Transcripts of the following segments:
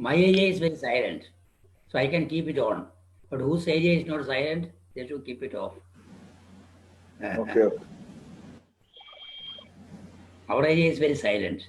My area is very silent, so I can keep it on. But whose area is not silent, they should keep it off. Okay. Our area is very silent.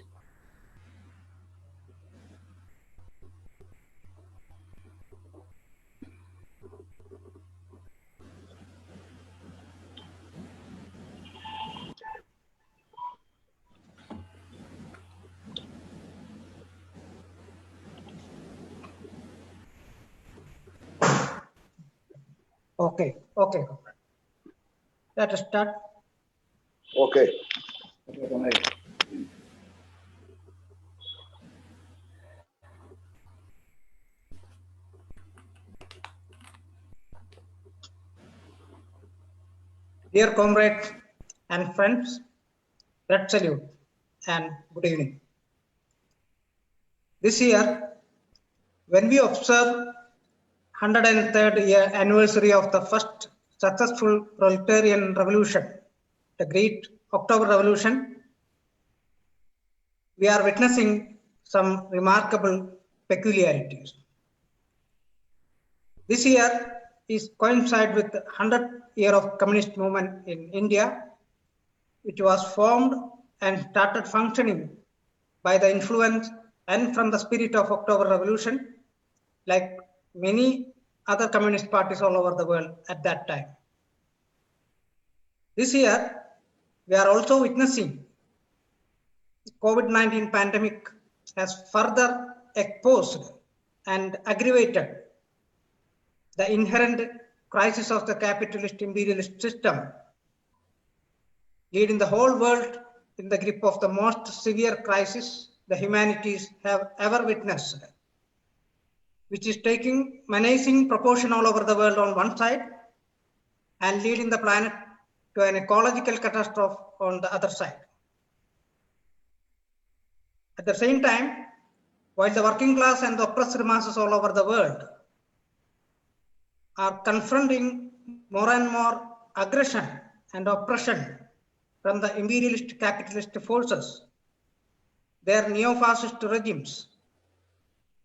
Okay. Let us start. Okay. Dear comrades and friends, red salute and good evening. This year, when we observe 103rd year anniversary of the first successful proletarian revolution, the Great October Revolution, we are witnessing some remarkable peculiarities. This year is coincide with the 100th year of communist movement in India, which was formed and started functioning by the influence and from the spirit of October Revolution, like many other communist parties all over the world at that time. This year, we are also witnessing the COVID-19 pandemic has further exposed and aggravated the inherent crisis of the capitalist imperialist system, leading the whole world in the grip of the most severe crisis the humanities have ever witnessed, which is taking menacing proportion all over the world on one side and leading the planet to an ecological catastrophe on the other side. At the same time, while the working class and the oppressed masses all over the world are confronting more and more aggression and oppression from the imperialist capitalist forces, their neo-fascist regimes,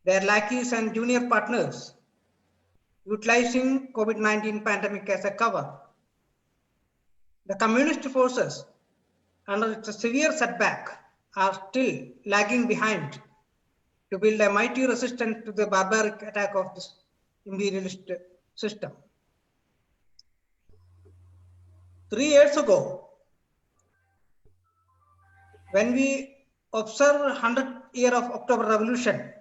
their lackeys and junior partners, utilizing COVID-19 pandemic as a cover. The communist forces, under its severe setback, are still lagging behind to build a mighty resistance to the barbaric attack of this imperialist system. 3 years ago, when we observe 100th year of October Revolution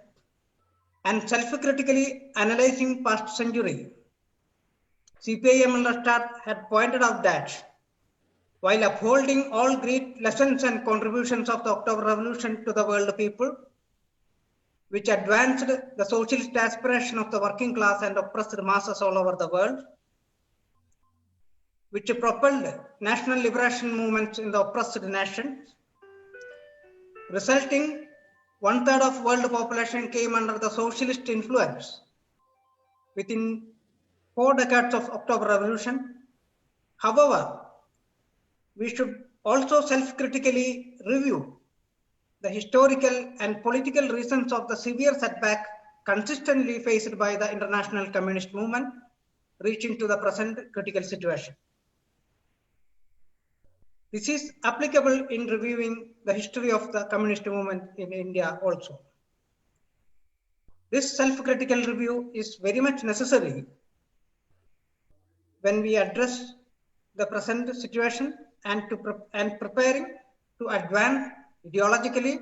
and self-critically analyzing past century, CPIML had pointed out that while upholding all great lessons and contributions of the October Revolution to the world people, which advanced the socialist aspiration of the working class and oppressed masses all over the world, which propelled national liberation movements in the oppressed nations, resulting 1/3 of world population came under the socialist influence within 4 decades of October Revolution. However, we should also self-critically review the historical and political reasons of the severe setback consistently faced by the international communist movement, reaching to the present critical situation. This is applicable in reviewing the history of the communist movement in India also. This self-critical review is very much necessary when we address the present situation and preparing to advance ideologically,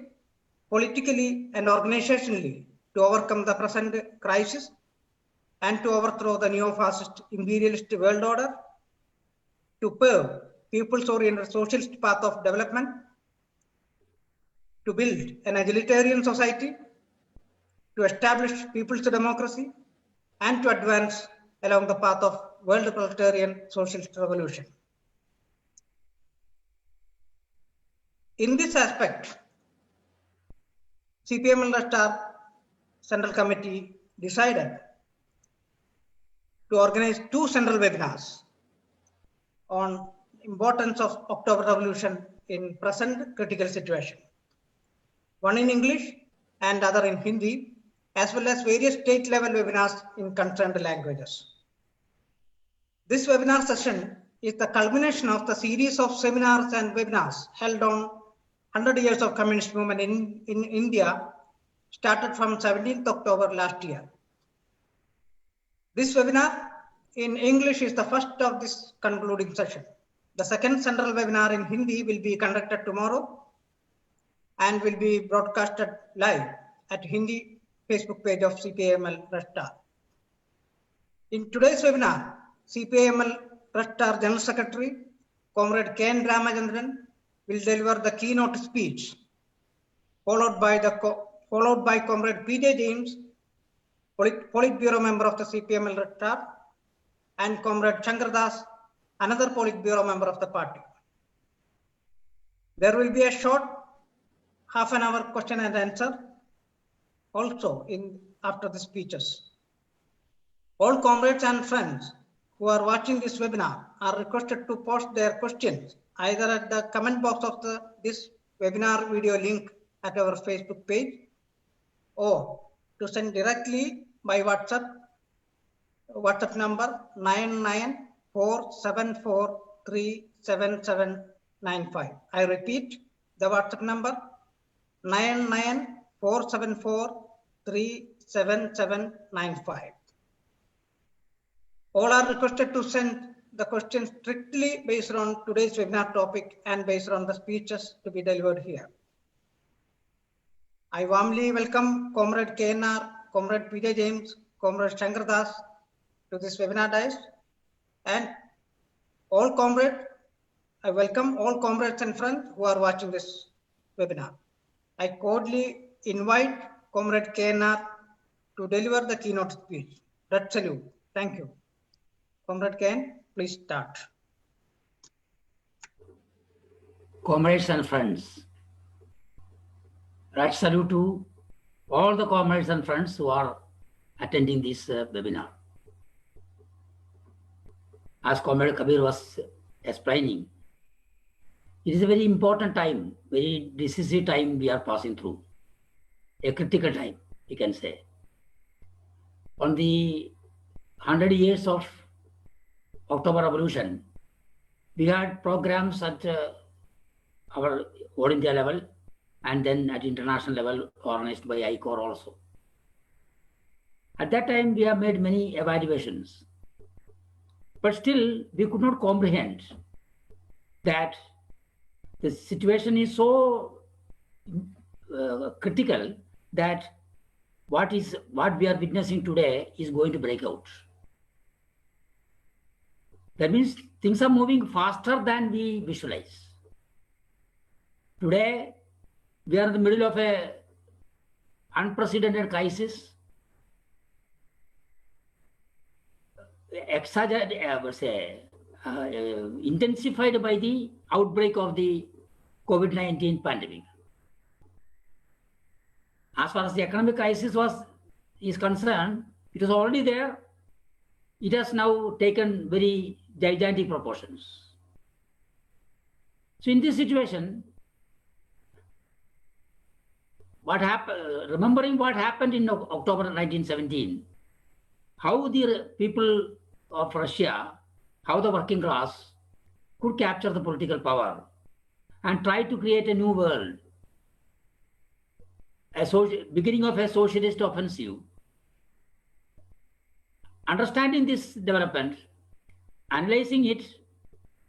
politically, and organizationally to overcome the present crisis and to overthrow the neo-fascist imperialist world order, to pave people's-oriented socialist path of development, to build an egalitarian society, to establish people's democracy, and to advance along the path of world proletarian socialist revolution. In this aspect, CPIML Central Committee decided to organize 2 central webinars on importance of October Revolution in present critical situation. One in English and other in Hindi, as well as various state level webinars in concerned languages. This webinar session is the culmination of the series of seminars and webinars held on 100 years of communist movement in India, started from 17th October last year. This webinar in English is the first of this concluding session. The second central webinar in Hindi will be conducted tomorrow and will be broadcasted live at Hindi Facebook page of CPIML Rashtar. In today's webinar, CPIML Rashtar General Secretary, Comrade K. Ramachandran, will deliver the keynote speech, followed by Comrade P.J. Jemes, Politburo member of the CPIML Rashtar, and Comrade Shankar, another Politburo member of the party. There will be a short half-an-hour question and answer also after the speeches. All comrades and friends who are watching this webinar are requested to post their questions either at the comment box of this webinar video link at our Facebook page, or to send directly by WhatsApp number 9947437795. I repeat the WhatsApp number 9947437795. All are requested to send the questions strictly based on today's webinar topic and based on the speeches to be delivered here. I warmly welcome Comrade KNR, Comrade P.J. Jemes, Comrade Shankar to this webinar dais, and I welcome all comrades and friends who are watching this webinar. I cordially invite Comrade KNR to deliver the keynote speech. Red salute. Thank you. Comrade Ken, please start. Comrades and friends, right salute to all the comrades and friends who are attending this webinar. As Comrade Kabeer was explaining, it is a very important time, very decisive time we are passing through, a critical time, we can say. On the 100 years of October Revolution, we had programs at our All India level and then at international level organized by ICOR also. At that time, we have made many evaluations, but still we could not comprehend that the situation is so critical that what we are witnessing today is going to break out. That means things are moving faster than we visualize. Today, we are in the middle of an unprecedented crisis, intensified by the outbreak of the COVID-19 pandemic. As far as the economic crisis is concerned, it was already there. It has now taken very gigantic proportions. So in this situation, remembering what happened in October 1917, how the people of Russia, how the working class could capture the political power and try to create a new world, beginning of a socialist offensive. Understanding this development, analyzing it,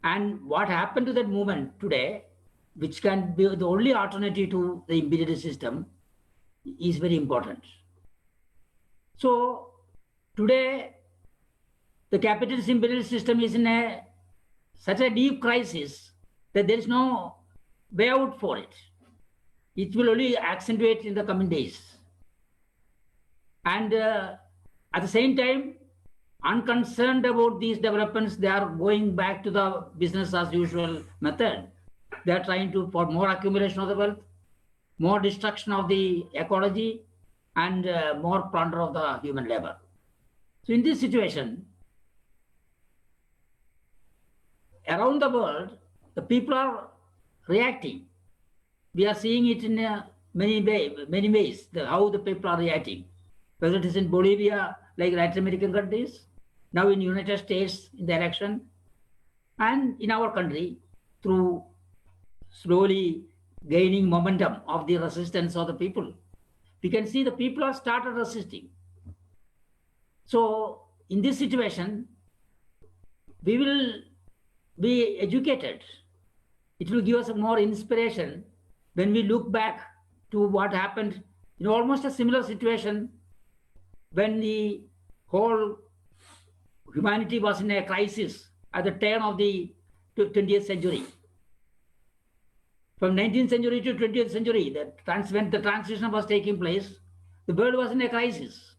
and what happened to that movement today, which can be the only alternative to the imperialist system, is very important. So today, the capitalist imperialist system is in such a deep crisis that there is no way out for it. It will only accentuate in the coming days. And at the same time, unconcerned about these developments, they are going back to the business as usual method. They are trying for more accumulation of the wealth, more destruction of the ecology, and more plunder of the human labor. So in this situation, around the world, the people are reacting. We are seeing it in many ways, how the people are reacting. whether it is in Bolivia, like Latin American countries, now in United States in the election, and in our country through slowly gaining momentum of the resistance of the people. We can see the people have started resisting. So in this situation, we will be educated. It will give us more inspiration when we look back to what happened in almost a similar situation when the whole humanity was in a crisis at the turn of the 20th century. From 19th century to 20th century, when the transition was taking place, the world was in a crisis.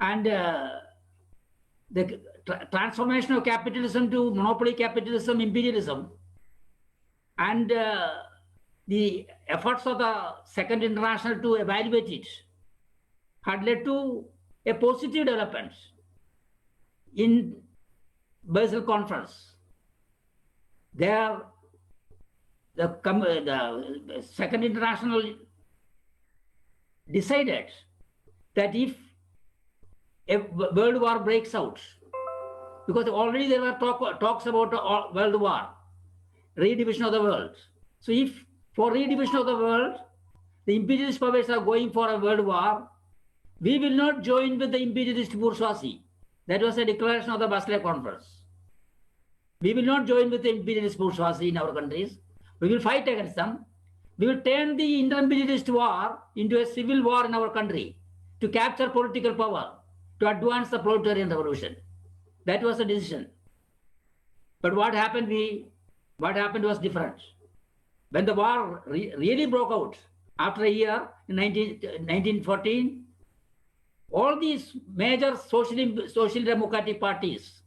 And the transformation of capitalism to monopoly capitalism, imperialism, and the efforts of the Second International to evaluate it had led to a positive development in Basel Conference. There, the Second International decided that if a world war breaks out, because already there were talks about a world war, redivision of the world. So if for redivision of the world, the imperialist powers are going for a world war, we will not join with the imperialist bourgeoisie. That was a declaration of the Basel Conference. We will not join with the imperialist bourgeoisie in our countries. We will fight against them. We will turn the inter-imperialist war into a civil war in our country to capture political power, to advance the proletarian revolution. That was the decision. But what happened was different. When the war really broke out after a year in 1914, all these major social democratic parties,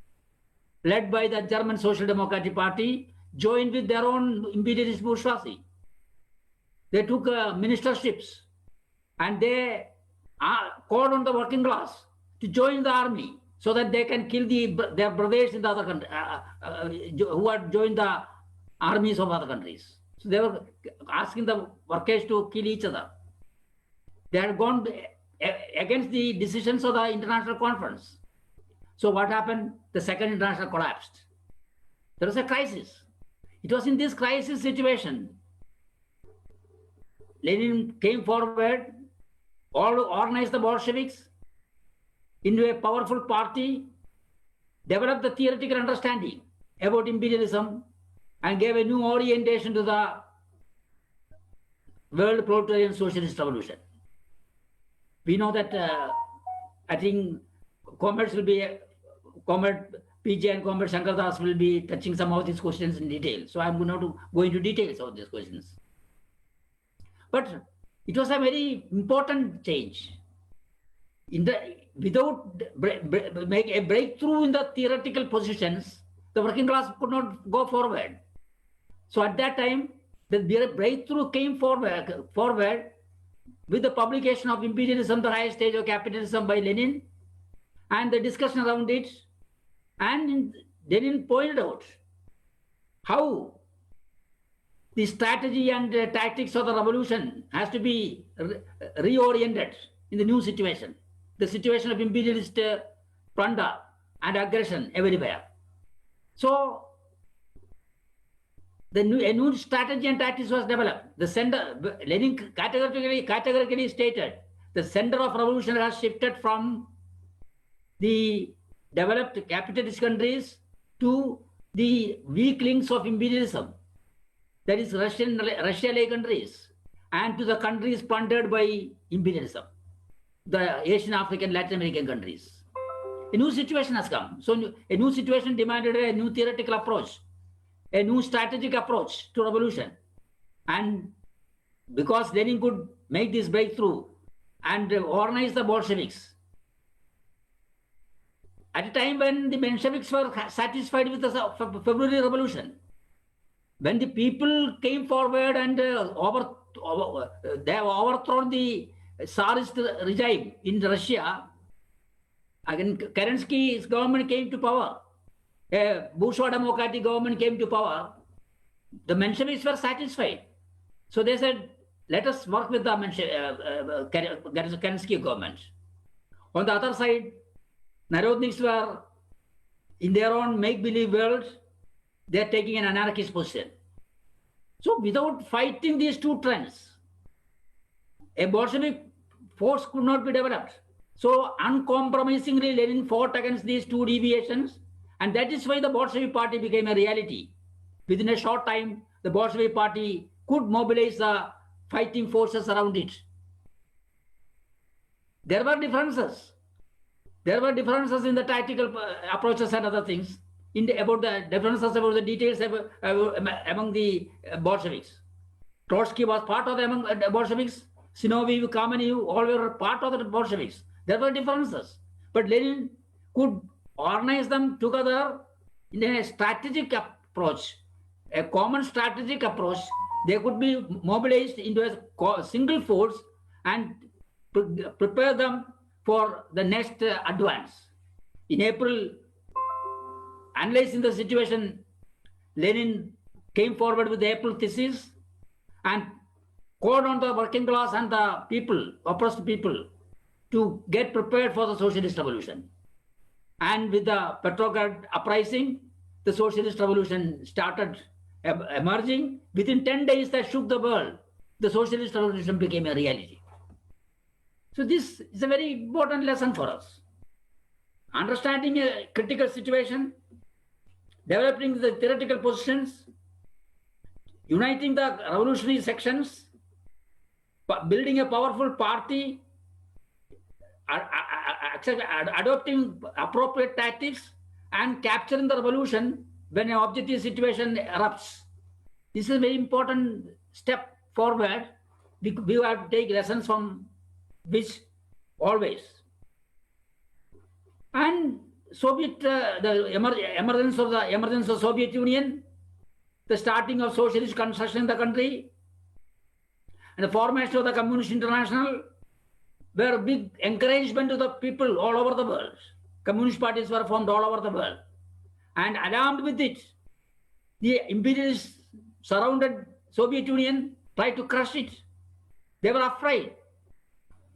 led by the German Social Democratic Party, joined with their own imperialist bourgeoisie. They took ministerships and they called on the working class to join the army so that they can kill their brothers in the other country who had joined the armies of other countries. So they were asking the workers to kill each other. They had gone against the decisions of the international conference. So what happened? The Second International collapsed. There was a crisis. It was in this crisis situation, Lenin came forward, organized the Bolsheviks into a powerful party, developed the theoretical understanding about imperialism, and gave a new orientation to the world proletarian socialist revolution. We know that I think comrades PJ and comrade Shankar will be touching some of these questions in detail. So I'm going to go into details of these questions. But it was a very important change. Without make a breakthrough in the theoretical positions, the working class could not go forward. So at that time, the breakthrough came forward with the publication of Imperialism, the Highest Stage of Capitalism by Lenin, and the discussion around it. And Lenin pointed out how the strategy and tactics of the revolution has to be reoriented in the new situation, the situation of imperialist plunder and aggression everywhere. So a new strategy and tactics was developed. Lenin categorically stated the center of revolution has shifted from the developed capitalist countries to the weak links of imperialism, that is Russia-like countries, and to the countries plundered by imperialism, the Asian, African, Latin American countries. A new situation has come. So a new situation demanded a new theoretical approach, a new strategic approach to revolution. And because Lenin could make this breakthrough and organize the Bolsheviks, at a time when the Mensheviks were satisfied with the February Revolution, when the people came forward and they have overthrown the Tsarist regime in Russia, again Kerensky's government came to power, a bourgeois democratic government came to power, the Mensheviks were satisfied. So they said, let us work with the Kerensky government. On the other side, Narodniks were in their own make-believe world, they're taking an anarchist position. So without fighting these two trends, a Bolshevik force could not be developed. So uncompromisingly, Lenin fought against these two deviations, and that is why the Bolshevik Party became a reality. Within a short time, the Bolshevik Party could mobilize the fighting forces around it. There were differences. There were differences in the tactical approaches and other things, about the differences about the details among the Bolsheviks. Trotsky was part of among the Bolsheviks. Zinoviev, Kamenev, all were part of the Bolsheviks. There were differences. But Lenin could organize them together in a strategic approach, a common strategic approach. They could be mobilized into a single force and prepare them for the next advance. In April, analyzing the situation, Lenin came forward with the April thesis and called on the working class and the people, oppressed people, to get prepared for the socialist revolution. And with the Petrograd uprising, the socialist revolution started emerging. Within 10 days that shook the world, the socialist revolution became a reality. So this is a very important lesson for us. Understanding a critical situation, developing the theoretical positions, uniting the revolutionary sections, building a powerful party, adopting appropriate tactics, and capturing the revolution when an objective situation erupts. This is a very important step forward. We have to take lessons from which always. And Soviet, the emergence of Soviet Union, the starting of socialist construction in the country, and the formation of the Communist International were big encouragement to the people all over the world. Communist parties were formed all over the world. And alarmed with it, the imperialists surrounded Soviet Union, tried to crush it. They were afraid.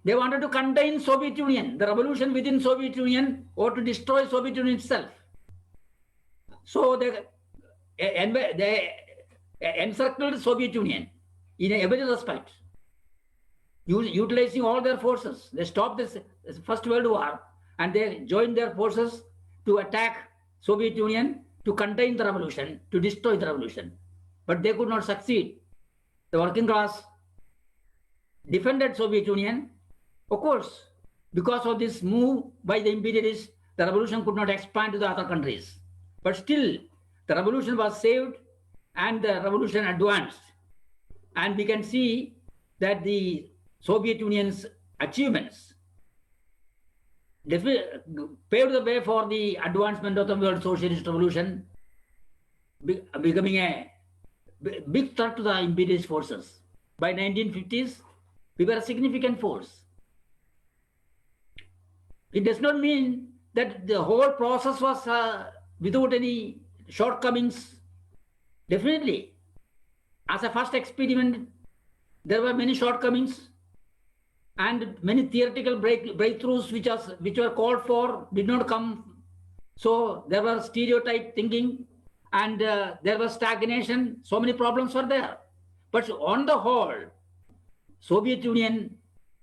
They wanted to contain Soviet Union, the revolution within Soviet Union, or to destroy Soviet Union itself. So they encircled Soviet Union in every respect, utilizing all their forces. They stopped this First World War and they joined their forces to attack Soviet Union, to contain the revolution, to destroy the revolution. But they could not succeed. The working class defended Soviet Union. Of course, because of this move by the imperialists, the revolution could not expand to the other countries. But still, the revolution was saved and the revolution advanced. And we can see that the Soviet Union's achievements paved the way for the advancement of the world socialist revolution, becoming a big threat to the imperialist forces. By 1950s, we were a significant force. It does not mean that the whole process was without any shortcomings. Definitely, as a first experiment, there were many shortcomings and many theoretical breakthroughs which were called for did not come. So there was stereotype thinking and there was stagnation. So many problems were there. But on the whole, Soviet Union,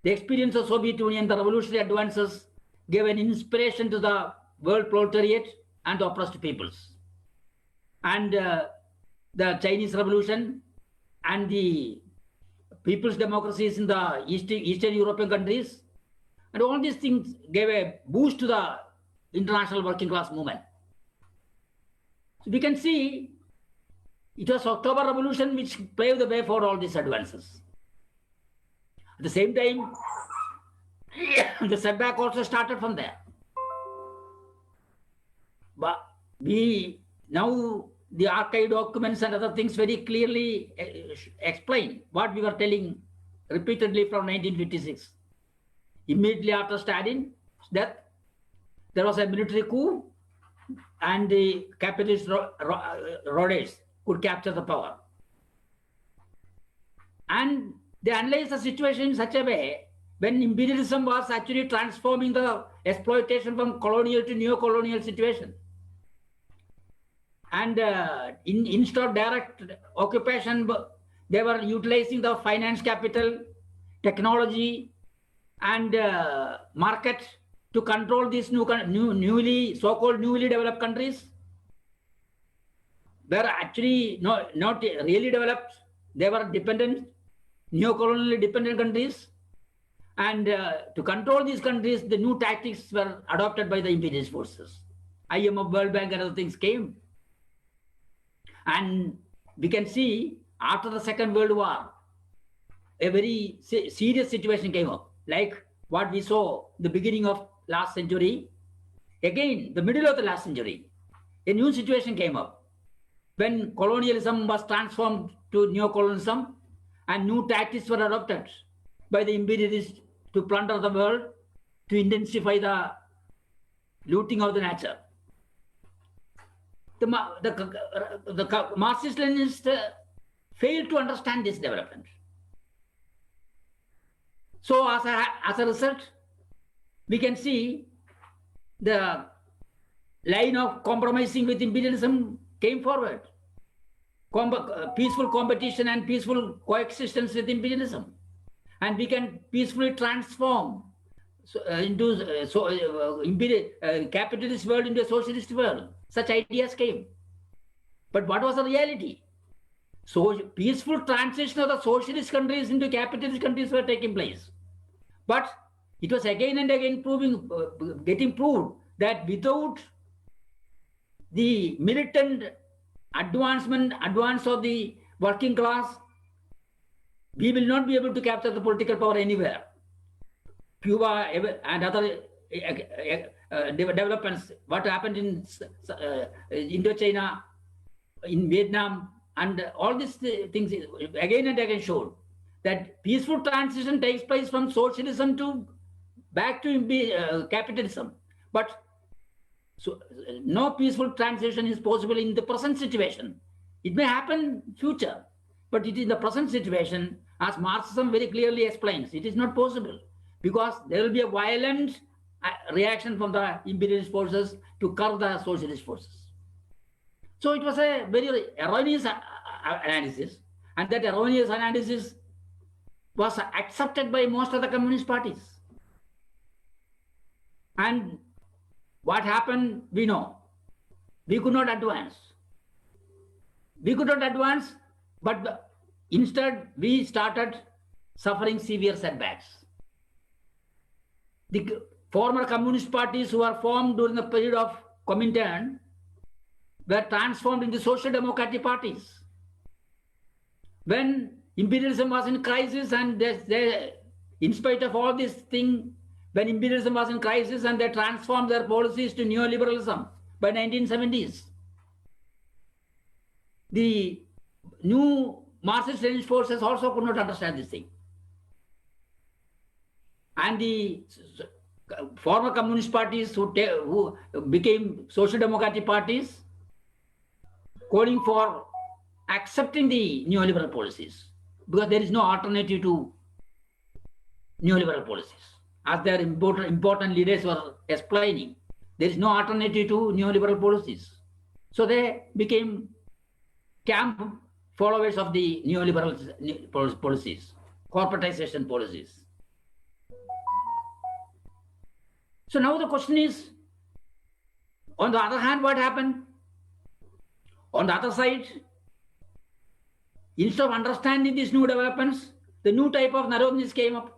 the experience of Soviet Union, the revolutionary advances gave an inspiration to the world proletariat and the oppressed peoples. And the Chinese Revolution and the people's democracies in the Eastern European countries, and all these things gave a boost to the international working class movement. So we can see it was October Revolution which paved the way for all these advances. At the same time, the setback also started from there. But we now, the archive documents and other things very clearly explain what we were telling repeatedly from 1956. Immediately after Stalin's death, there was a military coup and the capitalist Rhodes could capture the power. And they analyzed the situation in such a way when imperialism was actually transforming the exploitation from colonial to neo-colonial situation. And instead of direct occupation, they were utilizing the finance capital, technology, and market to control these so-called newly developed countries. They were actually not really developed. They were dependent, neo-colonially dependent countries. And to control these countries, the new tactics were adopted by the imperialist forces. IMF, World Bank, and other things came. And we can see after the Second World War, a very serious situation came up, like what we saw the beginning of last century. Again, the middle of the last century, a new situation came up when colonialism was transformed to neo-colonialism and new tactics were adopted by the imperialists to plunder the world, to intensify the looting of the nature. The Marxist-Leninists failed to understand this development. So as a result, we can see the line of compromising with imperialism came forward. Peaceful competition and peaceful coexistence with imperialism. And we can peacefully transform into capitalist world into a socialist world. Such ideas came. But what was the reality? So peaceful transition of the socialist countries into capitalist countries were taking place. But it was again and again getting proved that without the militant advance of the working class, we will not be able to capture the political power anywhere. Cuba and other developments, what happened in Indochina, in Vietnam, and all these things again and again showed that peaceful transition takes place from socialism to back to capitalism. But no peaceful transition is possible in the present situation. It may happen in future, but it is the present situation, as Marxism very clearly explains, it is not possible because there will be a violent reaction from the imperialist forces to curb the socialist forces. So it was a very erroneous analysis, and that erroneous analysis was accepted by most of the communist parties. And what happened, we know. We could not advance. We could not advance, but instead we started suffering severe setbacks. The former communist parties who were formed during the period of Comintern were transformed into social democratic parties. When imperialism was in crisis and in spite of all this thing, when imperialism was in crisis and they transformed their policies to neoliberalism by 1970s, the new Marxist-Leninist forces also could not understand this thing. And the former communist parties who became social democratic parties, calling for accepting the neoliberal policies, because there is no alternative to neoliberal policies. As their important leaders were explaining, there is no alternative to neoliberal policies. So they became camp followers of the neoliberal policies, corporatization policies. So now the question is, on the other hand, what happened? On the other side, instead of understanding these new developments, the new type of narrowness came up.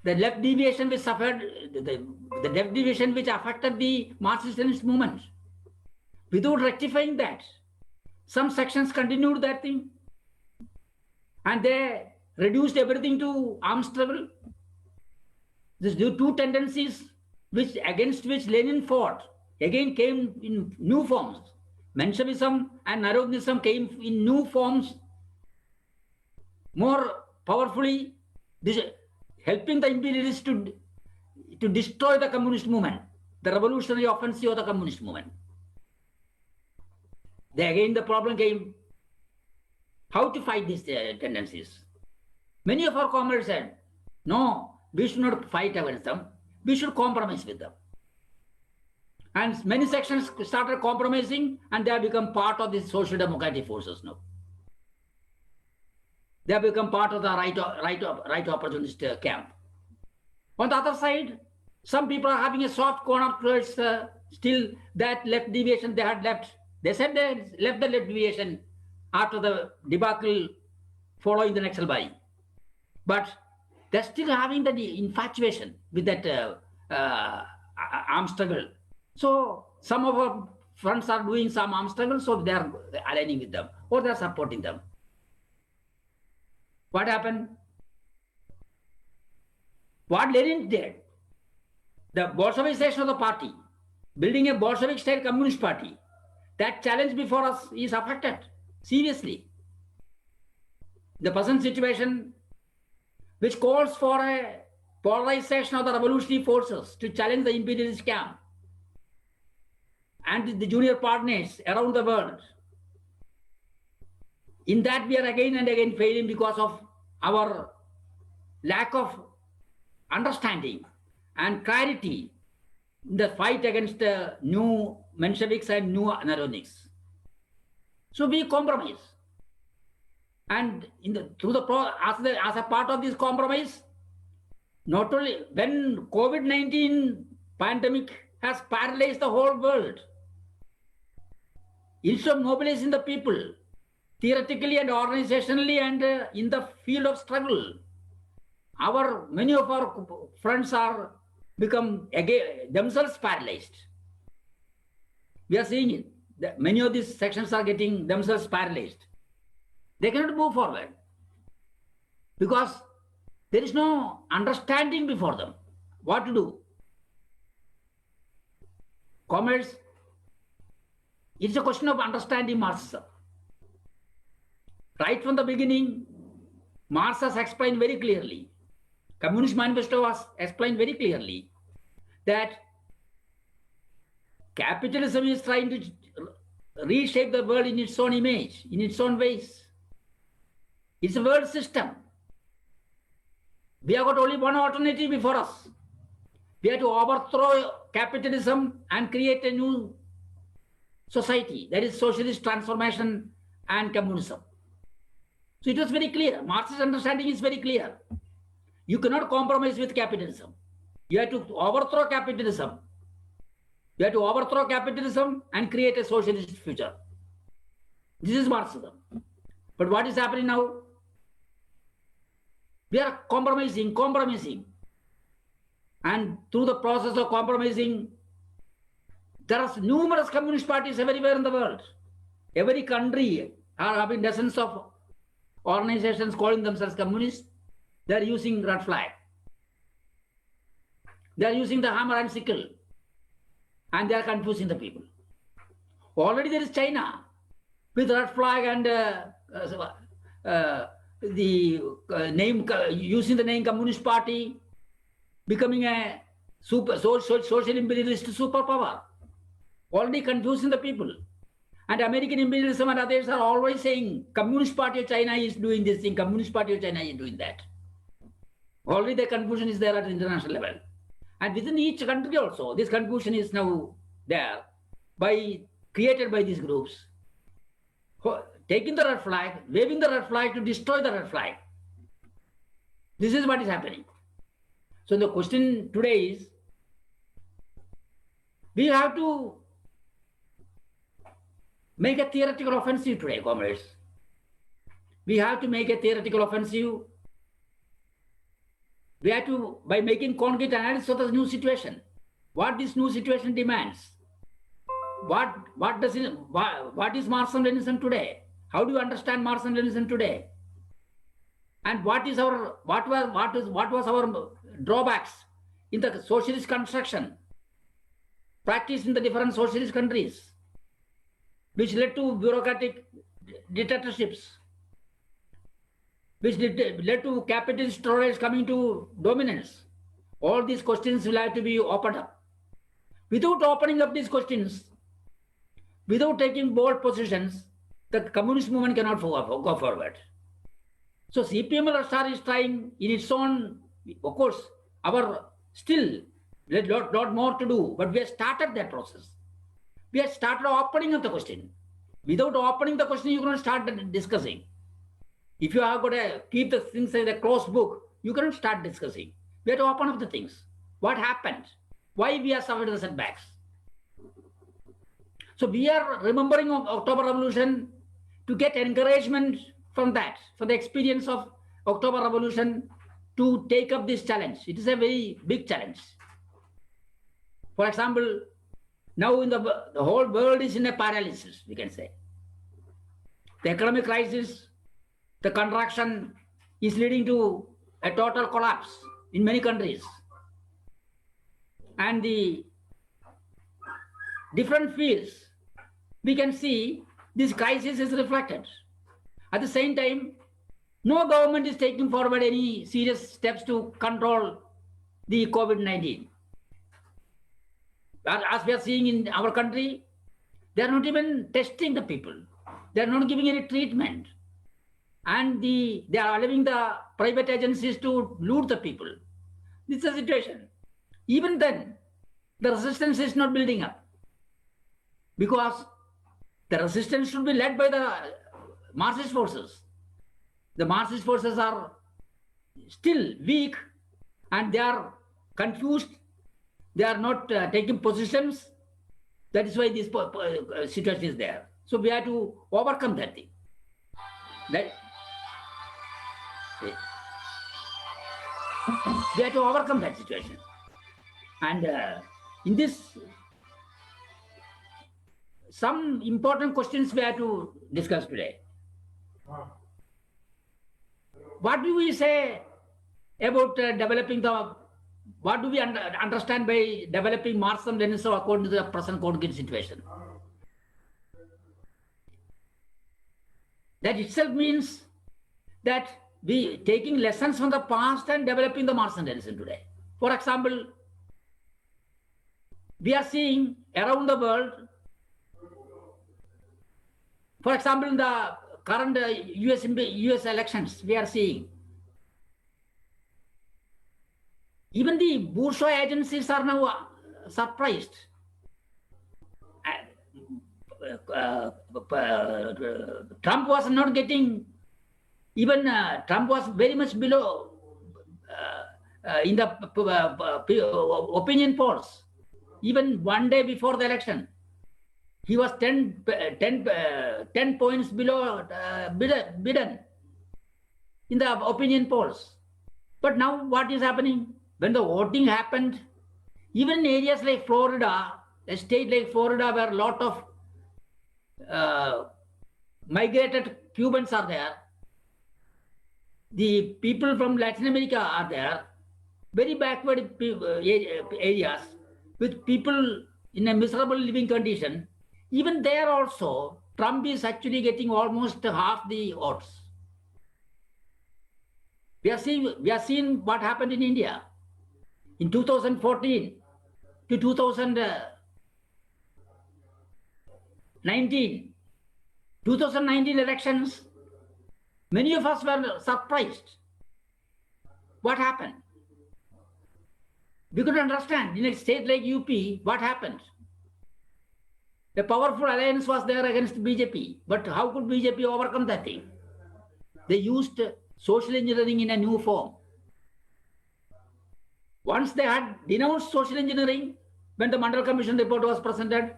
The left deviation which suffered, the left deviation which affected the Marxist-Leninist movement. Without rectifying that, some sections continued that thing. And they reduced everything to arms struggle. These two tendencies against which Lenin fought again came in new forms. Menshevism and Narodnism came in new forms, more powerfully helping the imperialists to destroy the communist movement, the revolutionary offensive of the communist movement. Then again the problem came. how to fight these tendencies. Many of our comrades said, no, we should not fight against them. We should compromise with them. And many sections started compromising, and they have become part of the social democratic forces now. They have become part of the right opportunist camp. On the other side, some people are having a soft corner towards still that left deviation they had left. They said they left the left deviation after the debacle following the Naxal buy. But they're still having the infatuation with that armed struggle. So some of our friends are doing some armed struggle, so they are aligning with them or they are supporting them. What happened? What Lenin did, the Bolshevization of the party, building a Bolshevik-style communist party, that challenge before us is affected seriously. The present situation, which calls for a polarization of the revolutionary forces to challenge the imperialist camp and the junior partners around the world. In that, we are again and again failing because of our lack of understanding and clarity in the fight against the new Mensheviks and new Naronics. So we compromise. And as a part of this compromise, not only when COVID-19 pandemic has paralyzed the whole world, instead of mobilizing the people, theoretically and organizationally and in the field of struggle, many of our friends are become themselves paralyzed. We are seeing it. Many of these sections are getting themselves paralyzed. They cannot move forward because there is no understanding before them what to do. Comrades, it's a question of understanding Marxism. Right from the beginning, Marx has explained very clearly, Communist Manifesto has explained very clearly that capitalism is trying to reshape the world in its own image, in its own ways. It's a world system. We have got only one alternative before us. We have to overthrow capitalism and create a new society, that is socialist transformation and communism. So it was very clear. Marx's understanding is very clear. You cannot compromise with capitalism. You have to overthrow capitalism. You have to overthrow capitalism and create a socialist future. This is Marxism. But what is happening now? We are compromising. And through the process of compromising, there are numerous communist parties everywhere in the world. Every country are having dozens of organizations calling themselves communists. They are using red flag. They are using the hammer and sickle. And they are confusing the people. Already there is China with red flag and using the name Communist Party, becoming a social imperialist superpower. Already confusing the people. And American imperialism and others are always saying Communist Party of China is doing this thing, Communist Party of China is doing that. Already the confusion is there at the international level. And within each country also, this confusion is now there, created by these groups, taking the red flag, waving the red flag to destroy the red flag. This is what is happening. So the question today is, we have to make a theoretical offensive today, comrades. We have to make a theoretical offensive. We have to, by making concrete analysis of the new situation, what this new situation demands. What is Marxism-Leninism today? How do you understand Marxism-Leninism today? And what was our drawbacks in the socialist construction practiced in the different socialist countries, which led to bureaucratic dictatorships, which led to capitalist storage coming to dominance. All these questions will have to be opened up. Without opening up these questions, without taking bold positions, the communist movement cannot go forward. So CPIML is trying in its own, of course, our still there's lot more to do, but we have started that process. We have started opening up the question. Without opening the question, you cannot start discussing. If you have got to keep the things in a closed book, you cannot start discussing. We have to open up the things. What happened? Why we are suffering the setbacks? So we are remembering October Revolution to get encouragement from that, from the experience of October Revolution, to take up this challenge. It is a very big challenge. For example, now in the whole world is in a paralysis, we can say. The economic crisis, the contraction is leading to a total collapse in many countries. And the different fields, we can see this crisis is reflected. At the same time, no government is taking forward any serious steps to control the COVID-19. As we are seeing in our country, they are not even testing the people. They are not giving any treatment. And they are allowing the private agencies to loot the people. This is the situation. Even then, the resistance is not building up, because the resistance should be led by the Marxist forces. The Marxist forces are still weak and they are confused. They are not taking positions. That is why this situation is there. So we have to overcome that thing. We have to overcome that situation. And in this, some important questions we have to discuss today. What do we say about developing the, what do we understand by developing Marxism-Leninism according to the present COVID situation? That itself means that we taking lessons from the past and developing the Marxism-Leninism today. For example, we are seeing around the world, for example, in the current US elections, we are seeing even the bourgeois agencies are now surprised. Trump was not getting, even Trump was very much below in the opinion polls. Even one day before the election, he was 10 points below Biden in the opinion polls. But now what is happening? When the voting happened, even in areas like Florida, a state like Florida where a lot of migrated Cubans are there, the people from Latin America are there, very backward areas with people in a miserable living condition. Even there also, Trump is actually getting almost half the votes. We are seeing what happened in India in 2014 to 2019. 2019 elections, many of us were surprised. What happened? We could understand in a state like UP what happened. A powerful alliance was there against BJP, but how could BJP overcome that thing? They used social engineering in a new form. Once they had denounced social engineering, when the Mandal Commission report was presented,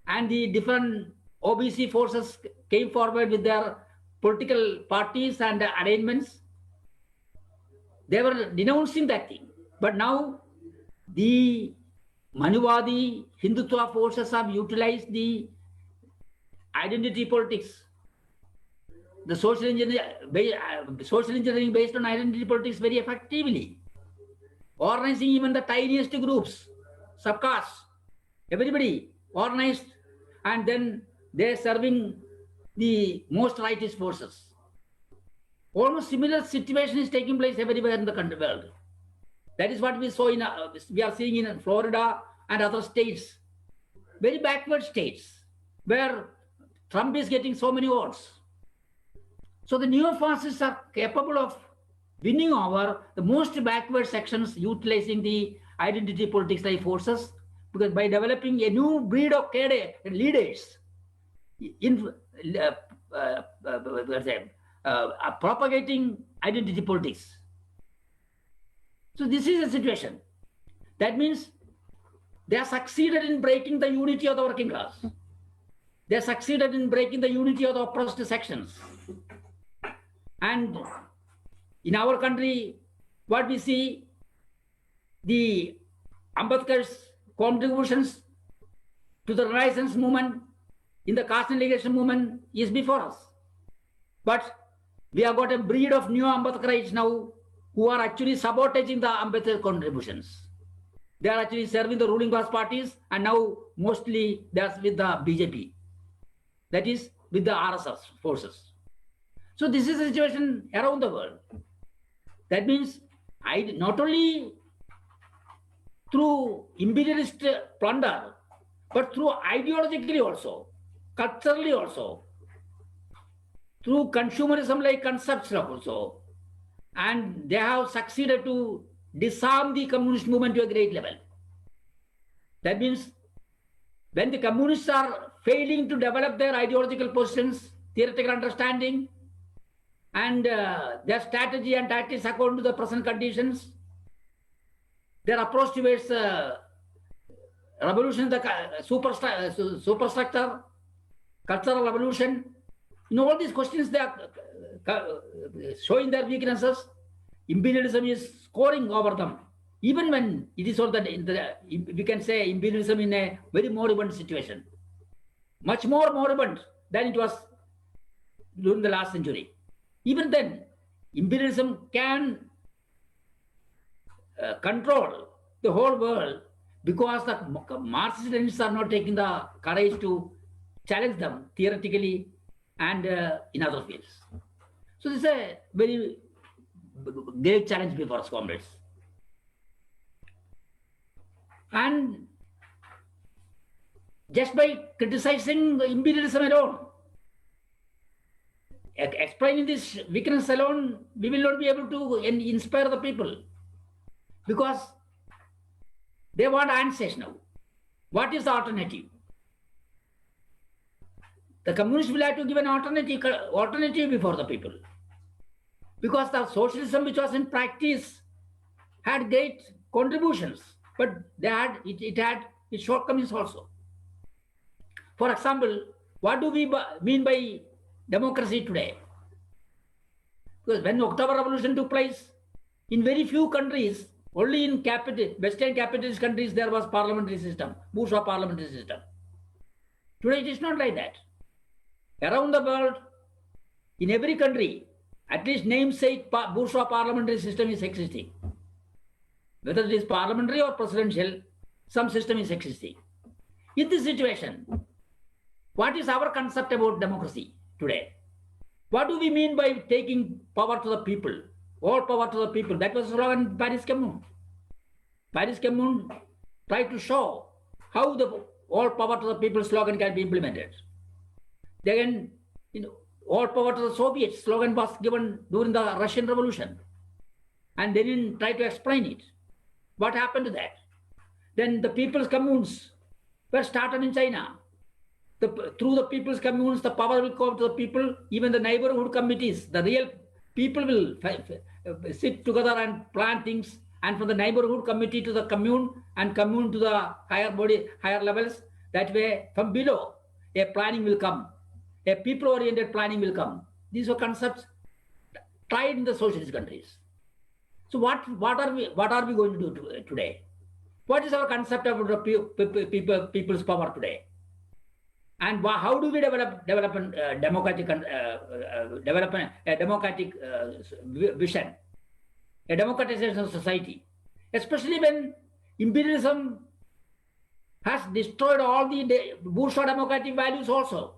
and the different OBC forces came forward with their political parties and arrangements, they were denouncing that thing. But now the Manuvadi Hindutva forces have utilized the identity politics, the social engineering based on identity politics very effectively, organizing even the tiniest groups, subcastes, everybody organized, and then they're serving the most rightist forces. Almost similar situation is taking place everywhere in the country world. That is what we saw in, we are seeing in Florida and other states, very backward states, where Trump is getting so many votes. So the neo-fascists are capable of winning over the most backward sections utilizing the identity politics like forces, because by developing a new breed of leaders in propagating identity politics. So this is a situation. That means they have succeeded in breaking the unity of the working class. They have succeeded in breaking the unity of the oppressed sections. And in our country, what we see, the Ambedkar's contributions to the Renaissance movement in the caste and legation movement is before us. But we have got a breed of new Ambedkarites now who are actually sabotaging the Ambedkar contributions. They are actually serving the ruling class parties, and now mostly they are with the BJP. That is with the RSS forces. So this is the situation around the world. That means not only through imperialist plunder, but through ideologically also, culturally also, through consumerism like concepts also. And they have succeeded to disarm the communist movement to a great level. That means when the communists are failing to develop their ideological positions, theoretical understanding, and their strategy and tactics according to the present conditions, their approach towards revolution, the superstructure, cultural revolution, in all these questions they are showing their weaknesses. Imperialism is scoring over them, even when it is all that we can say imperialism in a very moribund situation, much more moribund than it was during the last century. Even then, imperialism can control the whole world because the Marxists are not taking the courage to challenge them theoretically and in other fields. So this is a very great challenge before us, comrades. And just by criticizing the imperialism alone, explaining this weakness alone, we will not be able to inspire the people, because they want answers now. What is the alternative? The communists will have to give an alternative before the people, because the socialism which was in practice had great contributions, but it had its shortcomings also. For example, what do we mean by democracy today? Because when October Revolution took place, in very few countries, only in Western capitalist countries, there was parliamentary system, bourgeois parliamentary system. Today it is not like that. Around the world, in every country, at least namesake bourgeois parliamentary system is existing. Whether it is parliamentary or presidential, some system is existing. In this situation, what is our concept about democracy today? What do we mean by taking power to the people? All power to the people. That was the slogan Paris Commune. Paris Commune tried to show how the all power to the people slogan can be implemented. Then, all power to the Soviets slogan was given during the Russian Revolution. And they didn't try to explain it. What happened to that? Then the people's communes were started in China. Through the people's communes, the power will come to the people. Even the neighborhood committees, the real people will sit together and plan things. And from the neighborhood committee to the commune, and commune to the higher levels, that way from below, a planning will come. A people-oriented planning will come. These are concepts tried in the socialist countries. So what are we going to do today? What is our concept of the people's power today? And how do we develop a democratic vision, a democratization of society, especially when imperialism has destroyed all the bourgeois democratic values also.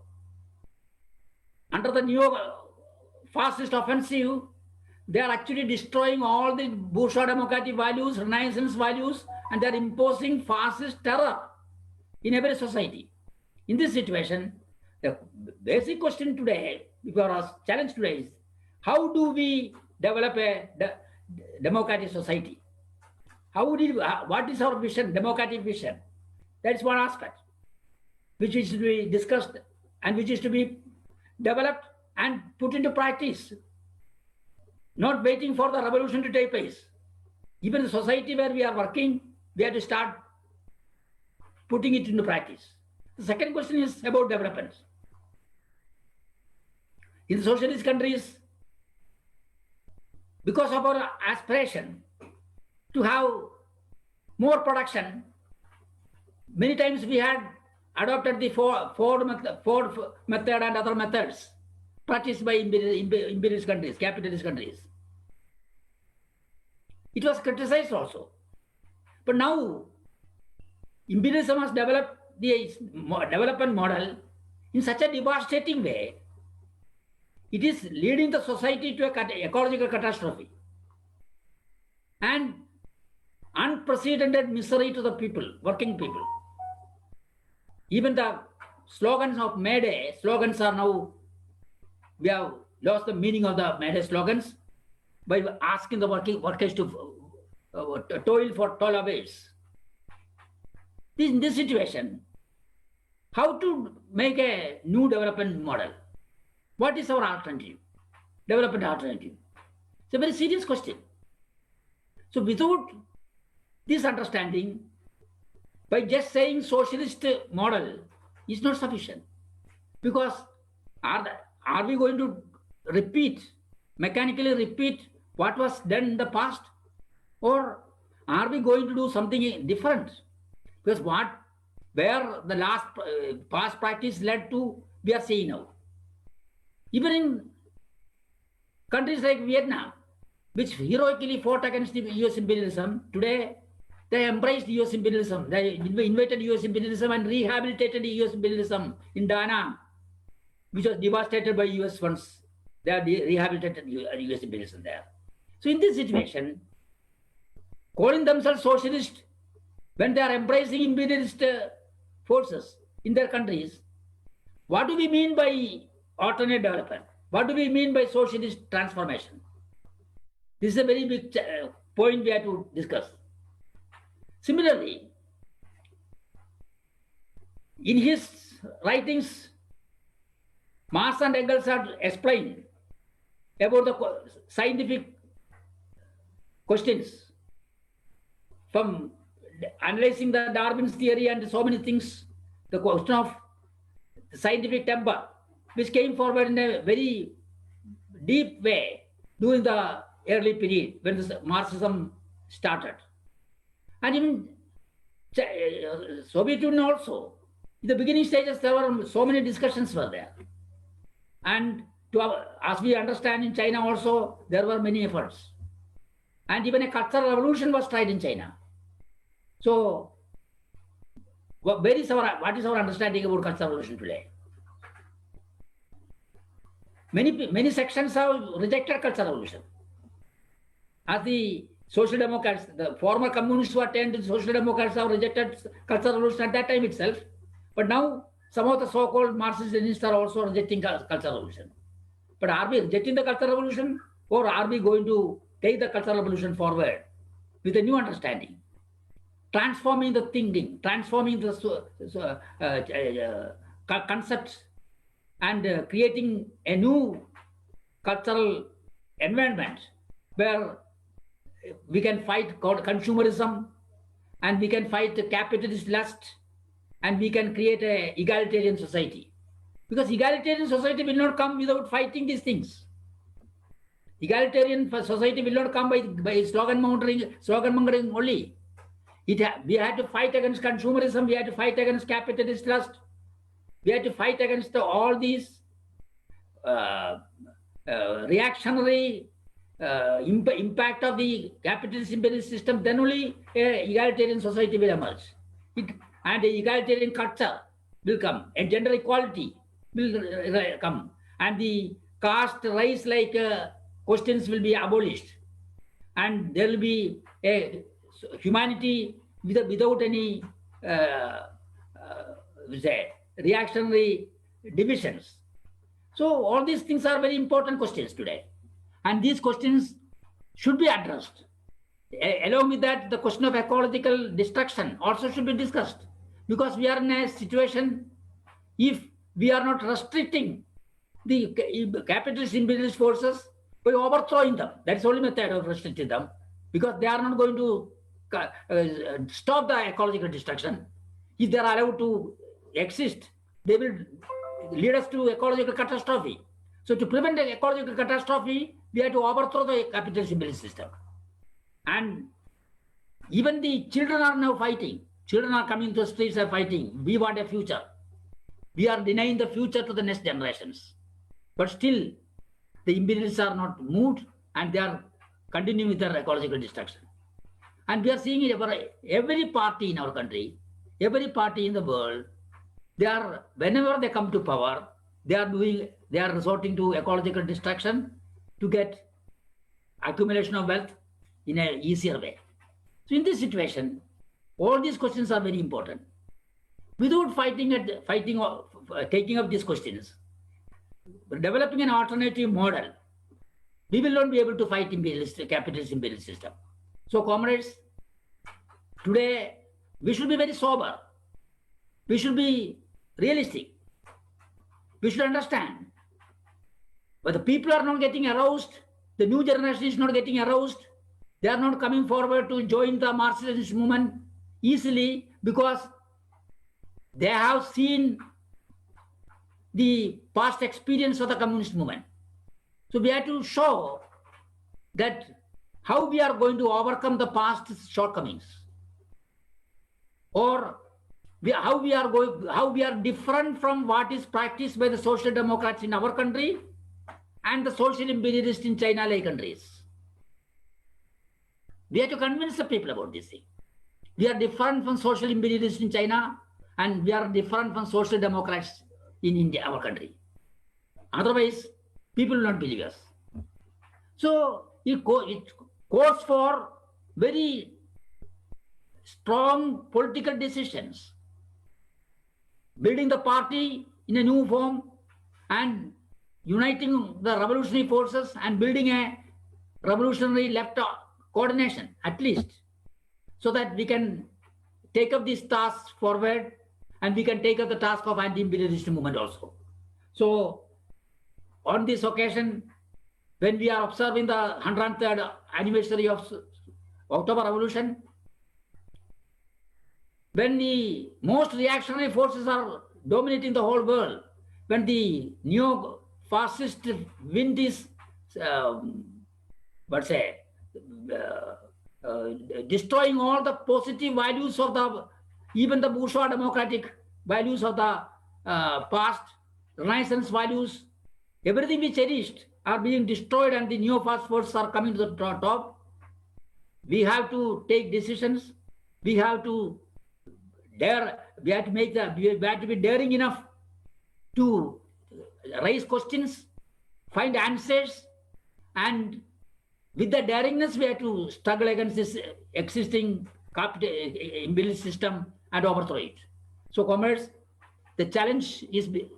Under the neo-fascist offensive, they are actually destroying all the bourgeois democratic values, Renaissance values, and they are imposing fascist terror in every society. In this situation, The basic question today, before us, challenge today is, how do we develop a democratic society? What is our vision, democratic vision? That is one aspect which is to be discussed and which is to be developed and put into practice, not waiting for the revolution to take place. Even the society where we are working, we have to start putting it into practice. The second question is about development. In socialist countries, because of our aspiration to have more production, many times we had adopted the Ford method and other methods practiced by imperialist countries, capitalist countries. It was criticized also. But now, imperialism has developed the development model in such a devastating way, it is leading the society to an ecological catastrophe and unprecedented misery to the people, working people. Even the slogans of May Day, slogans are now, we have lost the meaning of the May Day slogans by asking the workers to toil for 12 hours. In this situation, how to make a new development model? What is our alternative? Development alternative. It's a very serious question. So without this understanding, by just saying socialist model is not sufficient. Because are we going to mechanically repeat what was done in the past? Or are we going to do something different? Because where the last past practice led to, we are seeing now. Even in countries like Vietnam, which heroically fought against the US imperialism, today they embraced US imperialism. They invited US imperialism and rehabilitated US imperialism in Da Nang, which was devastated by US funds. They are rehabilitated US imperialism there. So in this situation, calling themselves socialist, when they are embracing imperialist forces in their countries, what do we mean by alternate development? What do we mean by socialist transformation? This is a very big point we have to discuss. Similarly, in his writings, Marx and Engels have explained about the scientific questions, from analyzing the Darwin's theory and so many things, the question of scientific temper, which came forward in a very deep way during the early period when the Marxism started. And even Soviet Union also, in the beginning stages, there were so many discussions were there. And as we understand in China also, there were many efforts. And even a cultural revolution was tried in China. So, what is our understanding about cultural revolution today? Many sections have rejected cultural revolution. As the Social Democrats, the former communists who attended Social Democrats have rejected cultural revolution at that time itself. But now, some of the so-called Marxist-Leninists are also rejecting cultural revolution. But are we rejecting the cultural revolution, or are we going to take the cultural revolution forward with a new understanding? Transforming the thinking, transforming the concepts, and creating a new cultural environment where we can fight consumerism, and we can fight capitalist lust, and we can create an egalitarian society. Because egalitarian society will not come without fighting these things. Egalitarian society will not come by slogan mongering only. We had to fight against consumerism, we had to fight against capitalist lust, we had to fight against all these reactionary impact of the capitalist imperialist system. Then only an egalitarian society will emerge. And the egalitarian culture will come, and gender equality will come, and the caste, race like questions will be abolished, and there will be a humanity without any reactionary divisions. So all these things are very important questions today. And these questions should be addressed. Along with that, the question of ecological destruction also should be discussed, because we are in a situation, if we are not restricting the capitalist imperialist forces by overthrowing them, that's the only method of restricting them, because they are not going to stop the ecological destruction. If they are allowed to exist, they will lead us to ecological catastrophe. So to prevent the ecological catastrophe, we have to overthrow the capitalist imperialist system. And even the children are now fighting. Children are coming to the streets and fighting. We want a future. We are denying the future to the next generations. But still, the imperialists are not moved, and they are continuing with their ecological destruction. And we are seeing it every party in our country, every party in the world, they are, whenever they come to power, they are resorting to ecological destruction to get accumulation of wealth in an easier way. So in this situation, all these questions are very important. Without taking up these questions, developing an alternative model, we will not be able to fight capitalist imperialist system. So comrades, today we should be very sober. We should be realistic. We should understand. But the people are not getting aroused. The new generation is not getting aroused. They are not coming forward to join the Marxist movement easily, because they have seen the past experience of the communist movement. So we have to show that how we are going to overcome the past shortcomings, or how we are different from what is practiced by the social democrats in our country and the social imperialists in China-like countries. We have to convince the people about this thing. We are different from social imperialists in China, and we are different from social democrats in India, our country. Otherwise, people will not believe us. So it calls for very strong political decisions, building the party in a new form and uniting the revolutionary forces and building a revolutionary left coordination, at least, so that we can take up these tasks forward, and we can take up the task of anti-imperialist movement also. So on this occasion, when we are observing the 103rd anniversary of October Revolution, when the most reactionary forces are dominating the whole world, when the neo-fascist wind is, destroying all the positive values of even the bourgeois democratic values of the past, Renaissance values, everything we cherished are being destroyed, and the neo-fascist forces are coming to the top. We have to take decisions. We have to dare. We have to be daring enough to raise questions, find answers, and with the daringness, we have to struggle against this existing imperialist system and overthrow it. So, comrades, the challenge is to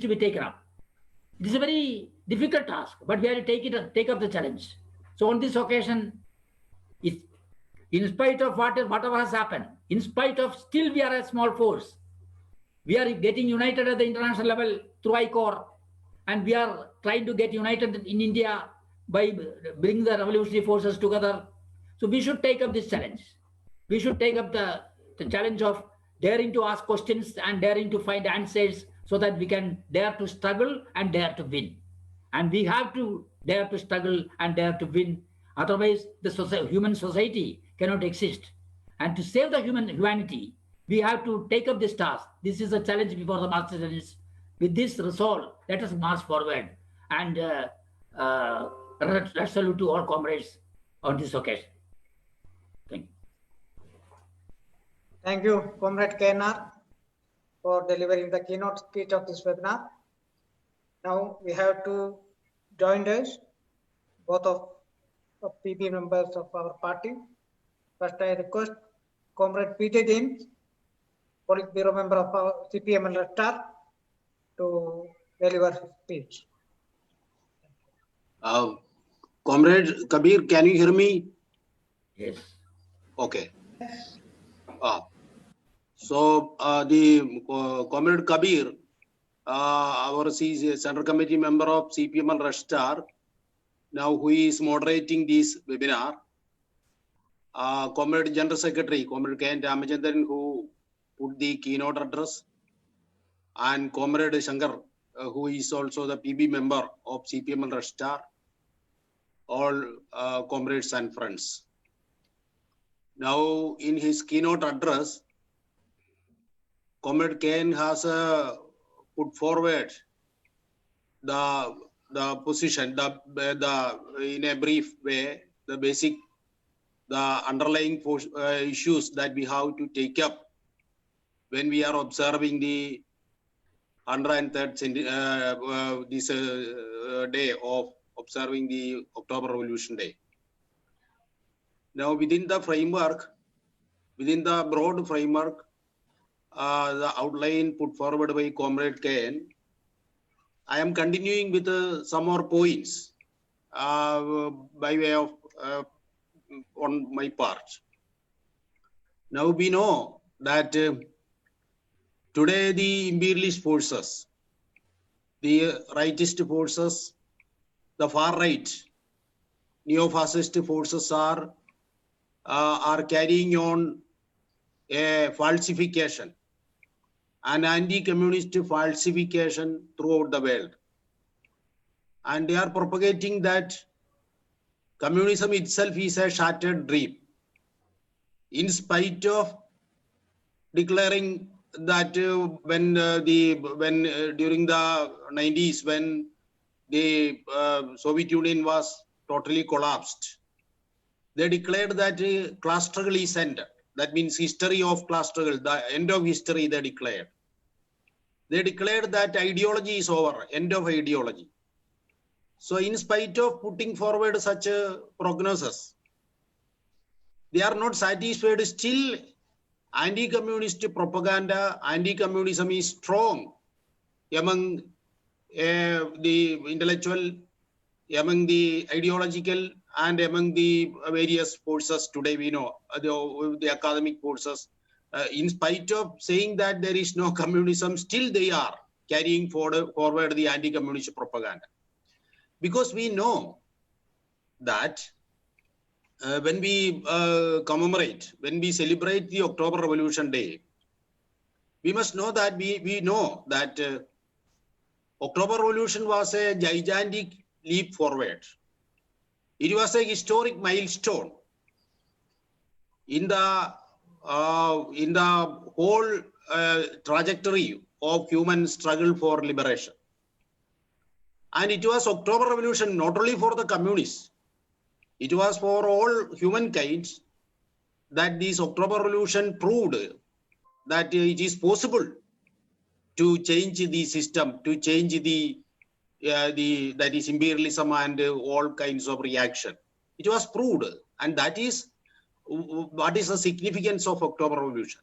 be taken up. It is a very difficult task, but we have to take up the challenge. So, on this occasion, in spite of whatever has happened, in spite of still we are a small force, we are getting united at the international level through ICOR, and we are trying to get united in India by bringing the revolutionary forces together. So we should take up this challenge. We should take up the challenge of daring to ask questions and daring to find answers, so that we can dare to struggle and dare to win. And we have to dare to struggle and dare to win. Otherwise, the human society cannot exist. And to save the humanity, we have to take up this task. This is a challenge before the Marxists. With this resolve, let us march forward, and let's salute to all comrades on this occasion. Thank you. Thank you, Comrade KNR, for delivering the keynote speech of this webinar. Now we have two joiners, both of PP members of our party. First, I request Comrade Peter James Politburo member of our CPIML to deliver his speech. Comrade Kabeer, can you hear me? Yes. Okay. So the Comrade Kabeer, our Central Committee member of CPIML Registrar, now who is moderating this webinar, Comrade General Secretary, Comrade Ramachandran, who put the keynote address, and Comrade Shankar, who is also the PB member of CPIML Registrar, all comrades and friends. Now, in his keynote address, Comrade Kane has put forward the position, in a brief way, the basic, the underlying issues that we have to take up when we are observing the 103rd this day of observing the October Revolution Day. Now, within the framework, within the broad framework, the outline put forward by Comrade Kane, I am continuing with some more points by way of on my part. Now we know that today the imperialist forces, the rightist forces, the far right, neo-fascist forces are carrying on a falsification, an anti-communist falsification throughout the world. And they are propagating that communism itself is a shattered dream, in spite of declaring that when during the 90s, when the Soviet Union was totally collapsed, they declared that class struggle is ended. That means history of class struggle, the end of history they declared. They declared that ideology is over, end of ideology. So in spite of putting forward such a prognosis, they are not satisfied. Still, anti-communist propaganda, anti-communism is strong among the intellectual, among the ideological, and among the various forces today. We know the academic forces. In spite of saying that there is no communism, still they are carrying forward the anti-communist propaganda. Because we know that when we commemorate, when we celebrate the October Revolution Day, we must know that we know that October Revolution was a gigantic leap forward. It was a historic milestone in the whole trajectory of human struggle for liberation. And it was October Revolution not only for the communists, it was for all humankind that this October Revolution proved that it is possible to change the system, to change that is imperialism and all kinds of reaction. It was proved, and that is what is the significance of October Revolution.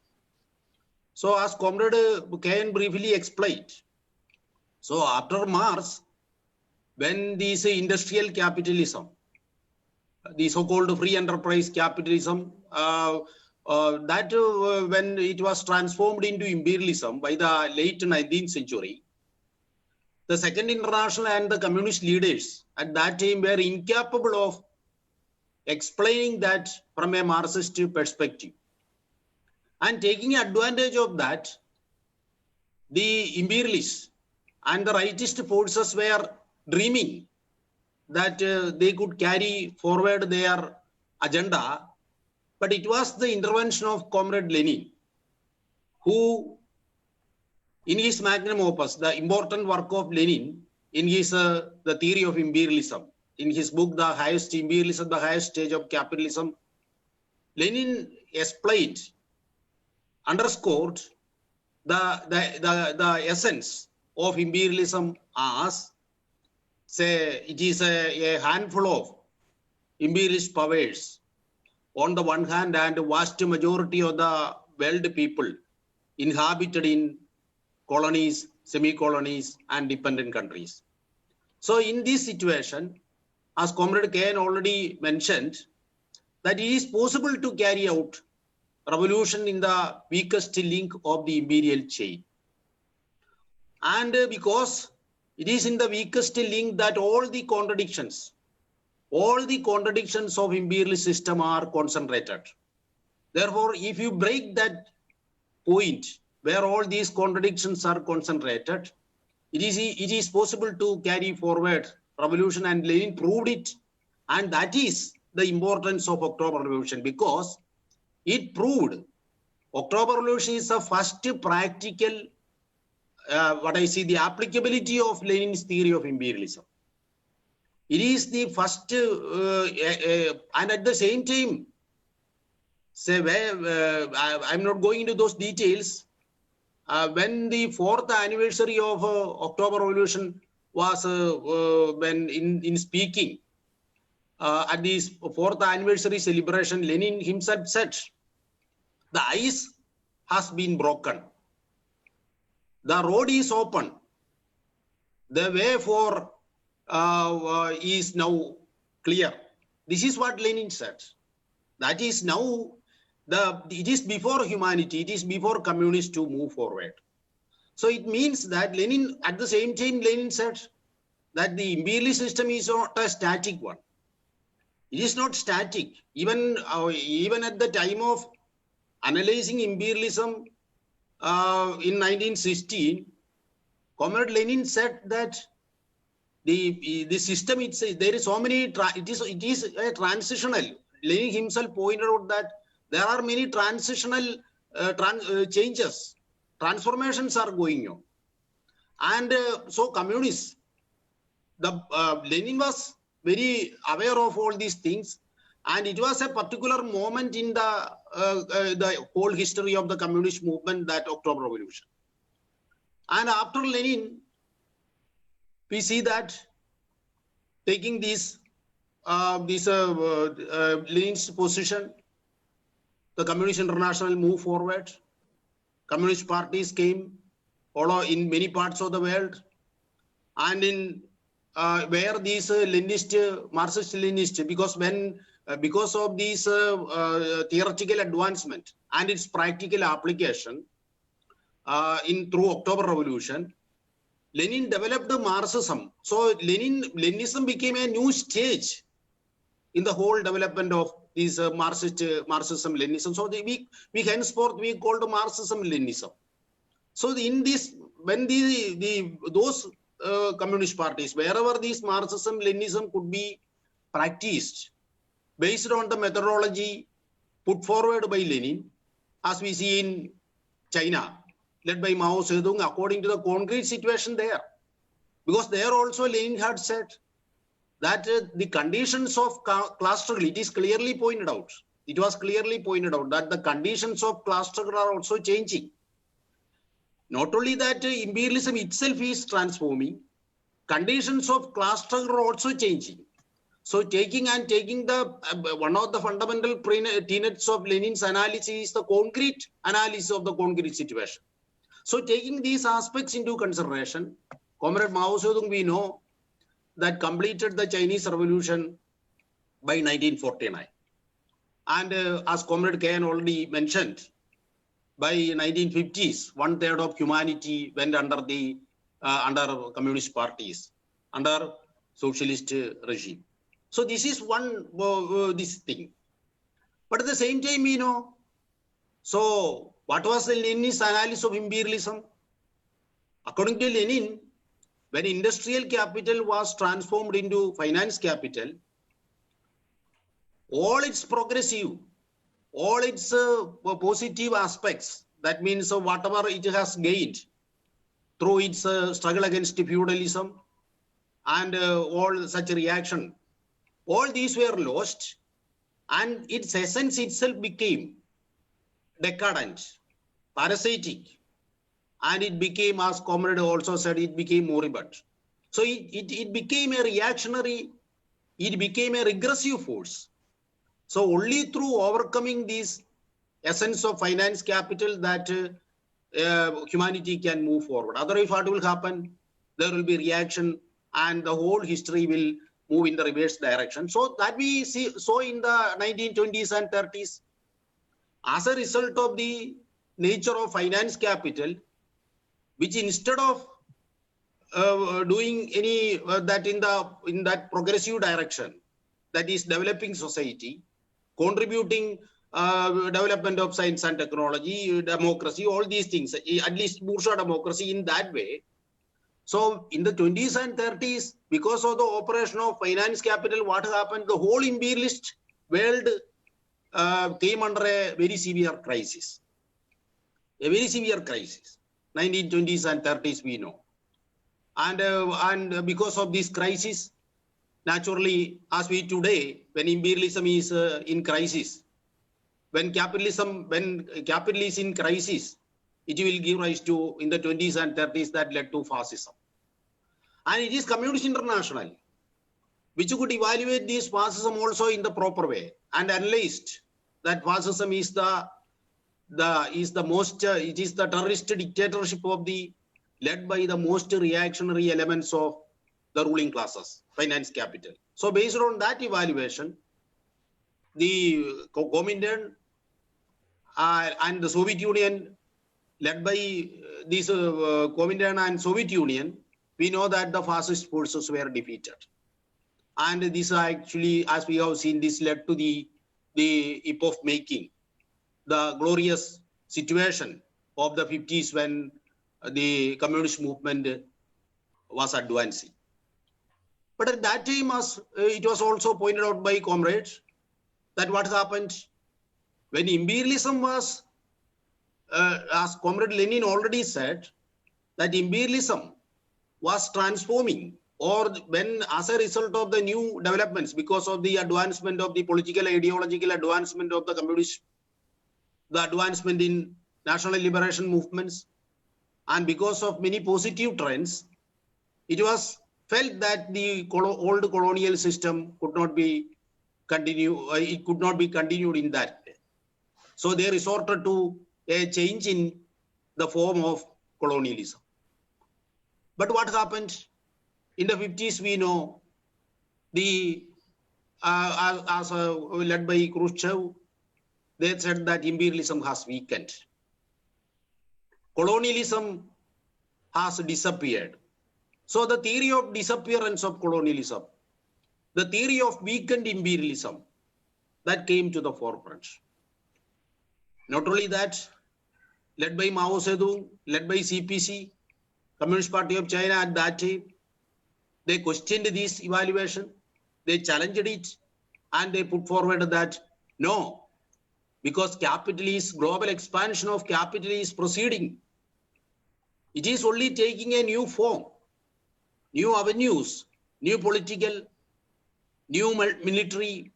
So as Comrade Kane briefly explained, so after March, when this industrial capitalism, the so-called free enterprise capitalism, when it was transformed into imperialism by the late 19th century, the Second International and the communist leaders at that time were incapable of explaining that from a Marxist perspective. And taking advantage of that, the imperialists and the rightist forces were dreaming that they could carry forward their agenda, but it was the intervention of Comrade Lenin, who in his magnum opus, the important work of Lenin, in his the theory of imperialism, in his book, The Highest Imperialism, the Highest Stage of Capitalism, Lenin explained, underscored the essence of imperialism as, say, it is a handful of imperialist powers on the one hand, and the vast majority of the world people inhabited in colonies, semi-colonies, and dependent countries. So in this situation, as Comrade Ken already mentioned, that it is possible to carry out revolution in the weakest link of the imperial chain. And because it is in the weakest link that all the contradictions of imperial system are concentrated. Therefore, if you break that point where all these contradictions are concentrated, it is possible to carry forward revolution, and Lenin proved it. And that is the importance of October Revolution, because it proved October Revolution is the first practical, the applicability of Lenin's theory of imperialism. It is the first, and at the same time, I'm not going into those details. When the 4th anniversary of October Revolution was when in speaking at this 4th anniversary celebration, Lenin himself said, the ice has been broken. The road is open. The way for is now clear. This is what Lenin said. That is now, it is before humanity, it is before communists to move forward. So it means that Lenin, at the same time, Lenin said that the imperialist system is not a static one. It is not static. Even at the time of analyzing imperialism in 1916, Comrade Lenin said that the system, there is so many, it is a transitional. Lenin himself pointed out that there are many transitional changes, transformations are going on. And so communists, Lenin was very aware of all these things, and it was a particular moment in the whole history of the communist movement, that October Revolution. And after Lenin, we see that taking Lenin's position, the Communist International moved forward. Communist parties came in many parts of the world, and in where these Leninist, Marxist-Leninist, because of these theoretical advancement and its practical application through October Revolution, Lenin developed Marxism. So Leninism became a new stage in the whole development of these Marxism, Leninism. So we henceforth we called Marxism Leninism. So in this, when those communist parties, wherever these Marxism, Leninism could be practiced based on the methodology put forward by Lenin, as we see in China, led by Mao Zedong, according to the concrete situation there. Because there also Lenin had said that the conditions of class struggle, it is clearly pointed out. It was clearly pointed out that the conditions of class struggle are also changing. Not only that, imperialism itself is transforming, conditions of class struggle are also changing. So taking the one of the fundamental tenets of Lenin's analysis is the concrete analysis of the concrete situation. So taking these aspects into consideration, Comrade Mao Zedong, we know, that completed the Chinese Revolution by 1949. And as Comrade Ken already mentioned, by 1950s, 1/3 of humanity went under the under communist parties, under socialist regime. So this is one this thing. But at the same time, we know, so what was the Leninist analysis of imperialism? According to Lenin, when industrial capital was transformed into finance capital, all its progressive, all its positive aspects, that means whatever it has gained through its struggle against feudalism and all such reaction, all these were lost, and its essence itself became decadent, parasitic, and it became, as Comrade also said, it became moribund. So it became a reactionary, it became a regressive force. So only through overcoming this essence of finance capital that humanity can move forward. Otherwise, what will happen? There will be reaction and the whole history will move in the reverse direction. So that we saw in the 1920s and 30s. As a result of the nature of finance capital, which instead of doing any that in that progressive direction, that is developing society, contributing development of science and technology, democracy, all these things, at least bourgeois democracy in that way. So in the 20s and 30s, because of the operation of finance capital, what happened? The whole imperialist world came under a very severe crisis. A very severe crisis. 1920s and 30s, we know. And because of this crisis, naturally, as we today, when imperialism is in crisis, when capitalism is in crisis, it will give rise to, in the 20s and 30s, that led to fascism. And it is Communist International which could evaluate this fascism also in the proper way and analyzed that fascism is the terrorist dictatorship of the led by the most reactionary elements of the ruling classes, finance capital. So based on that evaluation, the Comintern and the Soviet Union, led by this Comintern and Soviet Union, we know that the fascist forces were defeated. And this actually, as we have seen, this led to the epoch making, the glorious situation of the 50s when the communist movement was advancing. But at that time, as it was also pointed out by comrades, that what happened when imperialism was, as Comrade Lenin already said, that imperialism was transforming, or when as a result of the new developments, because of the advancement of the political ideological advancement of the communists, the advancement in national liberation movements, and because of many positive trends, it was felt that the old colonial system could not be continued in that way. So they resorted to a change in the form of colonialism. But what happened in the 50s? We know led by Khrushchev, they said that imperialism has weakened. Colonialism has disappeared. So the theory of disappearance of colonialism, the theory of weakened imperialism, that came to the forefront. Not only that, led by Mao Zedong, led by CPC, Communist Party of China at that time, they questioned this evaluation, they challenged it, and they put forward that no, because global expansion of capital is proceeding. It is only taking a new form, new avenues, new political, new military,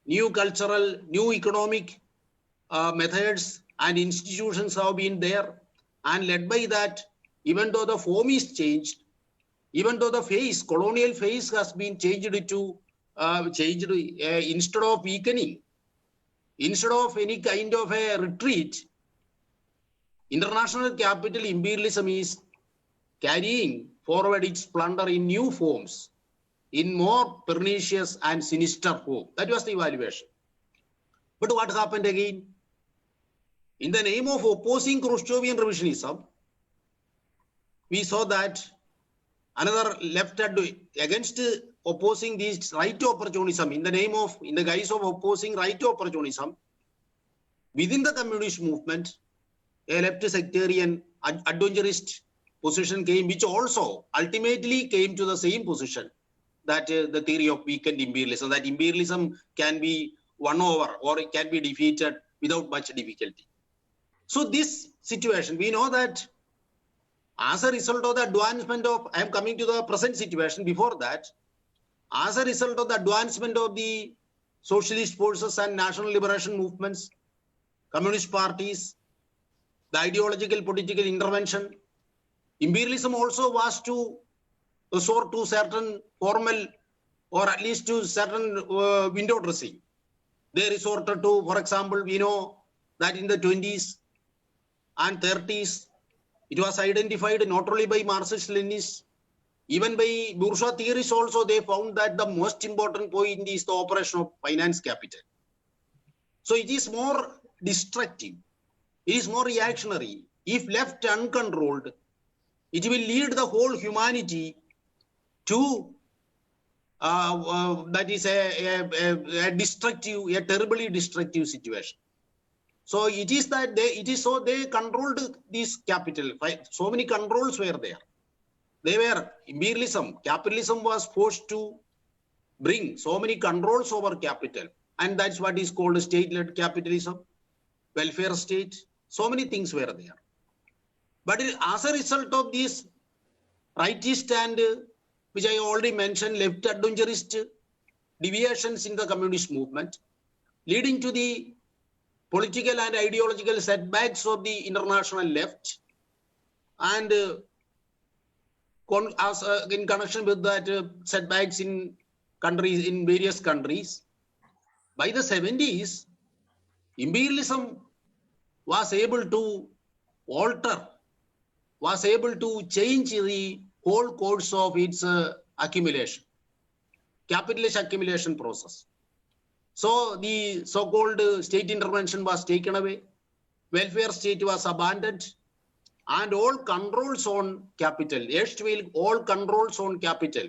new cultural, new economic methods and institutions have been there. And led by that, even though the form is changed, even though the phase, colonial phase has been changed to, instead of weakening, instead of any kind of a retreat, international capital imperialism is carrying forward its plunder in new forms, in more pernicious and sinister form. That was the evaluation. But what happened again? In the name of opposing Khrushchevian revisionism, we saw that another left against opposing this right to opportunism, in the guise of opposing right to opportunism, within the communist movement, a left sectarian adventurist position came, which also ultimately came to the same position, that the theory of weakened imperialism, that imperialism can be won over or it can be defeated without much difficulty. So this situation, we know that as a result of the advancement of, I am coming to the present situation before that, as a result of the advancement of the socialist forces and national liberation movements, communist parties, the ideological political intervention, imperialism also was to resort to certain formal or at least to certain window dressing. They resorted to, for example, we know that in the 20s, and 30s, it was identified not only by Marxist-Leninists, even by bourgeois theorists also, they found that the most important point is the operation of finance capital. So it is more destructive. It is more reactionary. If left uncontrolled, it will lead the whole humanity to that is a destructive, a terribly destructive situation. So it is that they controlled this capital. So many controls were there. They were imperialism. Capitalism was forced to bring so many controls over capital, and that's what is called state-led capitalism, welfare state. So many things were there. But as a result of this rightist and which I already mentioned, left adventurist deviations in the communist movement, leading to the political and ideological setbacks of the international left, and in connection with that setbacks in countries, in various countries, by the 70s, imperialism was able to alter, was able to change the whole course of its accumulation, capitalist accumulation process. So the so-called state intervention was taken away, welfare state was abandoned, and all controls on capital, erstwhile all controls on capital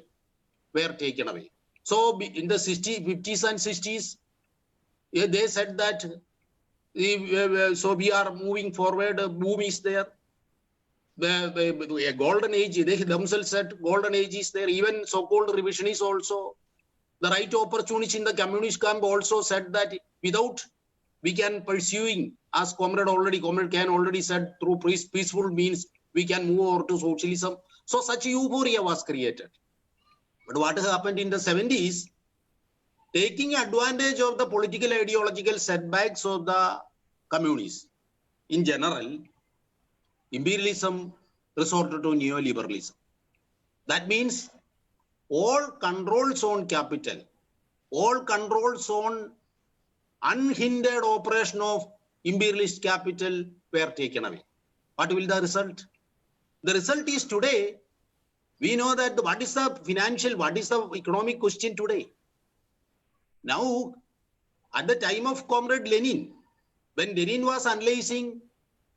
were taken away. So in the 50s and 60s, they said that so we are moving forward, boom is there. A golden age, they themselves said golden age is there. Even so-called revisionists also, the right opportunists in the communist camp also said that without we can pursuing, as Comrade Khan already said, through peaceful means, we can move over to socialism. So such euphoria was created. But what happened in the 70s, taking advantage of the political ideological setbacks of the communists in general, imperialism resorted to neoliberalism. That means all controls on capital, all controls on unhindered operation of imperialist capital were taken away. What will the result? The result is today, we know that what is the financial, what is the economic question today? Now, at the time of Comrade Lenin, when Lenin was analyzing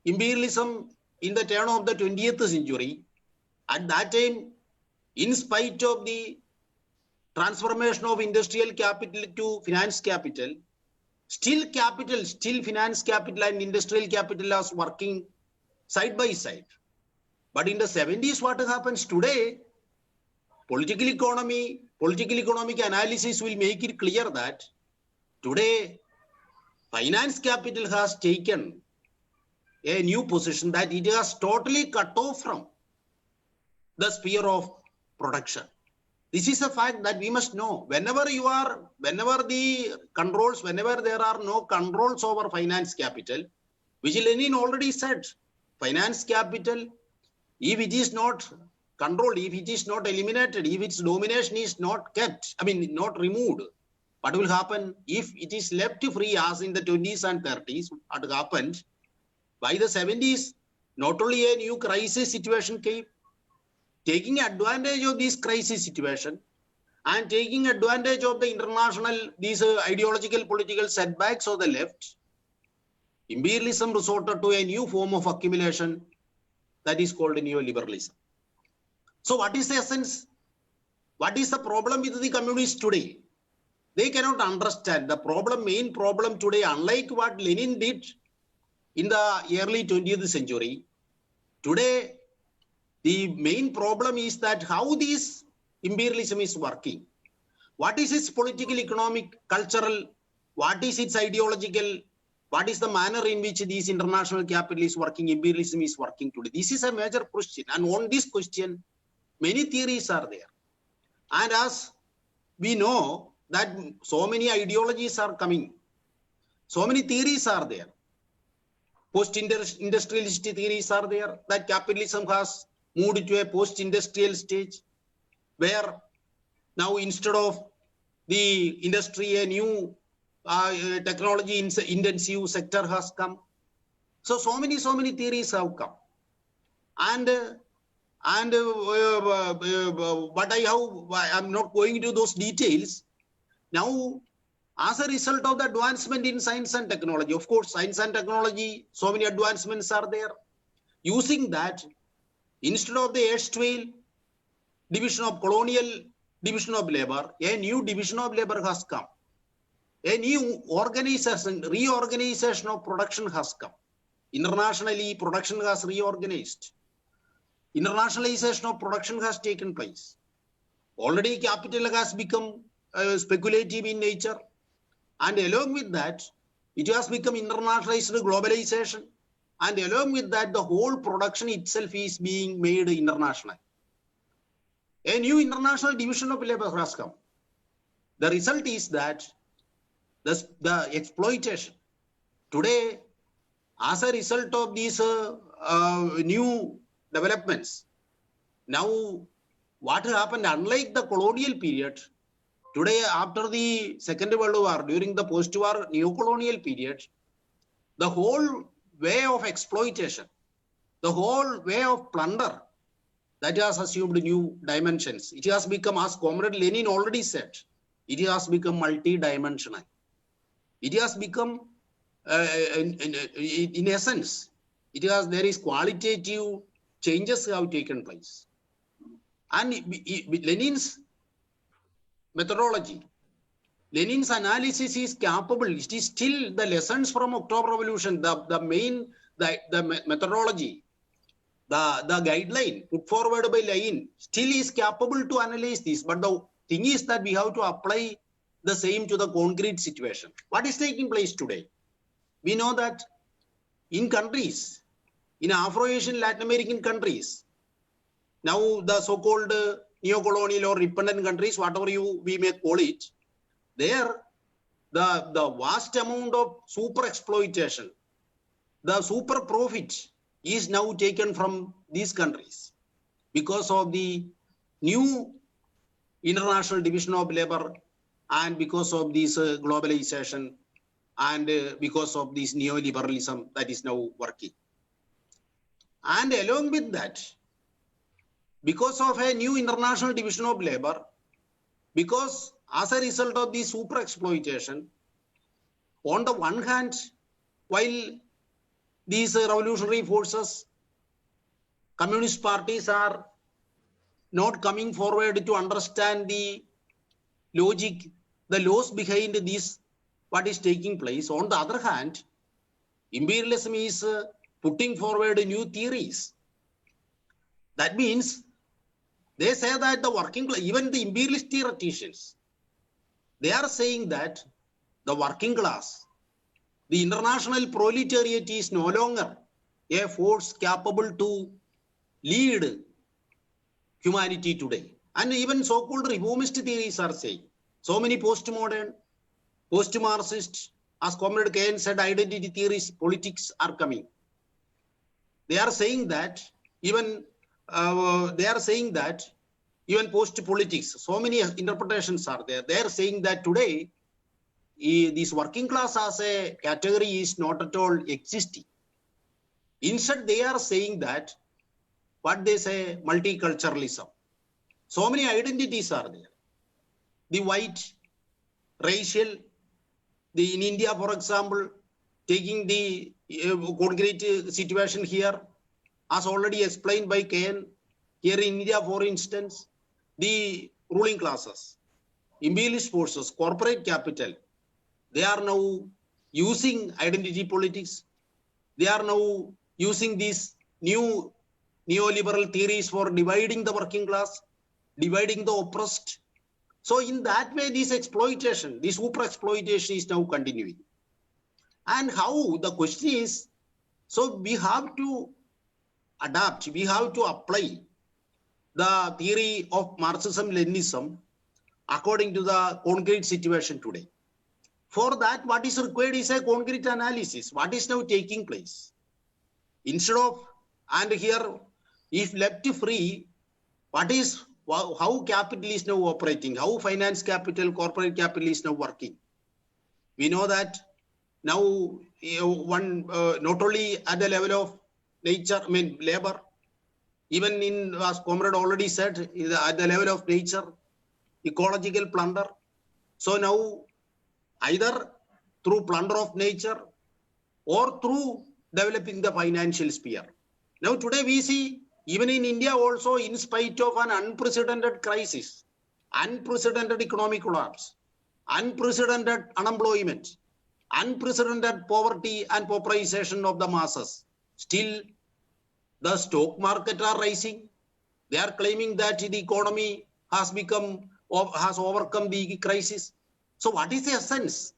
imperialism in the turn of the 20th century, at that time, in spite of the transformation of industrial capital to finance capital, still finance capital and industrial capital was working side by side. But in the 70s, what happens today, political economic analysis will make it clear that today finance capital has taken a new position, that it has totally cut off from the sphere of production. This is a fact that we must know. Whenever the controls, whenever there are no controls over finance capital, which Lenin already said, finance capital, if it is not controlled, if it is not eliminated, if its domination is not kept, not removed, what will happen if it is left free as in the 20s and 30s? What happened? By the 70s, not only a new crisis situation came, taking advantage of this crisis situation and taking advantage of the international, these ideological political setbacks of the left, imperialism resorted to a new form of accumulation that is called neoliberalism. So what is the essence? What is the problem with the communists today? They cannot understand the problem, main problem today, unlike what Lenin did in the early 20th century. Today, the main problem is that how this imperialism is working. What is its political, economic, cultural, what is its ideological, what is the manner in which these international capital is working, imperialism is working today? This is a major question. And on this question, many theories are there. And as we know that so many ideologies are coming, so many theories are there. Post-industrialist theories are there, that capitalism has moved to a post-industrial stage, where now instead of the industry, a new technology intensive sector has come. So many theories have come. And but I'm not going into those details. Now, as a result of the advancement in science and technology, of course, science and technology, so many advancements are there. Using that, instead of the erstwhile division of colonial division of labor, a new division of labor has come. A new reorganization of production has come. Internationally, production has reorganized. Internationalization of production has taken place. Already capital has become speculative in nature. And along with that, it has become internationalized globalization. And along with that, the whole production itself is being made international. A new international division of labor has come. The result is that the exploitation today, as a result of these new developments, now what happened, unlike the colonial period, today after the Second World War, during the post-war neo-colonial period, the whole way of exploitation, the whole way of plunder, that has assumed new dimensions. It has become, as Comrade Lenin already said, it has become multi-dimensional. It has become, in essence, there is qualitative changes have taken place. And Lenin's methodology, Lenin's analysis is capable. It is still the lessons from October Revolution, the methodology, the guideline put forward by Lenin still is capable to analyze this. But the thing is that we have to apply the same to the concrete situation. What is taking place today? We know that in countries, in Afro-Asian, Latin American countries, now the so-called neo-colonial or independent countries, whatever we may call it, there the vast amount of super exploitation, the super profit is now taken from these countries because of the new international division of labor and because of this globalization and because of this neoliberalism that is now working. And along with that, because of a new international division of labor, because as a result of the super exploitation, on the one hand, while these revolutionary forces, communist parties are not coming forward to understand the logic, the laws behind this, what is taking place. On the other hand, imperialism is putting forward new theories. That means they say that the working class, even the imperialist theoreticians, they are saying that the working class, the international proletariat is no longer a force capable to lead humanity today. And even so-called reformist theories are saying, so many postmodern, post-Marxist, as Comrade Kane said, identity theories, politics are coming. They are saying that even post-politics, so many interpretations are there. They are saying that today, this working class as a category is not at all existing. Instead, they are saying that, what they say, multiculturalism. So many identities are there. The white, racial, in India, for example, taking the concrete situation here, as already explained by Kayan, here in India, for instance, the ruling classes, imperialist forces, corporate capital, they are now using identity politics. They are now using these new neoliberal theories for dividing the working class, dividing the oppressed. So in that way, this exploitation, this super exploitation is now continuing. And how? The question is, so we have to adapt, we have to apply the theory of Marxism-Leninism according to the concrete situation today. For that, what is required is a concrete analysis. What is now taking place? Instead of, and here, if left free, how capital is now operating, how finance capital, corporate capital is now working. We know that now not only at the level of nature, I mean labor, even in, as Comrade already said, at the level of nature, ecological plunder. So now either through plunder of nature or through developing the financial sphere. Now today we see, even in India also, in spite of an unprecedented crisis, unprecedented economic collapse, unprecedented unemployment, unprecedented poverty and pauperization of the masses, still the stock market are rising. They are claiming that the economy has overcome the crisis. So what is the essence?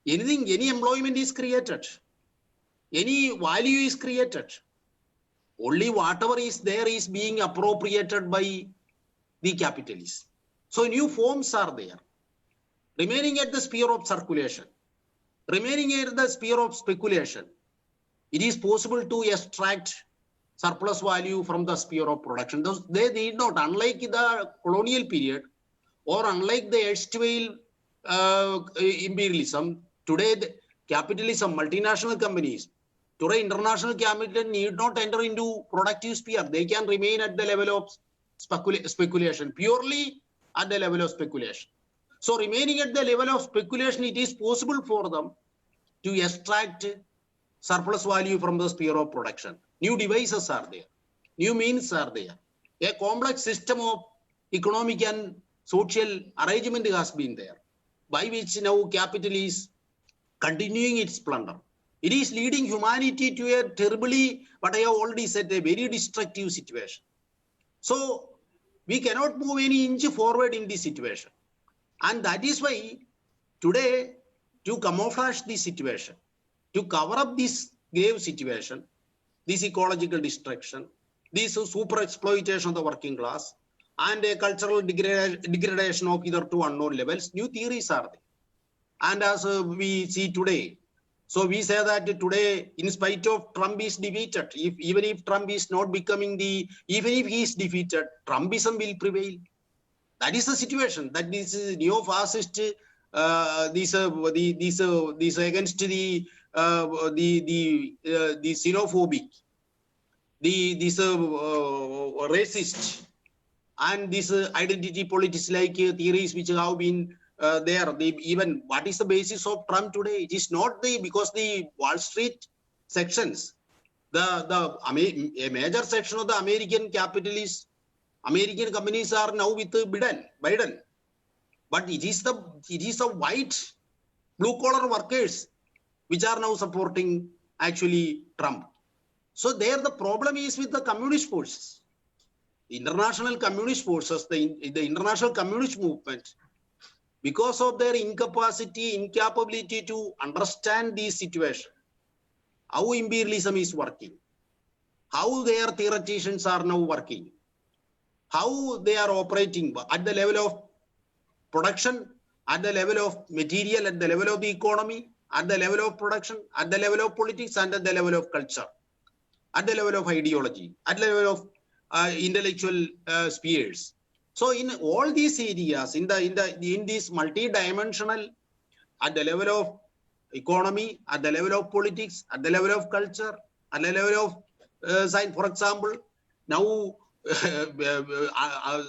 Any employment is created, any value is created. Only whatever is there is being appropriated by the capitalists. So new forms are there, remaining at the sphere of circulation, remaining at the sphere of speculation. It is possible to extract surplus value from the sphere of production. They need not, unlike the colonial period or unlike the erstwhile imperialism, today the capitalism, multinational companies, today international capital need not enter into productive sphere. They can remain at the level of speculation, purely at the level of speculation. So remaining at the level of speculation, it is possible for them to extract surplus value from the sphere of production. New devices are there, new means are there. A complex system of economic and social arrangement has been there, by which now capital is continuing its plunder. It is leading humanity to a terribly, what I have already said, a very destructive situation. So we cannot move any inch forward in this situation. And that is why today, to camouflage this situation, to cover up this grave situation, this ecological destruction, this super exploitation of the working class, and a cultural degradation of either two unknown levels, new theories are there. And as we see today, so we say that today, in spite of Trump is defeated, even if Trump is not becoming even if he is defeated, Trumpism will prevail. That is the situation. That this neo-fascist, these against the xenophobic, this racist, and this identity politics like theories which have been there. Even what is the basis of Trump today? It is not because the Wall Street sections, a major section of the American capitalists, American companies are now with Biden, but it is the white blue collar workers which are now supporting actually Trump. So there the problem is with the communist forces, the international communist forces, the international communist movement. Because of their incapability to understand this situation, how imperialism is working, how their theoreticians are now working, how they are operating at the level of production, at the level of material, at the level of the economy, at the level of production, at the level of politics, and at the level of culture, at the level of ideology, at the level of intellectual spheres. So in all these areas, in this multi-dimensional, at the level of economy, at the level of politics, at the level of culture, at the level of science, for example, now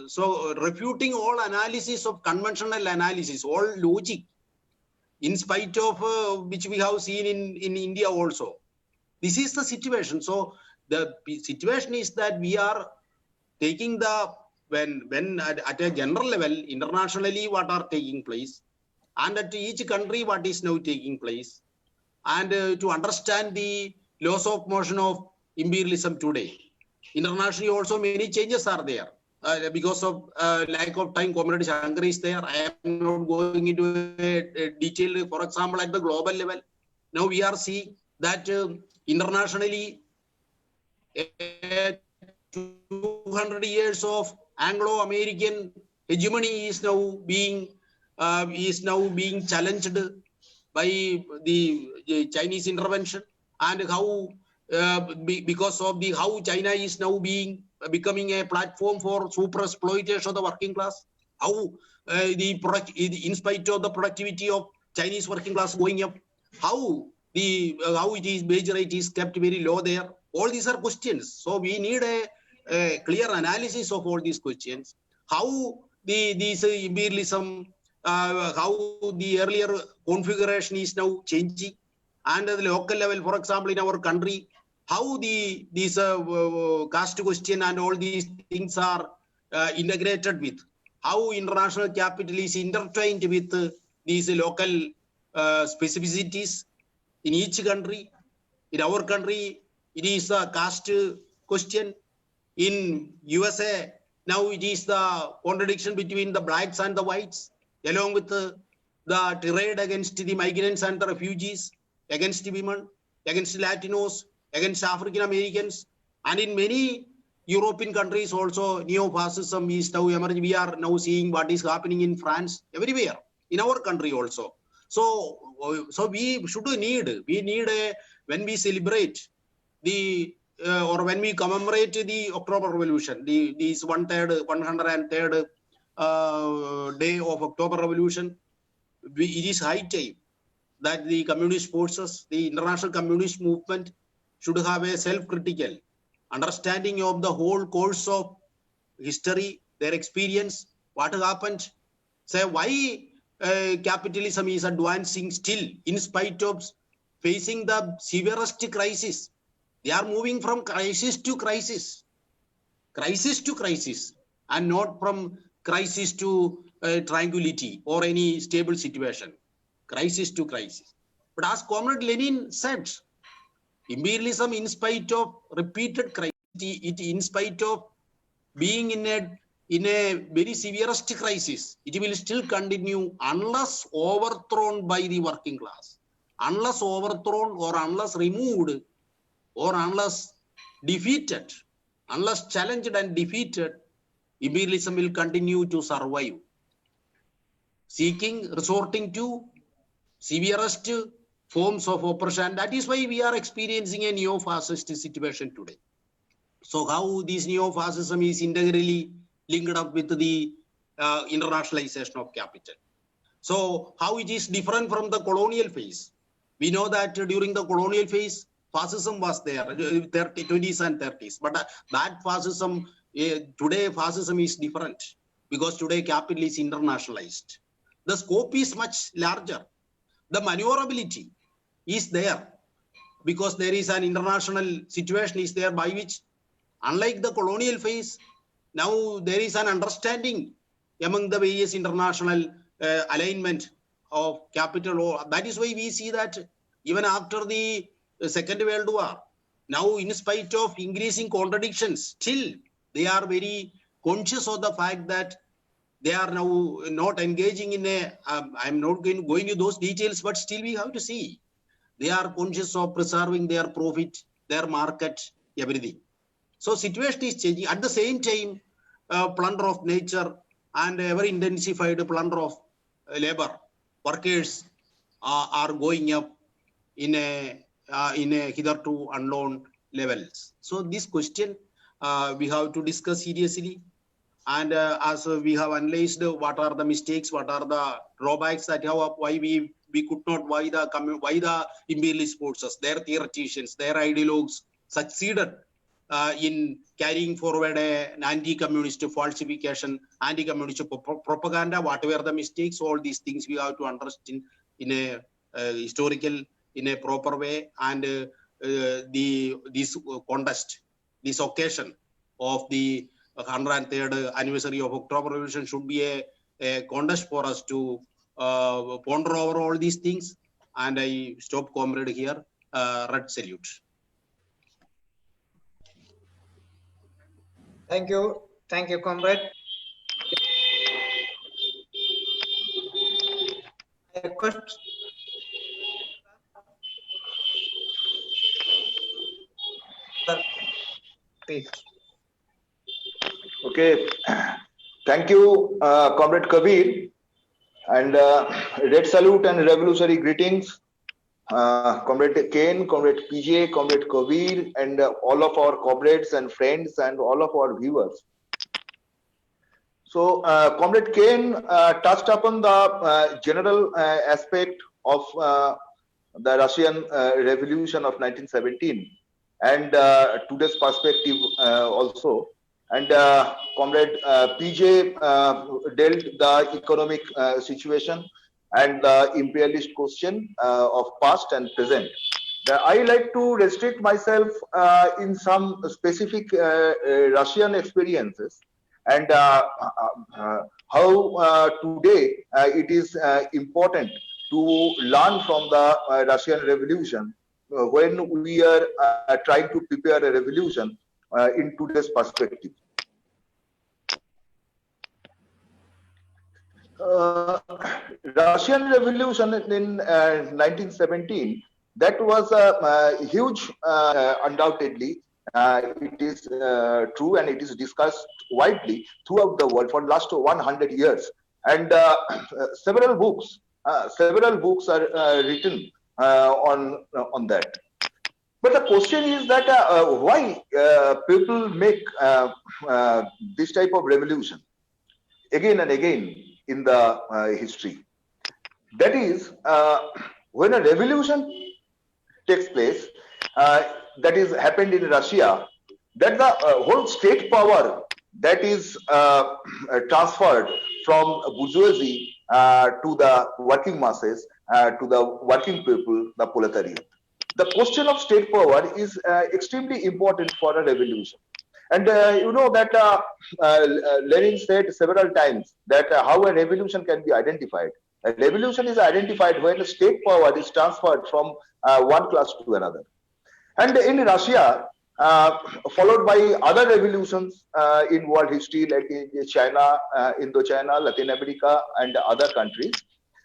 so refuting all analysis of conventional analysis, all logic, in spite of which we have seen in India also. This is the situation. So the situation is that we are taking when at a general level, internationally, what are taking place, and at each country, what is now taking place, and to understand the laws of motion of imperialism today. Internationally, also many changes are there. Because of lack of time, Comrade Shankar is there. I am not going into a detail. For example, at the global level, now we are seeing that internationally, 200 years of Anglo-American hegemony is now being challenged by the Chinese intervention, and how because of how China is now becoming a platform for super exploitation of the working class, how in spite of the productivity of Chinese working class going up, how the how it is wage rate is kept very low there. All these are questions. So we need a clear analysis of all these questions. How this imperialism, how the earlier configuration is now changing, and at the local level, for example, in our country, how these caste question and all these things are integrated with, how international capital is intertwined with these local specificities in each country. In our country, it is a caste question. In USA, now it is the contradiction between the blacks and the whites, along with the tirade against the migrants and the refugees, against the women, against Latinos, against African Americans, and in many European countries also neo-fascism is now emerging. We are now seeing what is happening in France, everywhere, in our country also. So we need when we celebrate the or when we commemorate the October Revolution, this 103rd day of October Revolution, it is high time that the communist forces, the international communist movement, should have a self-critical understanding of the whole course of history, their experience, what happened. Say why capitalism is advancing still in spite of facing the severest crisis. They are moving from crisis to crisis, and not from crisis to tranquility or any stable situation, crisis to crisis. But as Comrade Lenin said, imperialism, in spite of repeated crisis, in spite of being in a very severest crisis, it will still continue unless overthrown by the working class, unless overthrown or unless removed or unless defeated, unless challenged and defeated, imperialism will continue to survive, resorting to severest forms of oppression. That is why we are experiencing a neo-fascist situation today. So how this neo-fascism is integrally linked up with the internationalization of capital. So how it is different from the colonial phase. We know that during the colonial phase, fascism was there, 20s and 30s. But that fascism, today fascism is different because today capital is internationalized. The scope is much larger. The maneuverability is there because there is an international situation is there by which, unlike the colonial phase, now there is an understanding among the various international alignment of capital. That is why we see that even after the Second World War, now in spite of increasing contradictions, still they are very conscious of the fact that they are now not engaging in a, I'm not going into those details, but still we have to see. They are conscious of preserving their profit, their market, everything. So situation is changing. At the same time, plunder of nature and ever intensified plunder of labor, workers are going up in a hitherto unknown levels. So this question we have to discuss seriously. And as we have analyzed what are the mistakes, what are the drawbacks that have, why we could not, why the imperialist forces, their theoreticians, their ideologues succeeded in carrying forward an anti-communist falsification, anti-communist propaganda, what were the mistakes, all these things we have to understand in a historical, in a proper way. And this contest, this occasion of the 103rd anniversary of October Revolution should be a contest for us to ponder over all these things. And I stop, comrade, here. Red salute. Thank you, comrade. I request speak. Okay. Thank you, Comrade Kabeer, and red salute and revolutionary greetings, Comrade Kane, Comrade PJ, Comrade Kabeer, and all of our comrades and friends and all of our viewers. So, Comrade Kane touched upon the general aspect of the Russian Revolution of 1917 and today's perspective also. And Comrade PJ dealt the economic situation and the imperialist question of past and present. I like to restrict myself in some specific Russian experiences and how today it is important to learn from the Russian Revolution when we are trying to prepare a revolution in today's perspective. Russian Revolution in 1917, that was a huge, undoubtedly, it is true and it is discussed widely throughout the world for the last 100 years. And several books are written on that. But the question is that why people make this type of revolution again and again in the history. That is, when a revolution takes place, that is happened in Russia, that the whole state power that is transferred from bourgeoisie to the working masses, to the working people, the proletariat. The question of state power is extremely important for a revolution. And you know that Lenin said several times that how a revolution can be identified. A revolution is identified when the state power is transferred from one class to another. And in Russia, followed by other revolutions in world history like in China, Indochina, Latin America, and other countries,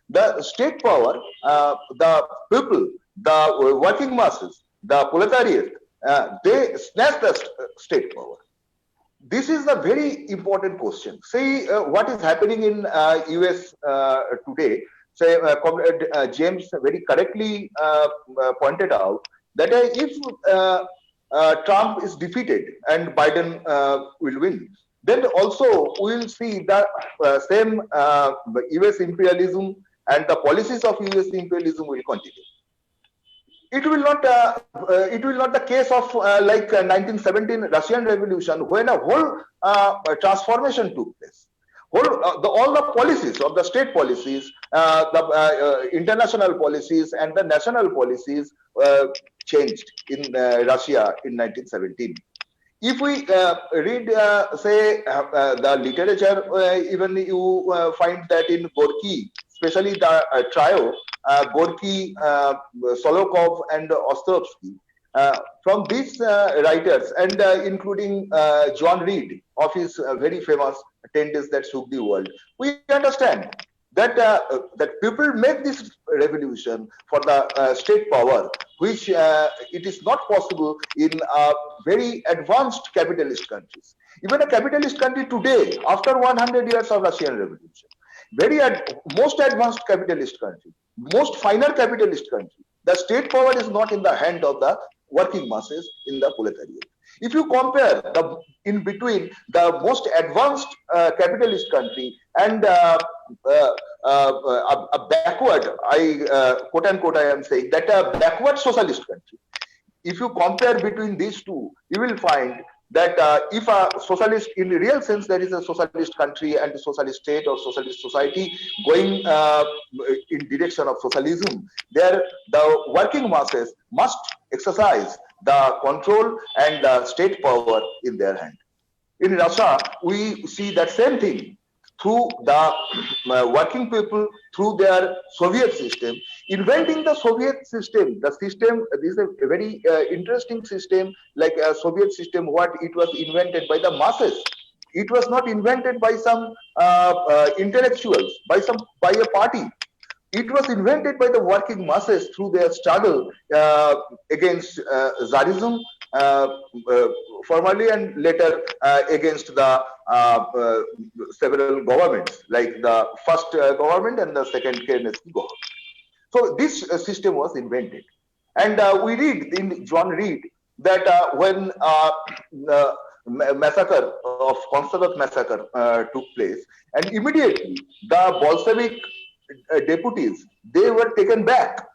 the state power, the people, the working masses, the proletariat, they snatch the state power. This is a very important question. See what is happening in US today. Say, James very correctly pointed out that if Trump is defeated and Biden will win, then also we will see the same US imperialism and the policies of US imperialism will continue. It will not the case of like 1917 Russian Revolution when a whole transformation took place. All the policies of the state policies, the international policies and the national policies changed in Russia in 1917. If we read, say, the literature, even you find that in Gorky, especially the trio, Gorky, Solokov, and Ostrovsky, from these writers, and including John Reed of his very famous 10 Days That Shook the World, we understand that that people make this revolution for the state power, which it is not possible in very advanced capitalist countries. Even a capitalist country today, after 100 years of Russian Revolution, most advanced capitalist country, most finer capitalist country, the state power is not in the hand of the working masses in the proletariat. If you compare in between the most advanced capitalist country and a backward, quote unquote, I am saying that a backward socialist country. If you compare between these two, you will find that if a socialist, in the real sense, there is a socialist country and a socialist state or socialist society going in direction of socialism, there the working masses must exercise the control and the state power in their hand. In Russia, we see that same thing through the working people, through their Soviet system, inventing the Soviet system. The system, this is a very interesting system, like a Soviet system, what it was invented by the masses. It was not invented by some intellectuals, by a party. It was invented by the working masses through their struggle against Tsarism, formerly, and later against the several governments, like the first government and the second Kerenetsky government. So this system was invented. And we read in John Reed that when massacre of Konstantin massacre took place, and immediately the Bolshevik deputies, they were taken back.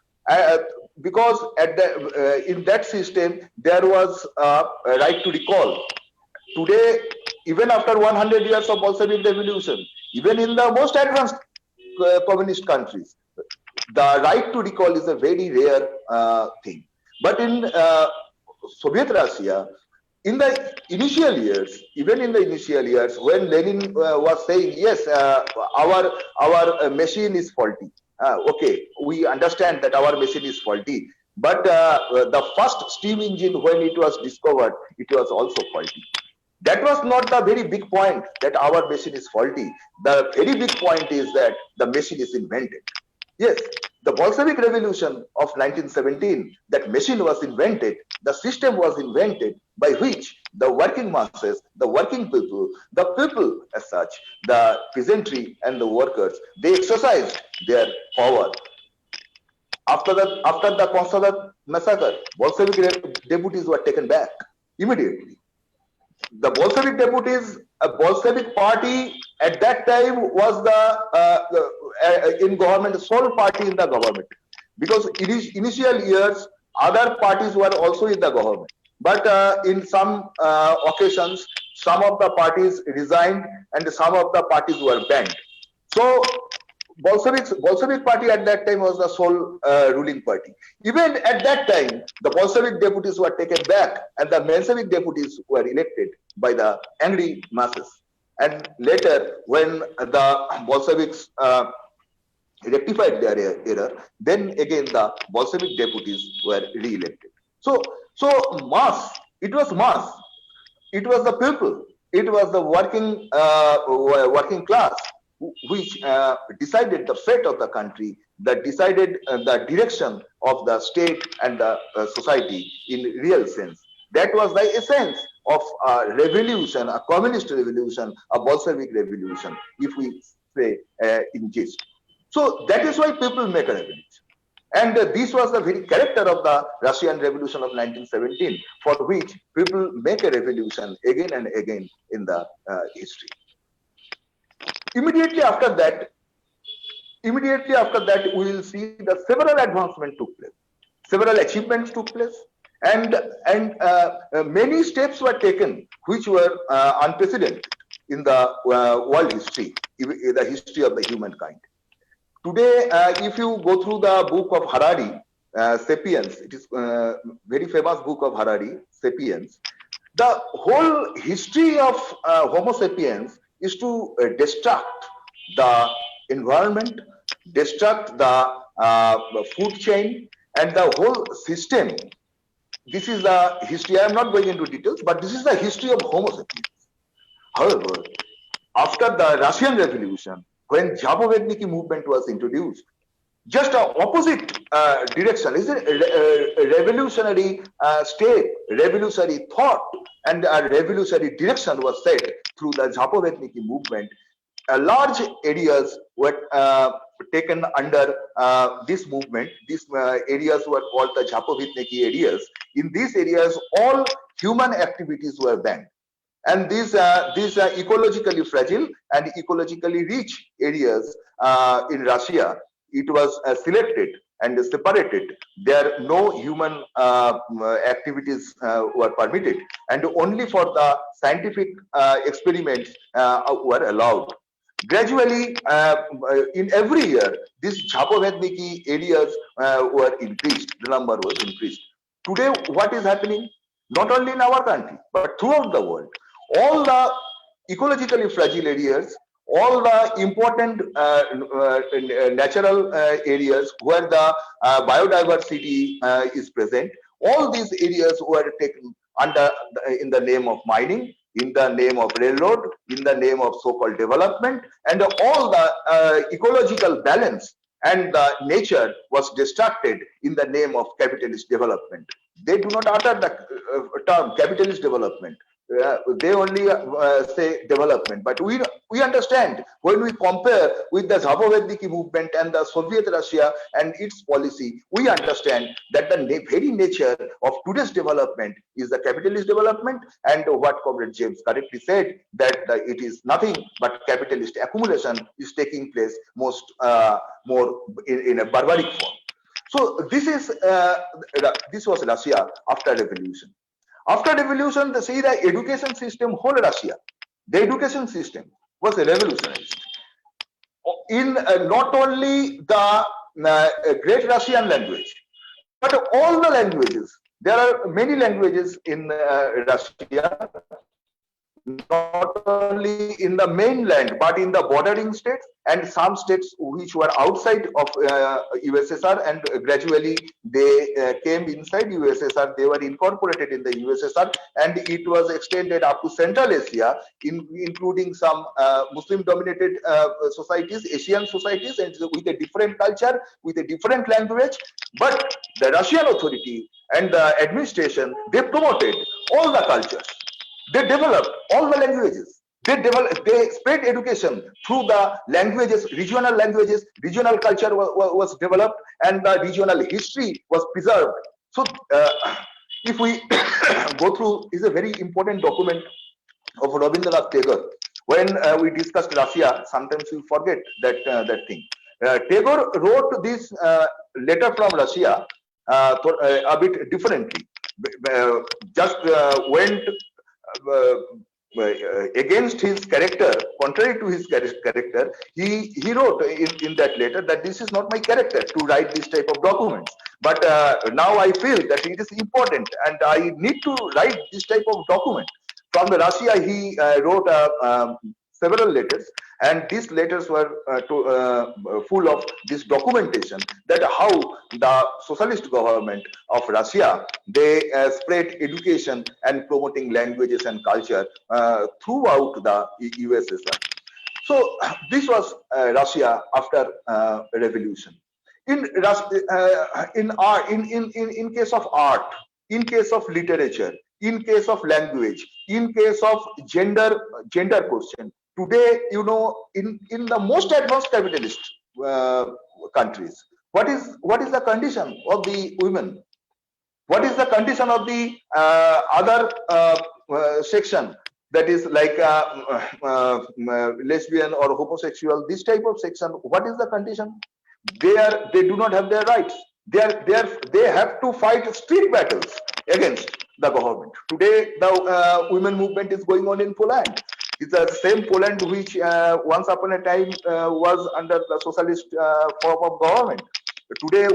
because at the in that system there was a right to recall. Today, even after 100 years of Bolshevik revolution, even in the most advanced communist countries, the right to recall is a very rare thing. But in Soviet Russia, in the initial years, even in the initial years, when Lenin was saying, yes, our machine is faulty. Okay, we understand that our machine is faulty. But the first steam engine, when it was discovered, it was also faulty. That was not the very big point that our machine is faulty. The very big point is that the machine is invented. Yes, the Bolshevik Revolution of 1917, that machine was invented, the system was invented by which the working masses, the working people, the people as such, the peasantry and the workers, they exercised their power. After the Konstalat massacre, Bolshevik deputies were taken back immediately. The Bolshevik deputies, a Bolshevik party at that time was the in government, sole party in the government, because initial years other parties were also in the government, but in some occasions some of the parties resigned and some of the parties were banned. So Bolshevik party at that time was the sole ruling party. Even at that time, the Bolshevik deputies were taken back and the Menshevik deputies were elected by the angry masses. And later, when the Bolsheviks rectified their error, then again the Bolshevik deputies were re-elected. So mass, it was mass. It was the people. It was the working class which decided the fate of the country, that decided the direction of the state and the society in real sense. That was the essence of a revolution, a communist revolution, a Bolshevik revolution, if we say in gist. So that is why people make a revolution. And this was the very character of the Russian Revolution of 1917, for which people make a revolution again and again in the history. Immediately after that, we will see that several advancements took place, several achievements took place, and many steps were taken which were unprecedented in the world history, in the history of the humankind. Today, if you go through the book of Harari, Sapiens, it is a very famous book of Harari, Sapiens. The whole history of Homo sapiens is to destruct the environment, destruct the food chain, and the whole system. This is the history. I am not going into details, but this is the history of Homo sapiens. However, after the Russian Revolution, when Zapovedniki movement was introduced, just an opposite direction, is a revolutionary step, revolutionary thought, and a revolutionary direction was set through the Zapovedniki movement. Large areas were taken under this movement. These areas were called the Zapovedniki areas. In these areas, all human activities were banned. And these ecologically fragile and ecologically rich areas in Russia, it was selected and separated. There no human activities were permitted, and only for the scientific experiments were allowed. Gradually, in every year, these Zapovedniki areas were increased, the number was increased. Today, what is happening? Not only in our country, but throughout the world, all the ecologically fragile areas, all the important natural areas where the biodiversity is present, all these areas were taken under in the name of mining, in the name of railroad, in the name of so-called development, and all the ecological balance and the nature was destructed in the name of capitalist development. They do not utter the term capitalist development. They only say development, but we understand when we compare with the Zapovedniki movement and the Soviet Russia and its policy, we understand that the very nature of today's development is the capitalist development, and what Comrade James correctly said, that it is nothing but capitalist accumulation is taking place more in a barbaric form. So this was Russia after revolution. After revolution, see the education system, whole Russia, the education system was revolutionized. In not only the great Russian language, but all the languages. There are many languages in Russia, not only in the mainland, but in the bordering states and some states which were outside of USSR, and gradually they came inside USSR. They were incorporated in the USSR, and it was extended up to Central Asia, including some Muslim-dominated societies, Asian societies, and with a different culture, with a different language. But the Russian authority and the administration, they promoted all the cultures. They developed all the languages. They spread education through the languages, regional culture was developed, and the regional history was preserved. So if we go through, is a very important document of Rabindranath Tagore. When we discussed Russia, sometimes we forget that thing. Tagore wrote this letter from Russia a bit differently. Just went against his character, contrary to his character. He wrote in that letter that this is not my character to write this type of documents, but now I feel that it is important and I need to write this type of document. From the Russia, he wrote several letters, and these letters were full of this documentation that how the socialist government of Russia, they spread education and promoting languages and culture throughout the USSR. So this was Russia after revolution. In case of art, in case of literature, in case of language, in case of gender question, today, you know, in the most advanced capitalist countries, what is the condition of the women? What is the condition of the other section, that is like lesbian or homosexual, this type of section? What is the condition? They do not have their rights. They have to fight street battles against the government. Today, the women movement is going on in Poland. It's the same Poland which once upon a time was under the socialist form of government. Today,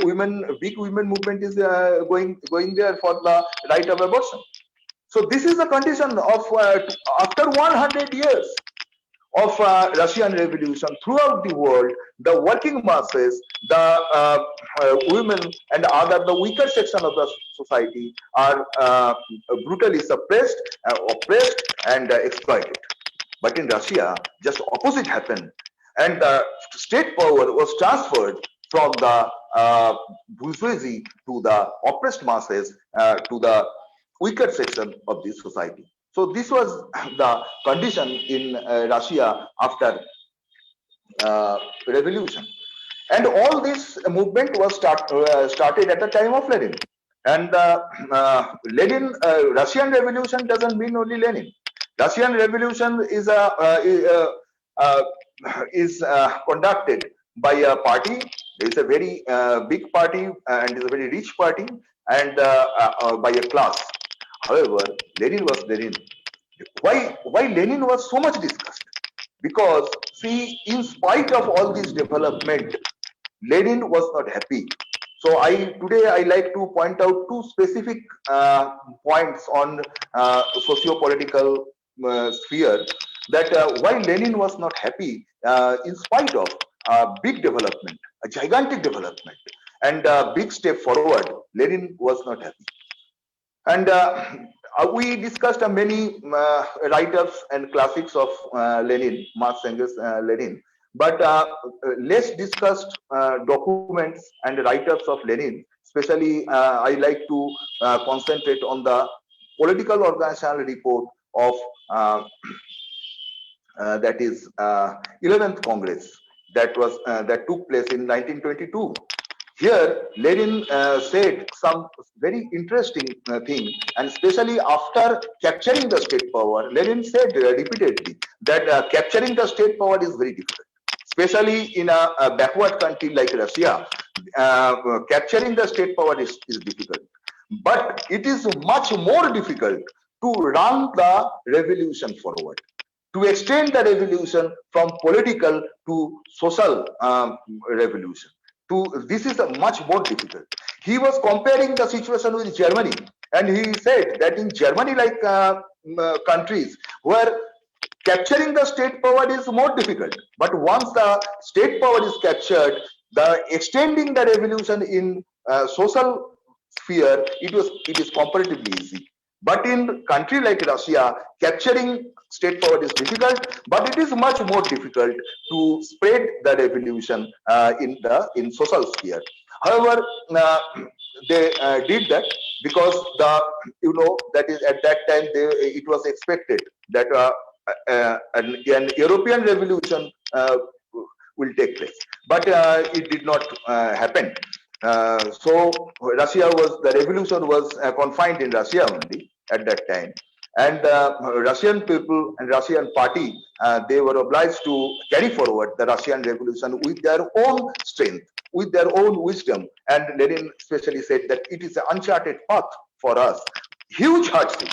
big women movement is going there for the right of abortion. So this is the condition of after 100 years of Russian Revolution throughout the world. The working masses, the women, and the weaker section of the society are brutally suppressed, oppressed, and exploited. But in Russia, just opposite happened, and the state power was transferred from the bourgeoisie to the oppressed masses, to the weaker section of the society. So this was the condition in Russia after revolution, and all this movement was started at the time of Lenin. And Lenin, Russian Revolution doesn't mean only Lenin. Russian Revolution is conducted by a party. It's a very big party, and it's a very rich party, and by a class. However, Lenin was Lenin. Why Lenin was so much discussed? Because, see, in spite of all this development, Lenin was not happy. So today I like to point out two specific points on socio-political sphere, that why Lenin was not happy in spite of big development, a gigantic development, and a big step forward. Lenin was not happy. And we discussed many write-ups and classics of Lenin, Marx, Engels, Lenin. But less discussed documents and write-ups of Lenin. Especially, I like to concentrate on the political organizational report of that is 11th Congress that took place in 1922. Here, Lenin said some very interesting thing, and especially after capturing the state power, Lenin said repeatedly that capturing the state power is very difficult, especially in a backward country like Russia. capturing the state power is difficult. But it is much more difficult to run the revolution forward, to extend the revolution from political to social revolution. This is much more difficult. He was comparing the situation with Germany, and he said that in Germany, like countries where capturing the state power is more difficult, but once the state power is captured, the extending the revolution in social sphere, it is comparatively easy. But in country like Russia, capturing state power is difficult, but it is much more difficult to spread the revolution in social sphere. However, they did that because that is at that time it was expected that an European revolution will take place, but it did not happen. So the revolution was confined in Russia only at that time, and Russian people and Russian party, they were obliged to carry forward the Russian revolution with their own strength, with their own wisdom. And Lenin especially said that it is an uncharted path for us. Huge hardship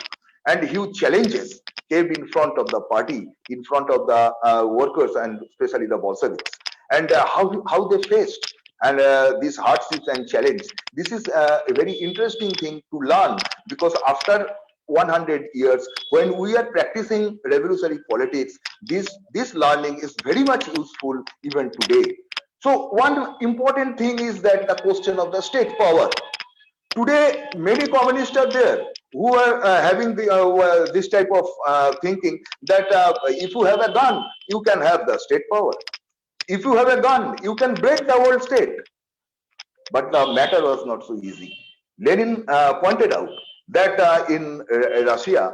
and huge challenges came in front of the party, in front of the workers, and especially the Bolsheviks, and how they faced and these hardships and challenge. This is a very interesting thing to learn, because after 100 years, when we are practicing revolutionary politics, this learning is very much useful even today. So one important thing is that the question of the state power. Today, many communists are there who are having this type of thinking that if you have a gun, you can have the state power. If you have a gun, you can break the whole state. But the matter was not so easy. Lenin pointed out that in Russia,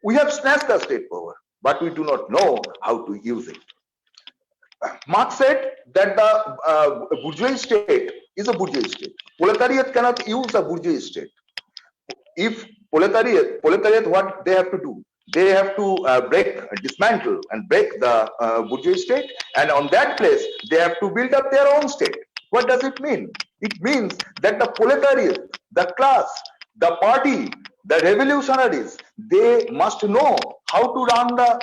we have snatched the state power, but we do not know how to use it. Marx said that the bourgeois state is a bourgeois state. Proletariat cannot use a bourgeois state. If proletariat, what they have to do? They have to dismantle and break the bourgeois state, and on that place, they have to build up their own state. What does it mean? It means that the proletariat, the class, the party, the revolutionaries, they must know how to run the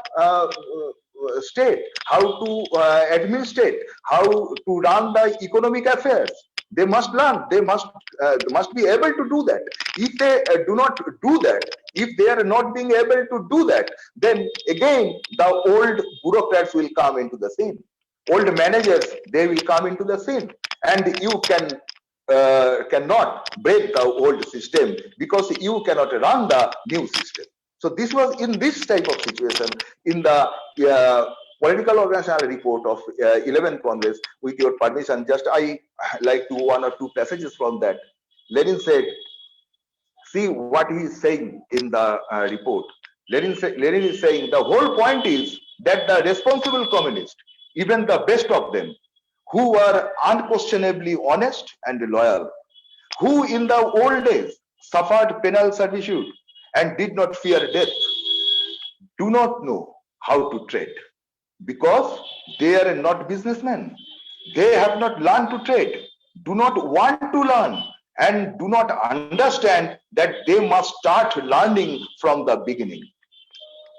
state, how to administrate, how to run the economic affairs. They must learn. They must be able to do that. If they do not do that, if they are not being able to do that, then again the old bureaucrats will come into the scene. Old managers, they will come into the scene, and you cannot break the old system because you cannot run the new system. So this was in this type of situation in the political organizational report of 11th Congress. With your permission, just I like to one or two passages from that. Lenin said, see what he is saying in the report. Lenin is saying the whole point is that the responsible communists, even the best of them, who were unquestionably honest and loyal, who in the old days suffered penal servitude and did not fear death, do not know how to trade because they are not businessmen. They have not learned to trade, do not want to learn, and do not understand that they must start learning from the beginning.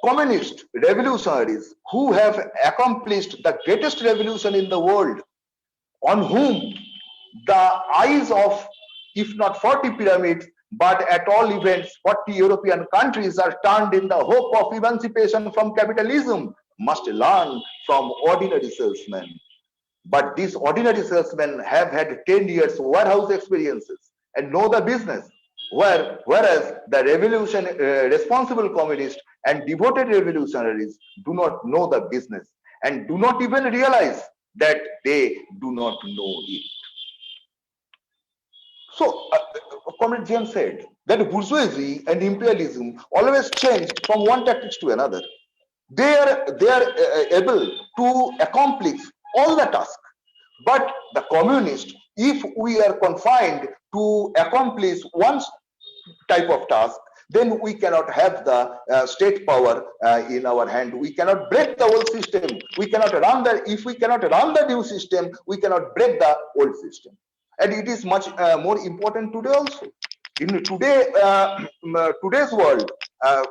Communist revolutionaries who have accomplished the greatest revolution in the world, on whom the eyes of, if not 40 pyramids, but at all events 40 European countries are turned in the hope of emancipation from capitalism, must learn from ordinary salesmen. But these ordinary salesmen have had 10 years warehouse experiences and know the business, whereas the revolution responsible communists and devoted revolutionaries do not know the business and do not even realize that they do not know it. So, Comrade James said that bourgeoisie and imperialism always changed from one tactics to another. They are able to accomplish all the tasks. But the communist, if we are confined to accomplish one type of task, then we cannot have the state power in our hand. We cannot break the old system. We cannot run if we cannot run the new system, we cannot break the old system. And it is much more important today also. In today's world,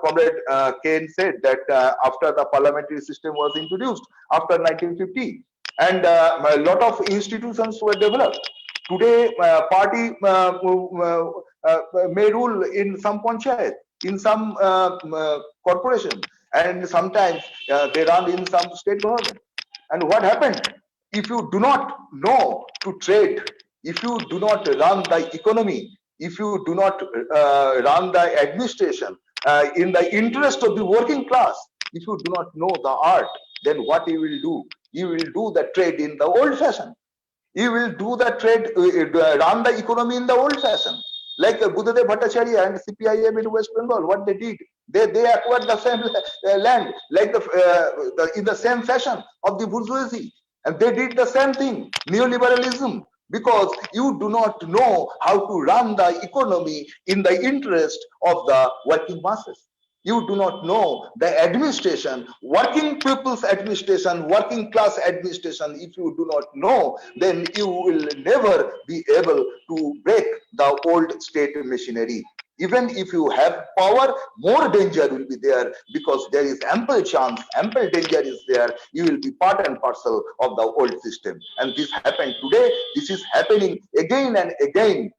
Comrade Kane said that after the parliamentary system was introduced after 1950, and a lot of institutions were developed. Today, party may rule in some panchayat, in some corporation, and sometimes they run in some state government. And what happened? If you do not know to trade, if you do not run the economy, if you do not run the administration in the interest of the working class, if you do not know the art, then what you will do? You will do the trade in the old fashion. You will do the trade, run the economy in the old fashion. Like Buddhadev Bhattacharya and CPIM in West Bengal, what they did, they acquired the same land, like in the same fashion of the bourgeoisie. And they did the same thing, neoliberalism, because you do not know how to run the economy in the interest of the working masses. You do not know the administration, working people's administration, working class administration. If you do not know, then you will never be able to break the old state machinery. Even if you have power, more danger will be there, because there is ample chance, ample danger is there. You will be part and parcel of the old system. And this happened today. This is happening again and again.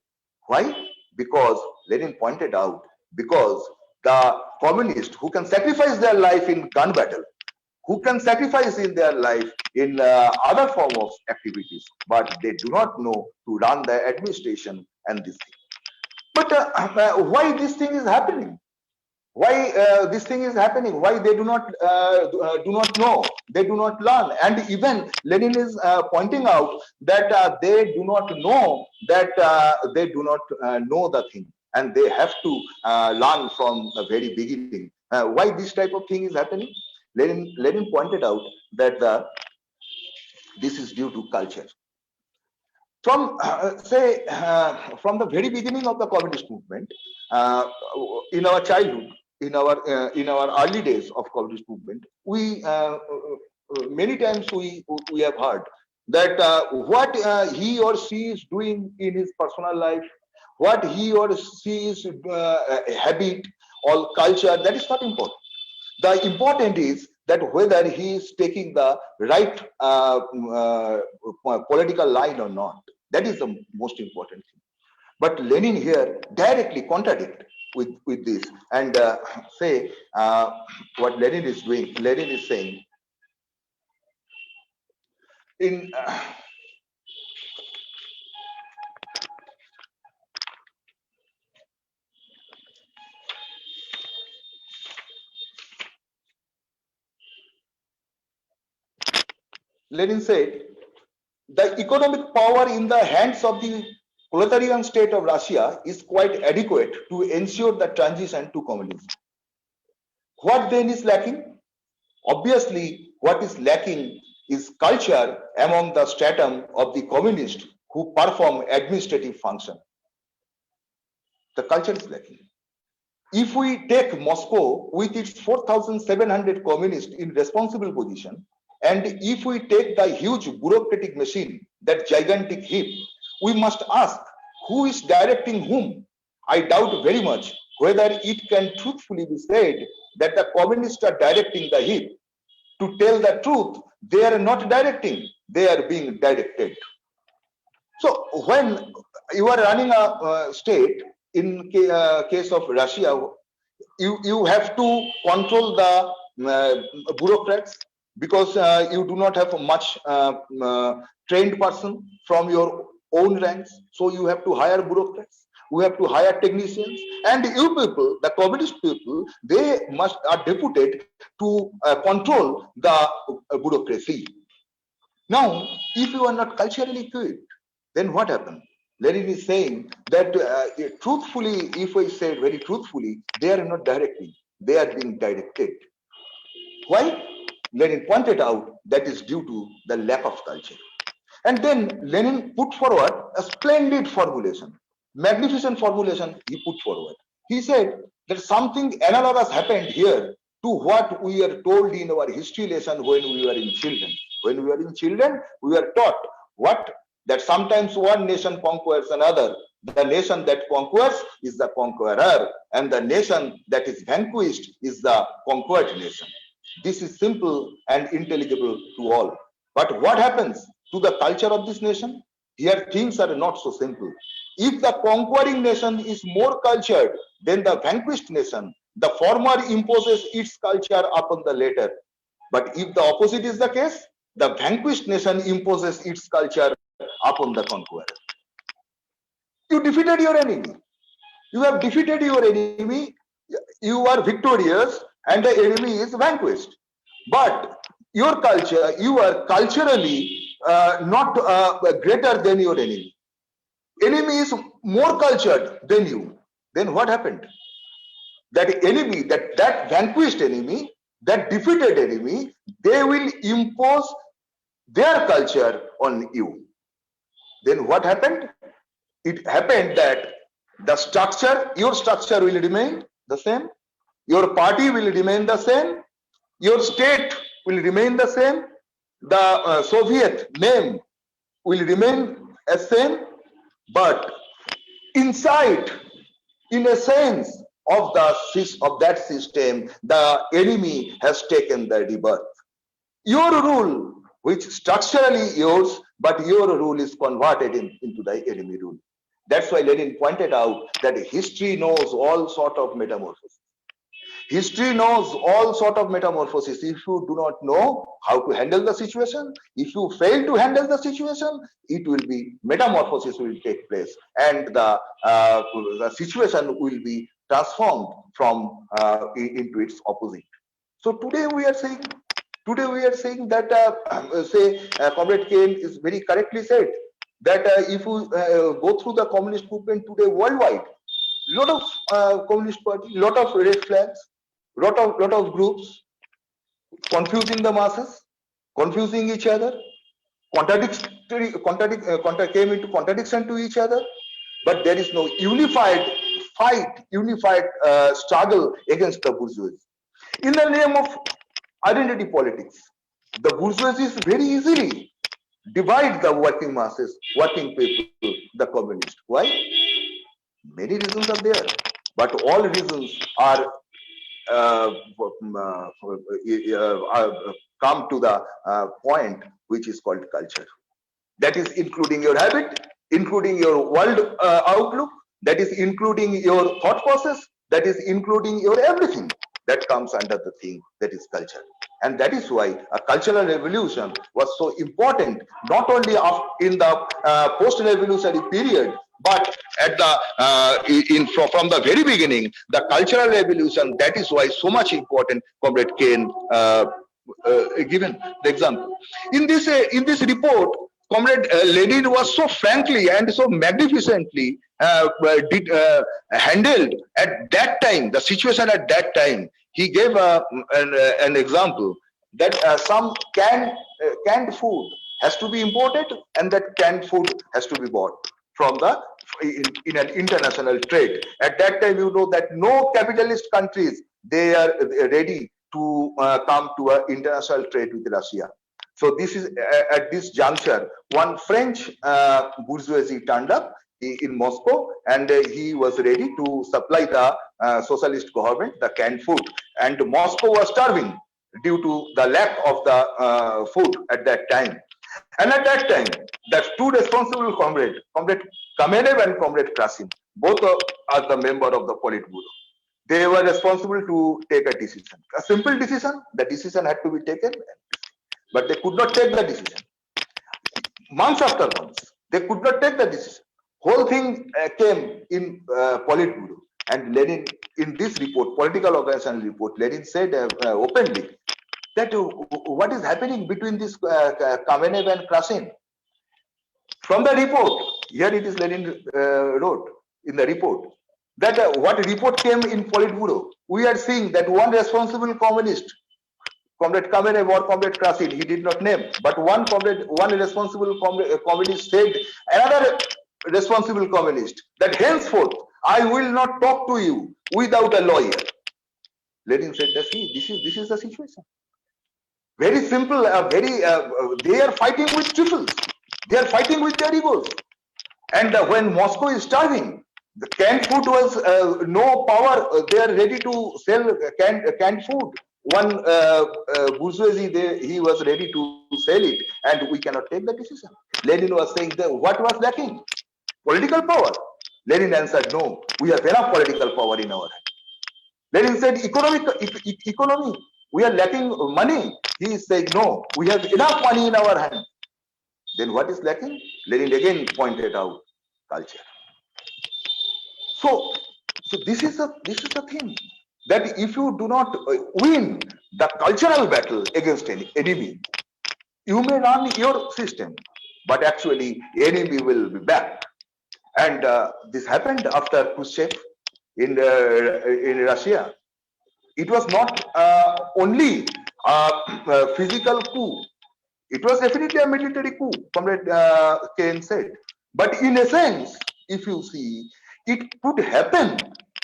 Why? Because Lenin pointed out, because the communists who can sacrifice their life in gun battle, who can sacrifice in their life in other form of activities, but they do not know to run the administration and this thing. But why this thing is happening? Why this thing is happening? Why they do not know? They do not learn. And even Lenin is pointing out that they do not know that they do not know the thing, and they have to learn from the very beginning. Why this type of thing is happening? Lenin pointed out that this is due to culture. From from the very beginning of the communist movement, in our childhood, in our early days of communist movement, we many times we have heard that what he or she is doing in his personal life, what he or she is habit or culture, that is not important. The important is that whether he is taking the right political line or not. That is the most important thing. But Lenin here directly contradict with this and say what Lenin is doing. Lenin is saying in Lenin said, the economic power in the hands of the proletarian state of Russia is quite adequate to ensure the transition to communism. What then is lacking? Obviously, what is lacking is culture among the stratum of the communists who perform administrative function. The culture is lacking. If we take Moscow with its 4,700 communists in responsible position, and if we take the huge bureaucratic machine, that gigantic heap, we must ask who is directing whom. I doubt very much whether it can truthfully be said that the communists are directing the heap. To tell the truth, they are not directing, they are being directed. So when you are running a state, in case of Russia, you have to control the bureaucrats, because you do not have much trained person from your own ranks. So you have to hire bureaucrats, you have to hire technicians, and you people, the communist people, they are deputed to control the bureaucracy. Now, if you are not culturally equipped, then what happens? Lenin is saying that truthfully, if I say very truthfully, they are not directing, they are being directed. Why? Lenin pointed out that is due to the lack of culture. And then Lenin put forward a splendid formulation, magnificent formulation he put forward. He said that something analogous happened here to what we are told in our history lesson when we were in children. When we were in children, we were taught what that sometimes one nation conquers another. The nation that conquers is the conqueror, and the nation that is vanquished is the conquered nation. This is simple and intelligible to all. But what happens to the culture of this nation? Here things are not so simple. If the conquering nation is more cultured than the vanquished nation, the former imposes its culture upon the latter. But if the opposite is the case, the vanquished nation imposes its culture upon the conqueror. You defeated your enemy. You have defeated your enemy. You are victorious, and the enemy is vanquished. But your culture, you are culturally not greater than your enemy. Enemy is more cultured than you. Then what happened? That enemy, that vanquished enemy, that defeated enemy, they will impose their culture on you. Then what happened? It happened that the structure, your structure will remain the same, your party will remain the same, your state will remain the same, the Soviet name will remain as same, but inside, in a sense of that system, the enemy has taken the rebirth. Your rule, which structurally yours, but your rule is converted into the enemy rule. That's why Lenin pointed out that history knows all sort of metamorphosis. History knows all sort of metamorphosis. If you do not know how to handle the situation, if you fail to handle the situation, it will be metamorphosis will take place, and the situation will be transformed from into its opposite. So today we are saying that Comrade Kane is very correctly said that if you go through the communist movement today worldwide, lot of communist party, lot of red flags, lot of groups confusing the masses, confusing each other, came into contradiction to each other, but there is no unified struggle against the bourgeoisie. In the name of identity politics, the bourgeoisie very easily divide the working masses, working people, the communists. Why? Many reasons are there, but all reasons are come to the point which is called culture. That is including your habit, including your world outlook, that is including your thought process, that is including your everything that comes under the thing that is culture. And that is why a cultural revolution was so important, not only in the post-revolutionary period, but at the from the very beginning, the cultural revolution. That is why so much important. Comrade Kane given the example in this report. Comrade Lenin was so frankly and so magnificently handled at that time, the situation at that time. He gave an example that some canned food has to be imported, and that canned food has to be bought from in an international trade. At that time, you know that no capitalist countries, they are ready to come to an international trade with Russia. So this is at this juncture, one French bourgeoisie turned up in Moscow, and he was ready to supply the socialist government the canned food. And Moscow was starving due to the lack of the food at that time. And at that time, the two responsible Comrade Kamenev and Comrade Krasin, both are the member of the Politburo. They were responsible to take a decision, a simple decision. The decision had to be taken, but they could not take the decision. Months after months, they could not take the decision. Whole thing came in Politburo, and Lenin, in this report, political organization report, Lenin said openly that what is happening between this Kamenev and Krasin. From the report, here it is Lenin wrote in the report, that what report came in Politburo, we are seeing that one responsible communist, Comrade Kamenev or Comrade Krasin, he did not name, but one responsible communist said, another responsible communist, that henceforth I will not talk to you without a lawyer. Lenin said that, see, this is the situation. Very simple, they are fighting with trifles. They are fighting with their egos. And when Moscow is starving, the canned food was no power. They are ready to sell canned food. One bourgeoisie, he was ready to sell it, and we cannot take the decision. Lenin was saying that what was lacking? Political power. Lenin answered, no, we have enough political power in our hand. Lenin said, economy, we are lacking money. He is saying, no, we have enough money in our hand. Then what is lacking? Lenin again pointed out culture. So this is a thing that if you do not win the cultural battle against any enemy, you may run your system, but actually enemy will be back. And this happened after Khrushchev in Russia. It was not only a physical coup. It was definitely a military coup, Comrade Kane said. But in a sense, if you see, it could happen.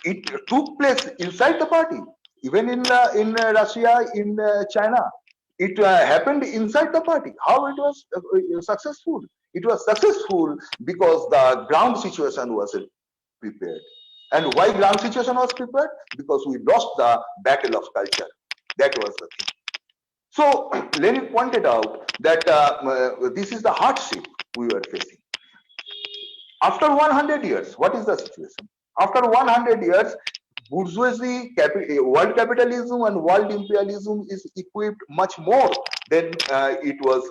It took place inside the party, even in Russia, in China. It happened inside the party. How it was successful? It was successful because the ground situation was prepared. And why ground situation was prepared? Because we lost the battle of culture. That was the thing. So Lenin pointed out that this is the hardship we were facing. After 100 years, what is the situation? After 100 years, bourgeoisie, world capitalism and world imperialism is equipped much more than it was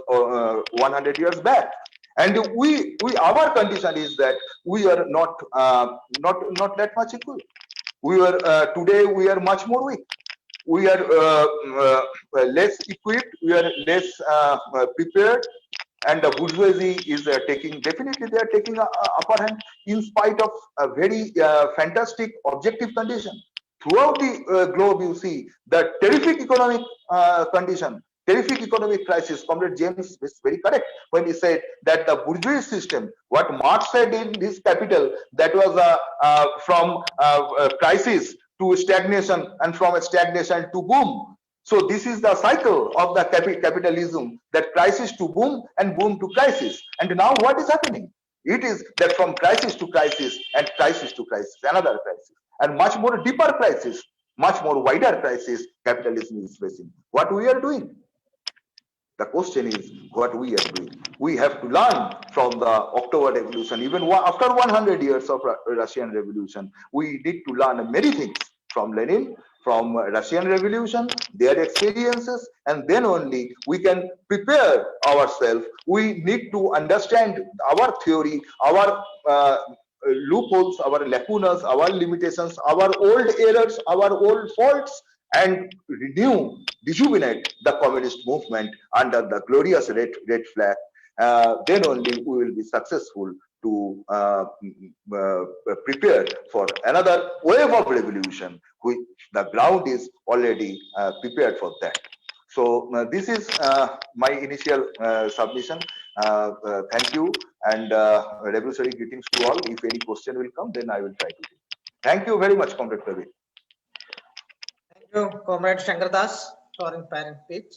100 years back. And our condition is that we are not that much equipped. Today we are much more weak. We are less equipped, we are less prepared, and the bourgeoisie is definitely they are taking a upper hand in spite of a very fantastic objective condition. Throughout the globe, you see the terrific economic condition, terrific economic crisis. Comrade Jemes is very correct when he said that the bourgeois system, what Marx said in his Capital, that was from crisis to stagnation, and from stagnation to boom. So this is the cycle of the capitalism, that crisis to boom and boom to crisis. And now what is happening? It is that from crisis to crisis and crisis to crisis, another crisis, and much more deeper crisis, much more wider crisis capitalism is facing. What we are doing? The question is what we are doing. We have to learn from the October Revolution. Even after 100 years of Russian Revolution, we need to learn many things from Lenin, from Russian Revolution, their experiences, and then only we can prepare ourselves. We need to understand our theory, our loopholes, our lacunas, our limitations, our old errors, our old faults, and rejuvenate the communist movement under the glorious red flag. Then only we will be successful to prepare for another wave of revolution, which the ground is already prepared for that. So this is my initial submission. Thank you, and revolutionary greetings to all. If any question will come, then I will try to do. Thank you very much, Comrade Kabeer. Thank you, Comrade Shankar for inspiring speech.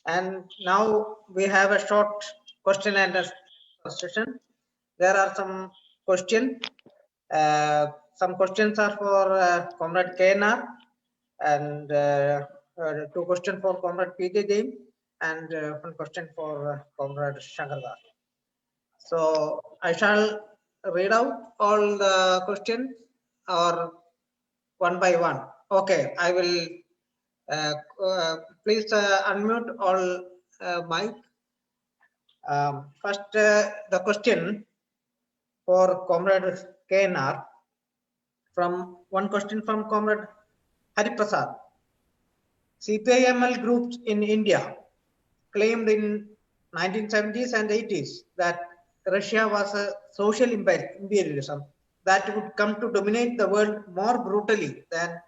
And now we have a short question and answer session. There are some questions. Some questions are for Comrade KNR, and 2 questions for Comrade PJ James, and 1 question for Comrade Shankar. So I shall read out all the questions or one by one. Okay, I will please unmute all mic. First, the question for Comrade KNR, from 1 question from Comrade Hariprasad. CPIML groups in India claimed in 1970s and 80s that Russia was a social imperialism that would come to dominate the world more brutally than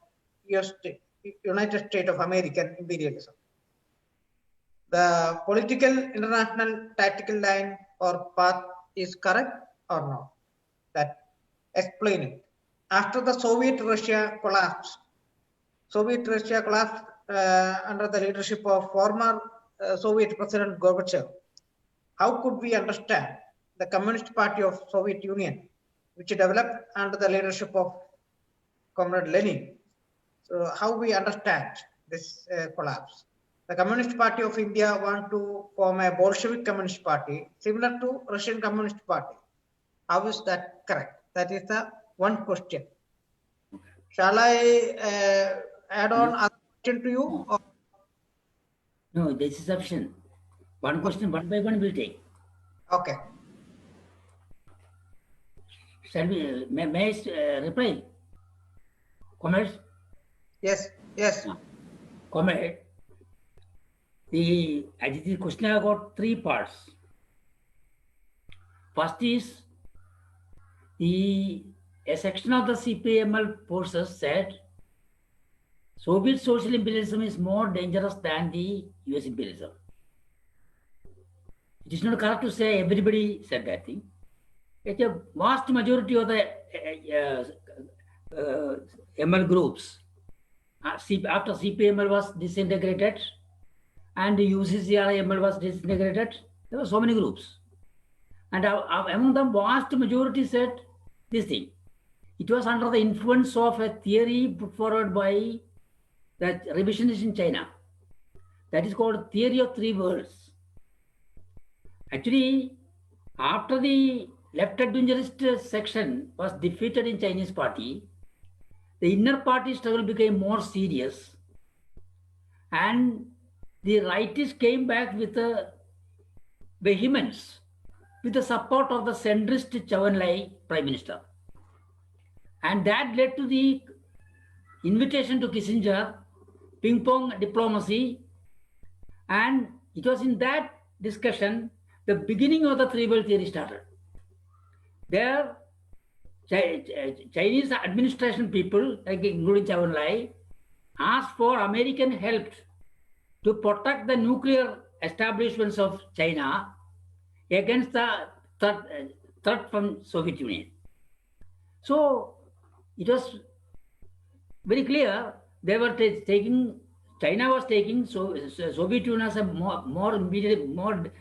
United States of American imperialism. The political international tactical line or path is correct or not? That explain it. After the Soviet Russia collapsed under the leadership of former Soviet President Gorbachev. how could we understand the Communist Party of Soviet Union, which developed under the leadership of Comrade Lenin? So how we understand this collapse? The Communist Party of India want to form a Bolshevik Communist Party similar to Russian Communist Party. How is that correct? That is the one question. Shall I add on other question to you? Or? No, this is sufficient. One question, one by one, we'll take. Okay. Shall we, may I reply? Comments? Yes, yes. Comment. The question has got three parts. First is a section of the CPIML forces said Soviet social imperialism is more dangerous than the US imperialism. It is not correct to say everybody said that thing. It's a vast majority of the ML groups. After CPML was disintegrated and the UCCR-ML was disintegrated, there were so many groups. And among them, vast majority said this thing. It was under the influence of a theory put forward by the revisionists in China. That is called theory of three worlds. Actually, after the left adventurist section was defeated in Chinese party, the inner party struggle became more serious, and the rightists came back with a vehemence, with the support of the centrist Chou En-lai Prime Minister. And that led to the invitation to Kissinger, ping-pong diplomacy, and it was in that discussion the beginning of the three-world theory started. There, Chinese administration people, like including Chou En-lai, asked for American help to protect the nuclear establishments of China against the threat from Soviet Union. So it was very clear they were China was taking Soviet Union as a more important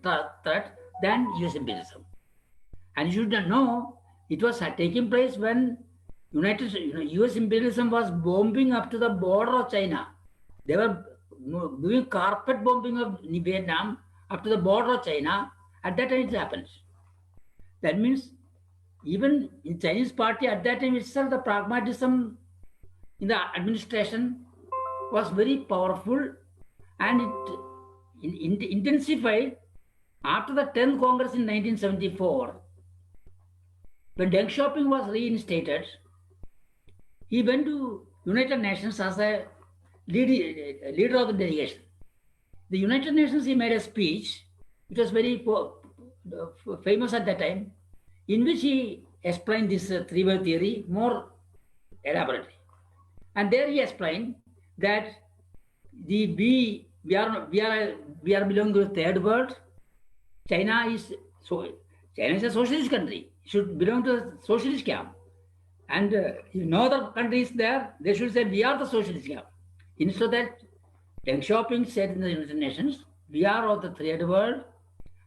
threat than US imperialism. And you should know it was taking place when US imperialism was bombing up to the border of China. They were doing carpet bombing of Vietnam up to the border of China. At that time it happened. That means even in Chinese party at that time itself, the pragmatism in the administration was very powerful, and it intensified after the 10th Congress in 1974. When Deng Xiaoping was reinstated, he went to United Nations as a leader of the delegation. The United Nations, he made a speech, which was very famous at that time, in which he explained this three-world theory more elaborately. And there he explained that we are belonging to the third world. China is a socialist country. It should belong to the socialist camp. And if no other countries there, they should say we are the socialist camp. Instead of that, Deng Xiaoping said in the United Nations, we are of the third world,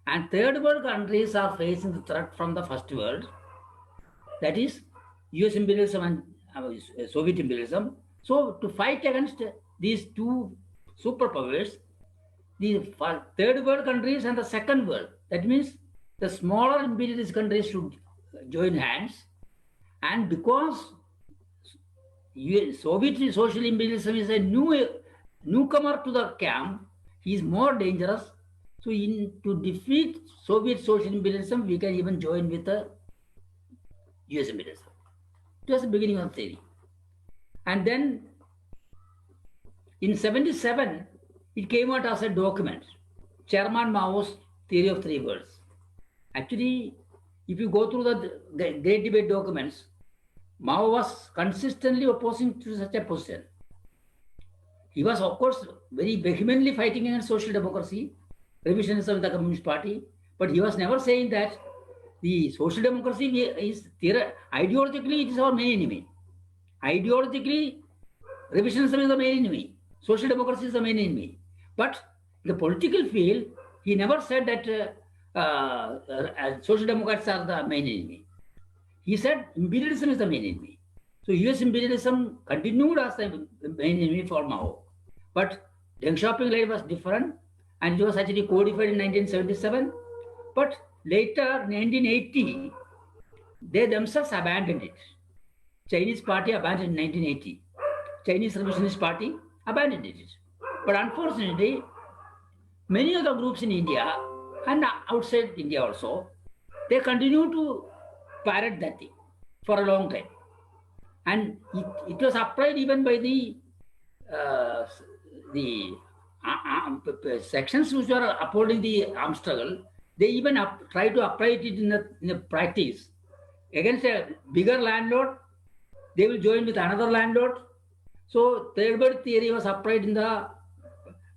and third world countries are facing the threat from the first world. That is US imperialism and Soviet imperialism. So to fight against these two superpowers, the third world countries and the second world, that means the smaller imperialist countries should join hands. And because Soviet social imperialism is a newcomer to the camp, he is more dangerous. So to defeat Soviet social imperialism, we can even join with the US imperialism. It was the beginning of the theory. And then in 77, it came out as a document, Chairman Mao's theory of three worlds. Actually, if you go through the Great Debate documents, Mao was consistently opposing to such a position. He was, of course, very vehemently fighting against social democracy, revisionism of the Communist Party, but he was never saying that the social democracy is ideologically it is our main enemy. Ideologically, revisionism is the main enemy. Social democracy is the main enemy. But the political field, he never said that Social Democrats are the main enemy. He said imperialism is the main enemy. So US imperialism continued as the main enemy for Mao. But Deng Xiaoping was different, and it was actually codified in 1977. But later, 1980, they themselves abandoned it. Chinese party abandoned in 1980. Chinese Revisionist Party abandoned it. But unfortunately, many of the groups in India and outside India also, they continue to parrot that thing for a long time. And it was applied even by the sections which were upholding the armed struggle. They even try to apply it in a practice. Against a bigger landlord, they will join with another landlord. So third world theory was applied in the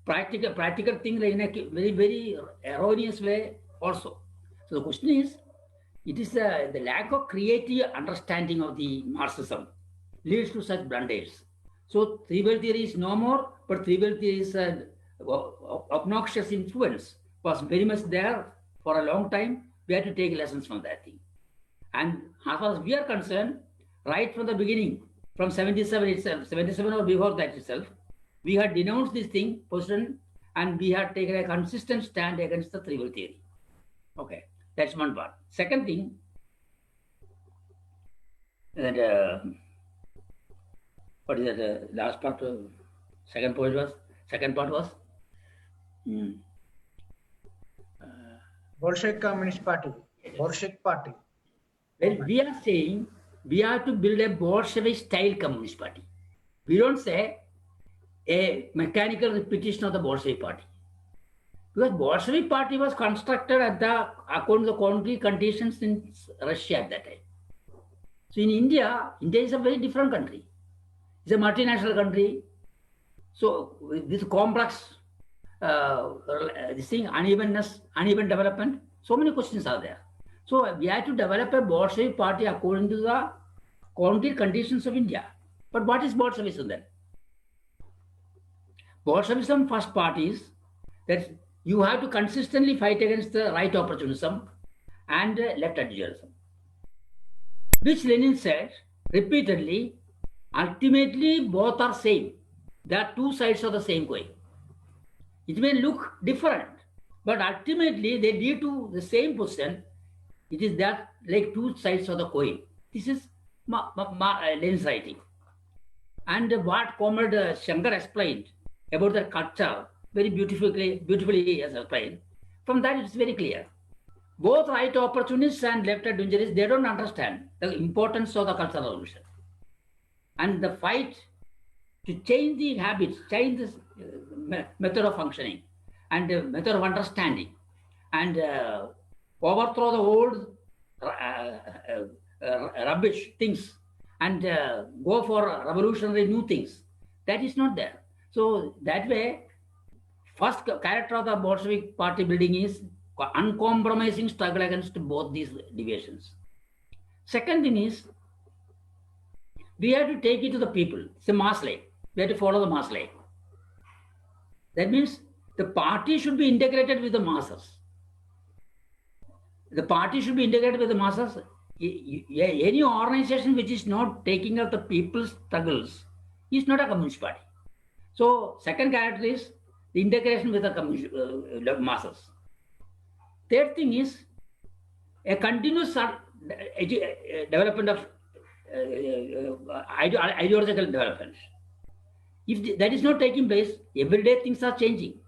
practical thing in a very, very erroneous way also. So the question is, it is the lack of creative understanding of the Marxism leads to such blunders. So three world theory is no more, but three world theory is obnoxious influence was very much there for a long time. We had to take lessons from that thing. And as far as we are concerned, right from the beginning, from 77 itself, 77 or before that itself, we had denounced this thing, position, and we had taken a consistent stand against the three world theory. Okay, that's one part. Second thing, that what is that? Last part. Second part was. Bolshevik Communist Party. Bolshevik Party. Well, we are saying we have to build a Bolshevik style Communist Party. We don't say a mechanical repetition of the Bolshevik Party. Because Bolshevik Party was constructed according to the concrete conditions in Russia at that time. So in India is a very different country. It's a multinational country. So this complex, this thing, uneven development, so many questions are there. So we have to develop a Bolshevik Party according to the concrete conditions of India. But what is Bolshevism then? Bolshevism first part is that you have to consistently fight against the right opportunism and left individualism, which Lenin said repeatedly, ultimately both are same. There are two sides of the same coin. It may look different, but ultimately they lead to the same position. It is that like two sides of the coin. This is Lenin's writing. And what Comrade Shankar explained about the culture very beautifully as explained. From that it's very clear. Both right opportunists and left adventurers, they don't understand the importance of the cultural revolution. And the fight to change the habits, change this method of functioning and method of understanding and overthrow the old rubbish things and go for revolutionary new things. That is not there. So that way, first character of the Bolshevik party building is uncompromising struggle against both these deviations. Second thing is, we have to take it to the people. It's a mass life. We have to follow the mass life. That means the party should be integrated with the masses. The party should be integrated with the masses. Any organization which is not taking up the people's struggles is not a communist party. So second character is the integration with the masses. Third thing is a continuous development of ideological development. If that is not taking place, everyday things are changing.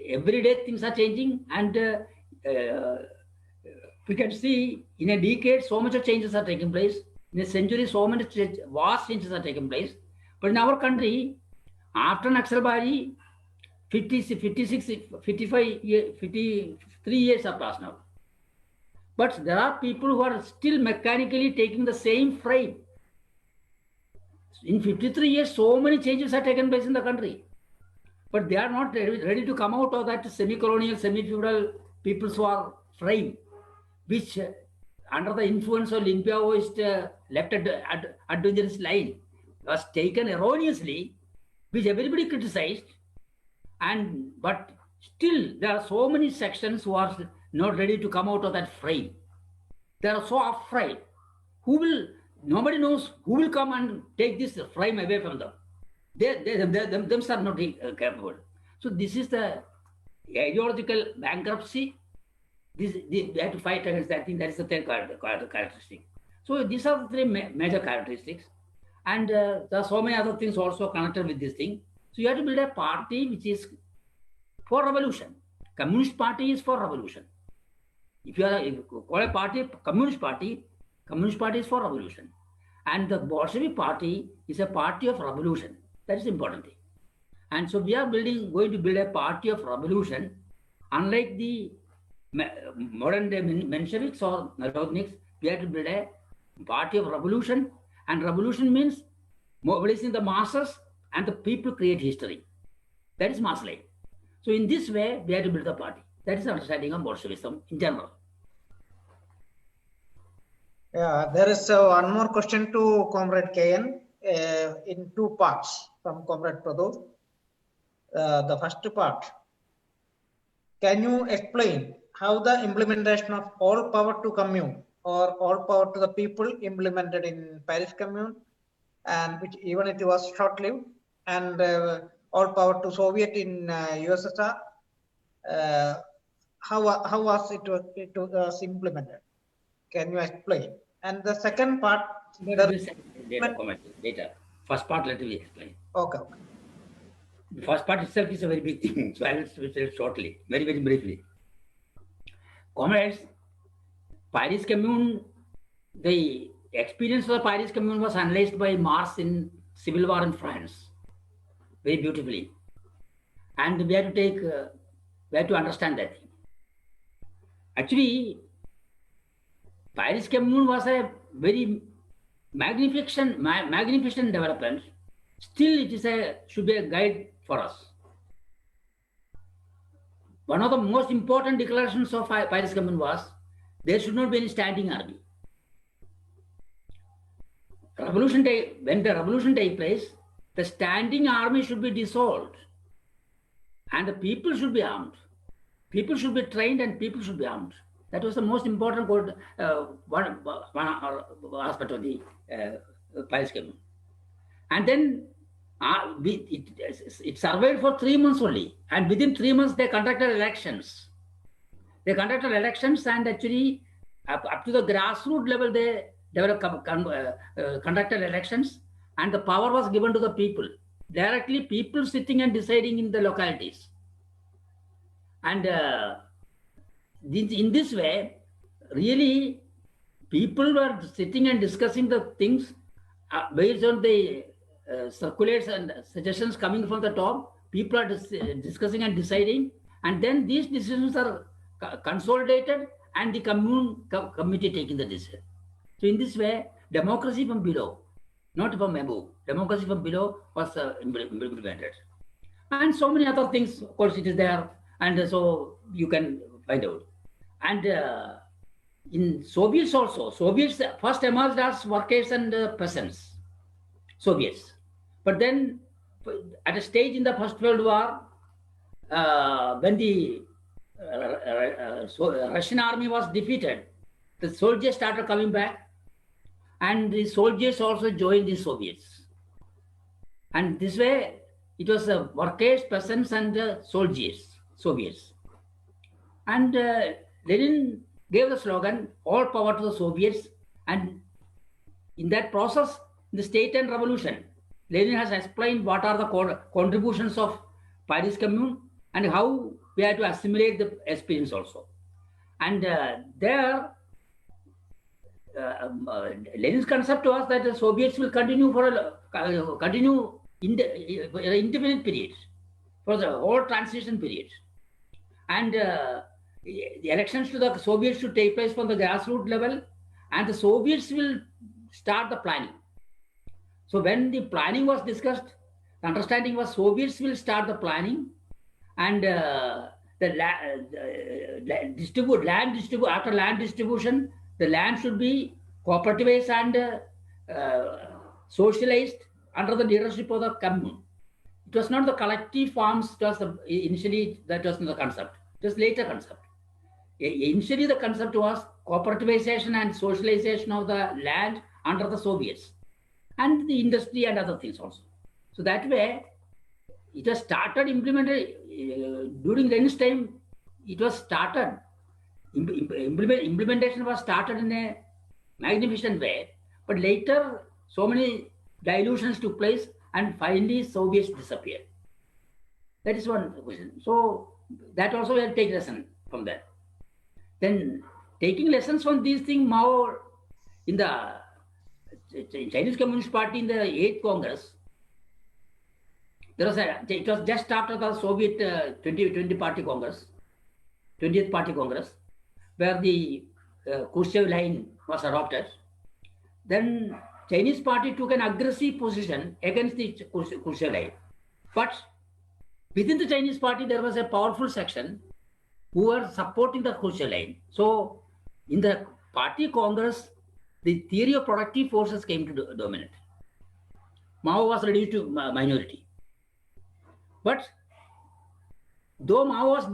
Everyday things are changing, and we can see in a decade so much of changes are taking place. In a century, so many vast changes are taking place. But in our country, after Naxalbari, 53 years have passed now. But there are people who are still mechanically taking the same frame. In 53 years, so many changes have taken place in the country. But they are not ready to come out of that semi-colonial, semi-feudal peoples who are frame, which under the influence of Limpiaoist left adventurous line was taken erroneously, which everybody criticized. But still, there are so many sections who are not ready to come out of that frame. They are so afraid. Nobody knows who will come and take this frame away from them. They themselves are not capable. So this is the ideological bankruptcy. We have to fight against that thing. That is the third characteristic. So these are the three major characteristics. And there are so many other things also connected with this thing. So you have to build a party which is for revolution. Communist Party is for revolution. If you call a party Communist Party is for revolution. And the Bolshevik Party is a party of revolution. That is the important thing. And so we are going to build a party of revolution, unlike the modern day Mensheviks or Narodniks. We have to build a party of revolution, and revolution means mobilizing the masses, and the people create history. That is mass-led. So in this way, we have to build the party. That is the understanding of Bolshevism in general. Yeah, there is one more question to Comrade KN in two parts from Comrade Pradhu. The first part, can you explain how the implementation of all power to commune or all power to the people implemented in Paris Commune, and which even it was short-lived, and all power to Soviet in USSR, how was it was implemented? Can you explain? And the second part, Later. First part, let me explain. Okay. The first part itself is a very big thing, so I will say it shortly, very, very briefly. Comrades, Paris Commune, the experience of the Paris Commune was analyzed by Marx in Civil War in France, very beautifully. And we have to understand that thing. Actually, Paris Commune was a very magnificent development. Still, should be a guide for us. One of the most important declarations of Paris Commune was there should not be any standing army. When the revolution takes place, the standing army should be dissolved, and the people should be armed. People should be trained, and people should be armed. That was the most important one aspect of the Paris Commune. And then it survived for 3 months only. And within 3 months, they conducted elections. And actually, up to the grassroots level, they conducted elections. And the power was given to the people. Directly, people sitting and deciding in the localities. And in this way, really, people were sitting and discussing the things based on the circulars and suggestions coming from the top. People are discussing and deciding, and then these decisions are consolidated, and the committee taking the decision. So in this way, democracy from below, not from above, democracy from below was implemented. And so many other things, of course, it is there, and so you can find out. And in Soviets also, Soviets first emerged as workers and peasants, Soviets. But then at a stage in the First World War, when the Russian army was defeated, the soldiers started coming back, and the soldiers also joined the Soviets. And this way, it was workers, peasants, and soldiers, Soviets. And Lenin gave the slogan, all power to the Soviets. And in that process, the state and revolution, Lenin has explained what are the contributions of Paris Commune and how we have to assimilate the experience also. And Lenin's concept was that the Soviets will continue in the indefinite period, for the whole transition period. And the elections to the Soviets should take place from the grassroots level, and the Soviets will start the planning. So when the planning was discussed, the understanding was Soviets will start the planning, and after land distribution, the land should be cooperativized and socialized under the leadership of the commune. It was not the collective farms. It was initially that was the concept. It was later concept. Initially, the concept was cooperativization and socialization of the land under the Soviets and the industry and other things also. So that way, it was started implemented during Lenin's time. It was started. Implementation was started in a magnificent way, but later so many dilutions took place, and finally Soviets disappeared. That is one question. So that also we have to take lesson from that. Then taking lessons from these things, Mao in the Chinese Communist Party in the 8th Congress, it was just after the Soviet 20 Party Congress, 20th Party Congress, where the Khrushchev line was adopted. Then Chinese party took an aggressive position against the Khrushchev line. But within the Chinese party, there was a powerful section who were supporting the Khrushchev line. So in the party Congress, the theory of productive forces came to dominate. Mao was reduced to minority. But though Mao was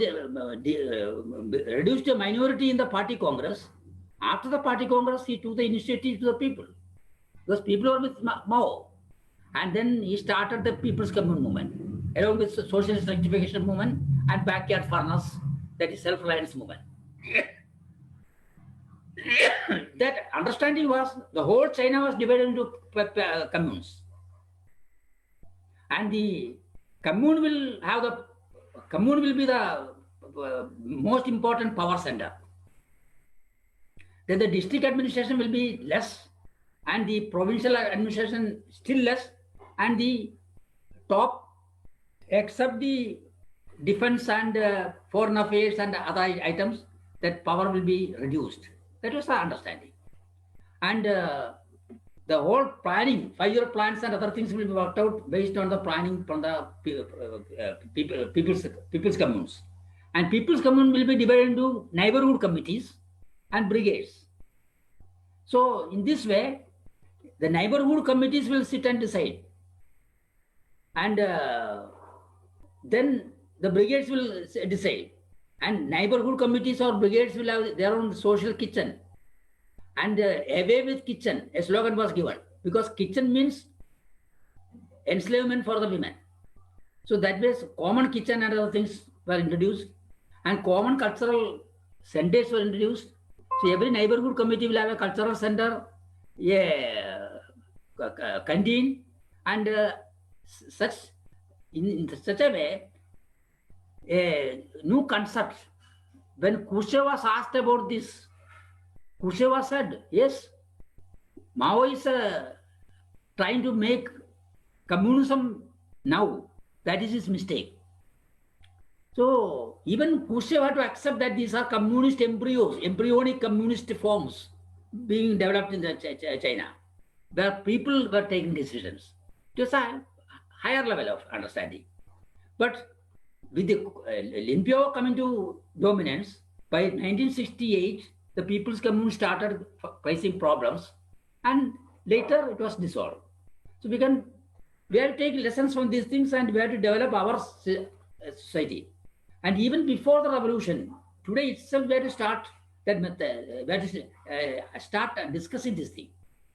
reduced to a minority in the party Congress, after the party Congress, he took the initiative to the people. Because people were with Mao. And then he started the People's Commune movement, along with the Socialist Rectification movement and Backyard Furnace, that is self-reliance movement. That understanding was the whole China was divided into communes. And the commune will be the most important power center. Then the district administration will be less, and the provincial administration still less, and the top, except the defense and foreign affairs and other items, that power will be reduced. That was the understanding. And the whole planning, 5-year plans and other things will be worked out based on the planning from the people's communes. And people's commune will be divided into neighborhood committees and brigades. So in this way, the neighborhood committees will sit and decide. And then the brigades will decide. And neighborhood committees or brigades will have their own social kitchen. And away with kitchen, a slogan was given. Because kitchen means enslavement for the women. So that way, common kitchen and other things were introduced. And common cultural centers were introduced. So every neighborhood committee will have a cultural center, a canteen, and in such a way, a new concept. When Khrushchev was asked about this, Khrushchev was said, yes, Mao is trying to make communism now. That is his mistake. So even Khrushchev had to accept that these are communist embryos, embryonic communist forms being developed in China, where people were taking decisions. It was a higher level of understanding. But with the Lin Biao coming to dominance, by 1968, the People's Commune started facing problems, and later it was dissolved. So we have to take lessons from these things, and we have to develop our society. And even before the revolution, today itself we have to start that method. We have to start discussing this thing,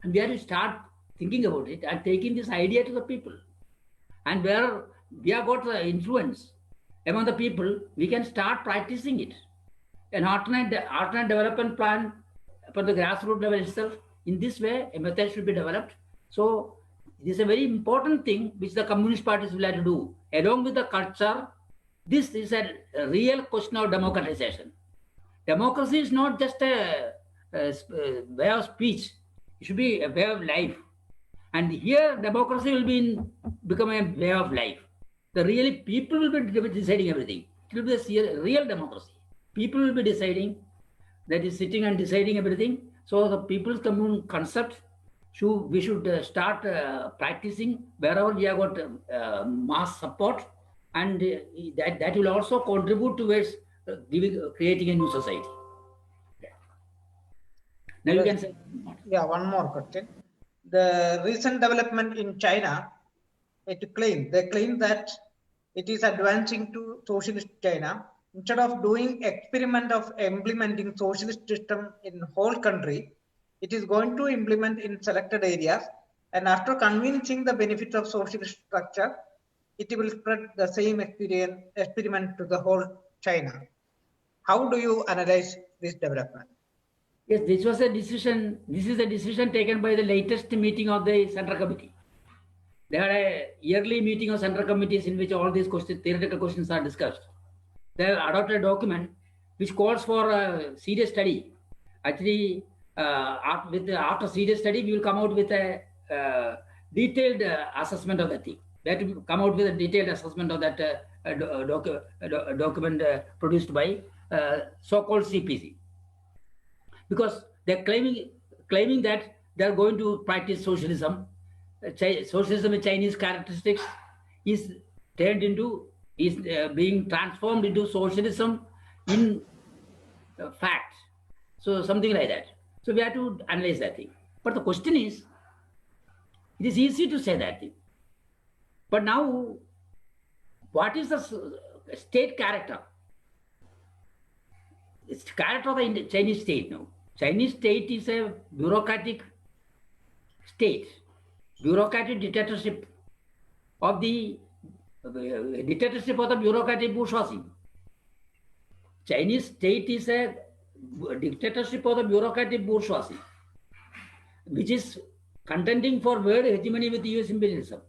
and we have to start thinking about it and taking this idea to the people. And where we have got the influence among the people, we can start practicing it. An alternate development plan for the grassroots level itself. In this way, a method should be developed. So it is a very important thing which the communist parties will have to do. Along with the culture, this is a real question of democratization. Democracy is not just a way of speech. It should be a way of life. And here, democracy will become a way of life. The really people will be deciding everything. It will be a real democracy. People will be deciding, that is sitting and deciding everything. So the people's commune concept, we should start practicing wherever we have got mass support, and that will also contribute towards creating a new society. Now you can say. Yeah, one more question. The recent development in China they claim that it is advancing to socialist China. Instead of doing experiment of implementing socialist system in whole country, it is going to implement in selected areas, and after convincing the benefits of socialist structure, it will spread the same experiment to the whole China. How do you analyze this development? Yes, this was a decision. This is a decision taken by the latest meeting of the Central Committee. They had a yearly meeting of Central Committees in which all these theoretical questions are discussed. They have adopted a document which calls for a serious study. Actually, after serious study, we will come out with a detailed assessment of that thing. We have to come out with a detailed assessment of that document produced by so-called CPC. Because they're claiming that they're going to practice socialism. Socialism with Chinese characteristics is being transformed into socialism in fact. So something like that. So we have to analyze that thing. But the question is, it is easy to say that thing. But now, what is the state character? It's the character of the Chinese state now. Chinese state is a bureaucratic state, bureaucratic dictatorship of the bureaucratic bourgeoisie. Chinese state is a dictatorship of the bureaucratic bourgeoisie, which is contending for world hegemony with US imperialism.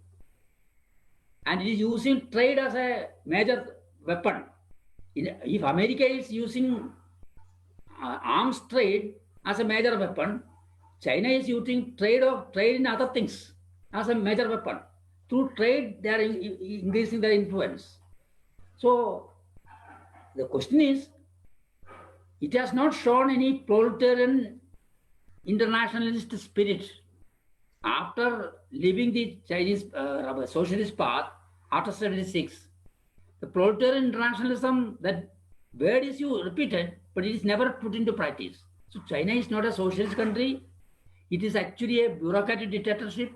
And it is using trade as a major weapon. If America is using arms trade as a major weapon, China is using trade in other things as a major weapon. Through trade, they are increasing their influence. So the question is, it has not shown any proletarian internationalist spirit after leaving the Chinese socialist path after 1976. The proletarian internationalism, that word is repeated, but it is never put into practice. So China is not a socialist country. It is actually a bureaucratic dictatorship.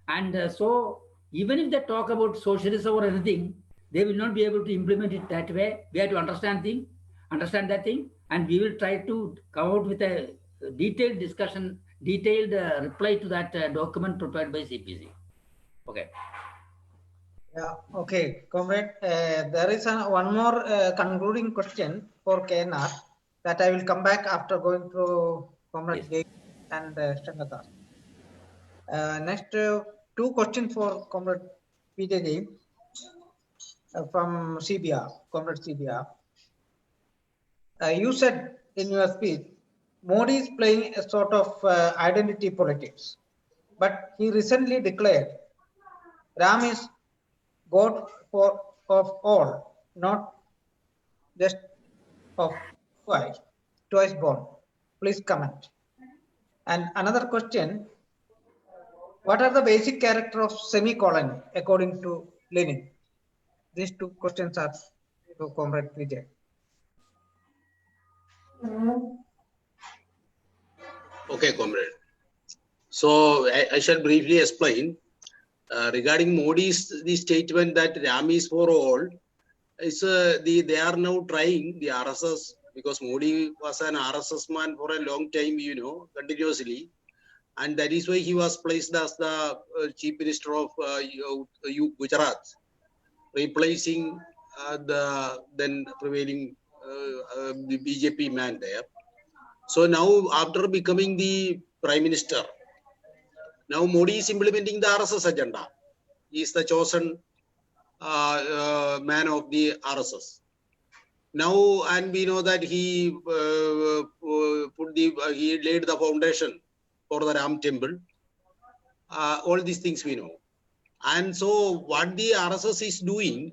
And so even if they talk about socialism or anything, they will not be able to implement it that way. We have to understand that thing, and we will try to come out with a detailed discussion, detailed reply to that document prepared by CPC. Okay. Yeah, okay, comrade. There is one more concluding question for KNR that I will come back after going through Comrade Jemes and Shankar. Next, two questions for Comrade PJ Jemes from CBR, Comrade CBR. You said in your speech, Modi is playing a sort of identity politics, but he recently declared Ram is God of all, not just of twice born. Please comment. And another question, what are the basic character of semicolon according to Lenin? These two questions are to Comrade PJ. Okay, comrade. So I shall briefly explain regarding Modi's the statement that Ram is for all. Is they are now trying the RSS, because Modi was an RSS man for a long time, continuously, and that is why he was placed as the chief minister of Gujarat, replacing the then prevailing the BJP man there. So now, after becoming the prime minister, now Modi is implementing the RSS agenda. He is the chosen man of the RSS. Now, and we know that he he laid the foundation for the Ram temple. All these things we know. And so what the RSS is doing,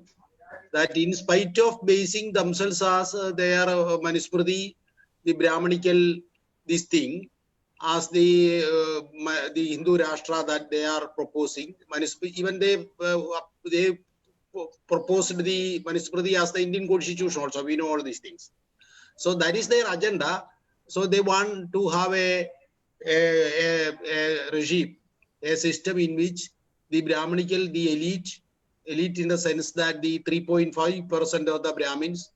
that in spite of basing themselves as their Manusmriti, the Brahmanical, this thing, as the Hindu Rashtra that they are proposing, even they proposed the Manusmriti as the Indian Constitution also, we know all these things. So that is their agenda. So they want to have a regime, a system in which the Brahminical, the elite in the sense that the 3.5% of the Brahmins,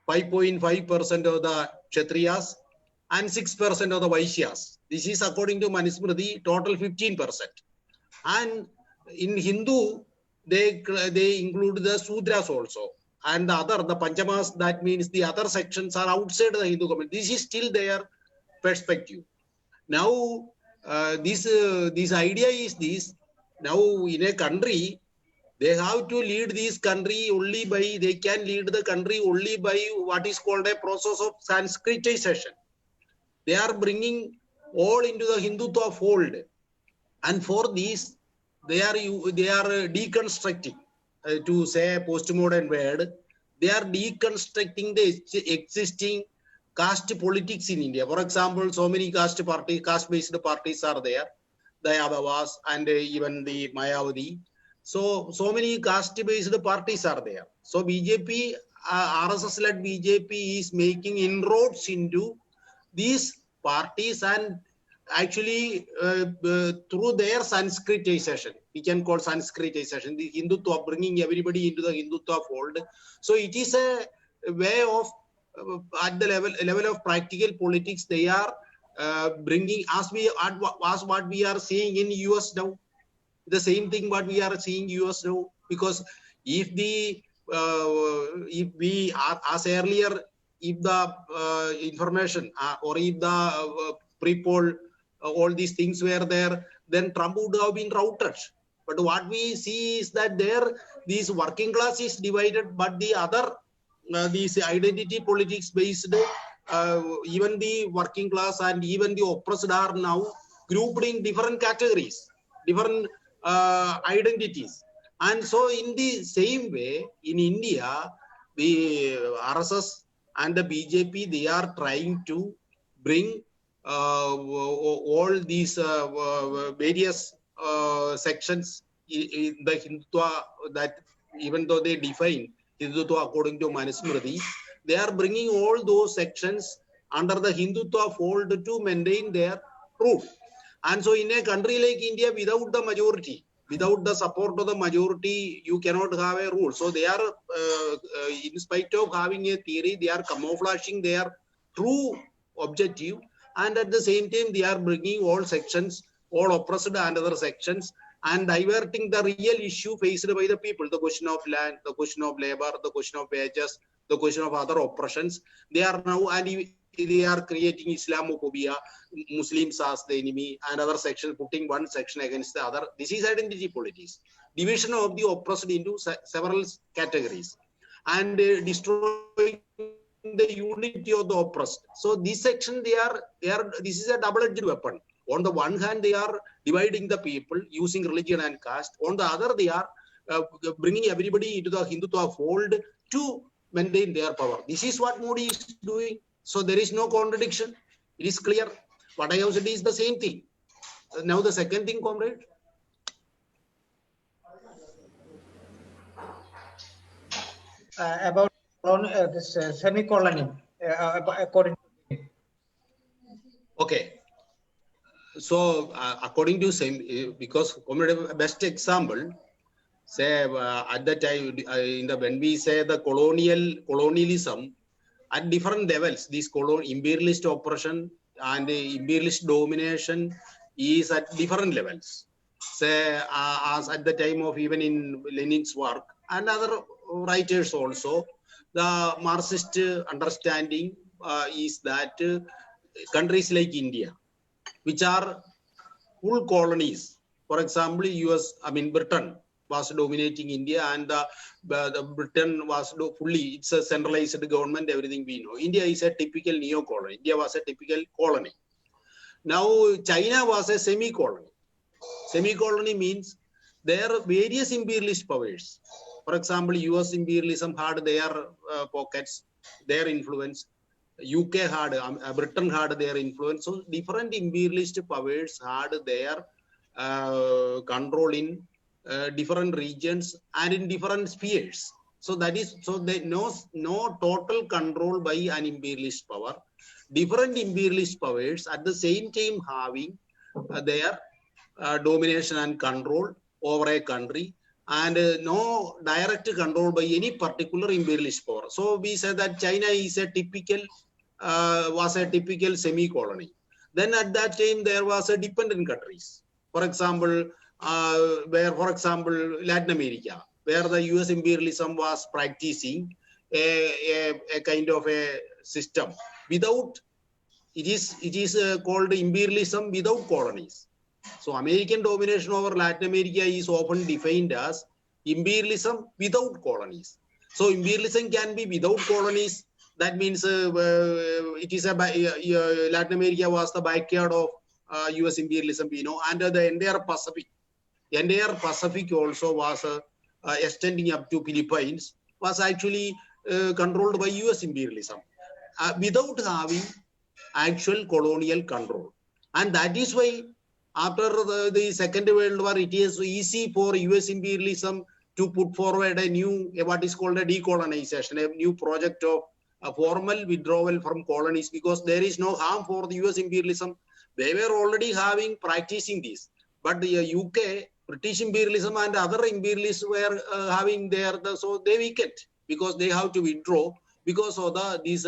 5.5% of the Kshatriyas, and 6% of the Vaishyas. This is according to Manusmriti, total 15%. And in Hindu, they include the Sudras also. And the Panchamas, that means the other sections are outside the Hindu community. This is still their perspective. Now, this idea is this. Now, in a country, they have to lead this country only by, they can lead the country only by what is called a process of Sanskritization. They are bringing all into the Hindutva fold. And for this, they are deconstructing, to say a postmodern word, they are deconstructing the existing caste politics in India. For example, so many caste-based parties are there, the Yadavas and even the Mayavadi. So many caste-based parties are there. So BJP, RSS-led BJP is making inroads into these parties and actually through their Sanskritization, we can call Sanskritization, the Hindutva, bringing everybody into the Hindutva fold. So it is a way of, at the level of practical politics, they are bringing, as what we are seeing in US now, the same thing what we are seeing US now. Because if we are, as earlier, if the information or if the pre-poll, all these things were there, then Trump would have been routed. But what we see is that this working class is divided, but the other, these identity politics based, even the working class and even the oppressed are now grouped in different categories, different identities. And so in the same way, in India, the RSS and the BJP, they are trying to bring all these various sections in the Hindutva, that even though they define Hindutva according to Manusmriti, they are bringing all those sections under the Hindutva fold to maintain their rule. And so in a country like India, without the majority, without the support of the majority, you cannot have a rule. So they are, in spite of having a theory, they are camouflaging their true objective. And at the same time, they are bringing all sections, all oppressed and other sections, and diverting the real issue faced by the people, the question of land, the question of labor, the question of wages, the question of other oppressions. They are now, and they are creating Islamophobia, Muslims as the enemy, and other sections, putting one section against the other. This is identity politics, division of the oppressed into several categories, and destroying the unity of the oppressed. So this section, this is a double-edged weapon. On the one hand, they are dividing the people using religion and caste. On the other, they are bringing everybody into the Hindutva fold to maintain their power. This is what Modi is doing. So there is no contradiction. It is clear. What I have said is the same thing. Now the second thing, comrade. About this semi-colony, according to him. Okay. So according to same, because comrade, best example, say at that time, when we say the colonialism at different levels, this imperialist oppression and imperialist domination is at different levels. Say as at the time of even in Lenin's work and other writers also, the Marxist understanding is that countries like India, which are full colonies, for example, Britain was dominating India, and the Britain was fully, it's a centralized government, everything we know. India is a typical neo-colony. India was a typical colony. Now, China was a semi-colony. Semi-colony means there are various imperialist powers. For example, US imperialism had their pockets, their influence. UK had, Britain had their influence. So different imperialist powers had their control in different regions and in different spheres. So that is, so there no total control by an imperialist power. Different imperialist powers at the same time having their domination and control over a country and no direct control by any particular imperialist power. So we said that China is a typical, was a typical semi-colony. Then at that time there was a dependent countries. For example, Latin America, where the US imperialism was practicing a kind of a system without, it is called imperialism without colonies. So American domination over Latin America is often defined as imperialism without colonies. So imperialism can be without colonies. That means it is Latin America was the backyard of US imperialism, and the entire Pacific also was extending up to Philippines, was actually controlled by US imperialism without having actual colonial control. And that is why after the Second World War, it is easy for US imperialism to put forward a new, what is called a decolonization, a new project of a formal withdrawal from colonies, because there is no harm for the US imperialism. They were already practicing this. But the UK, British imperialism and other imperialists were having so they weakened because they have to withdraw because of this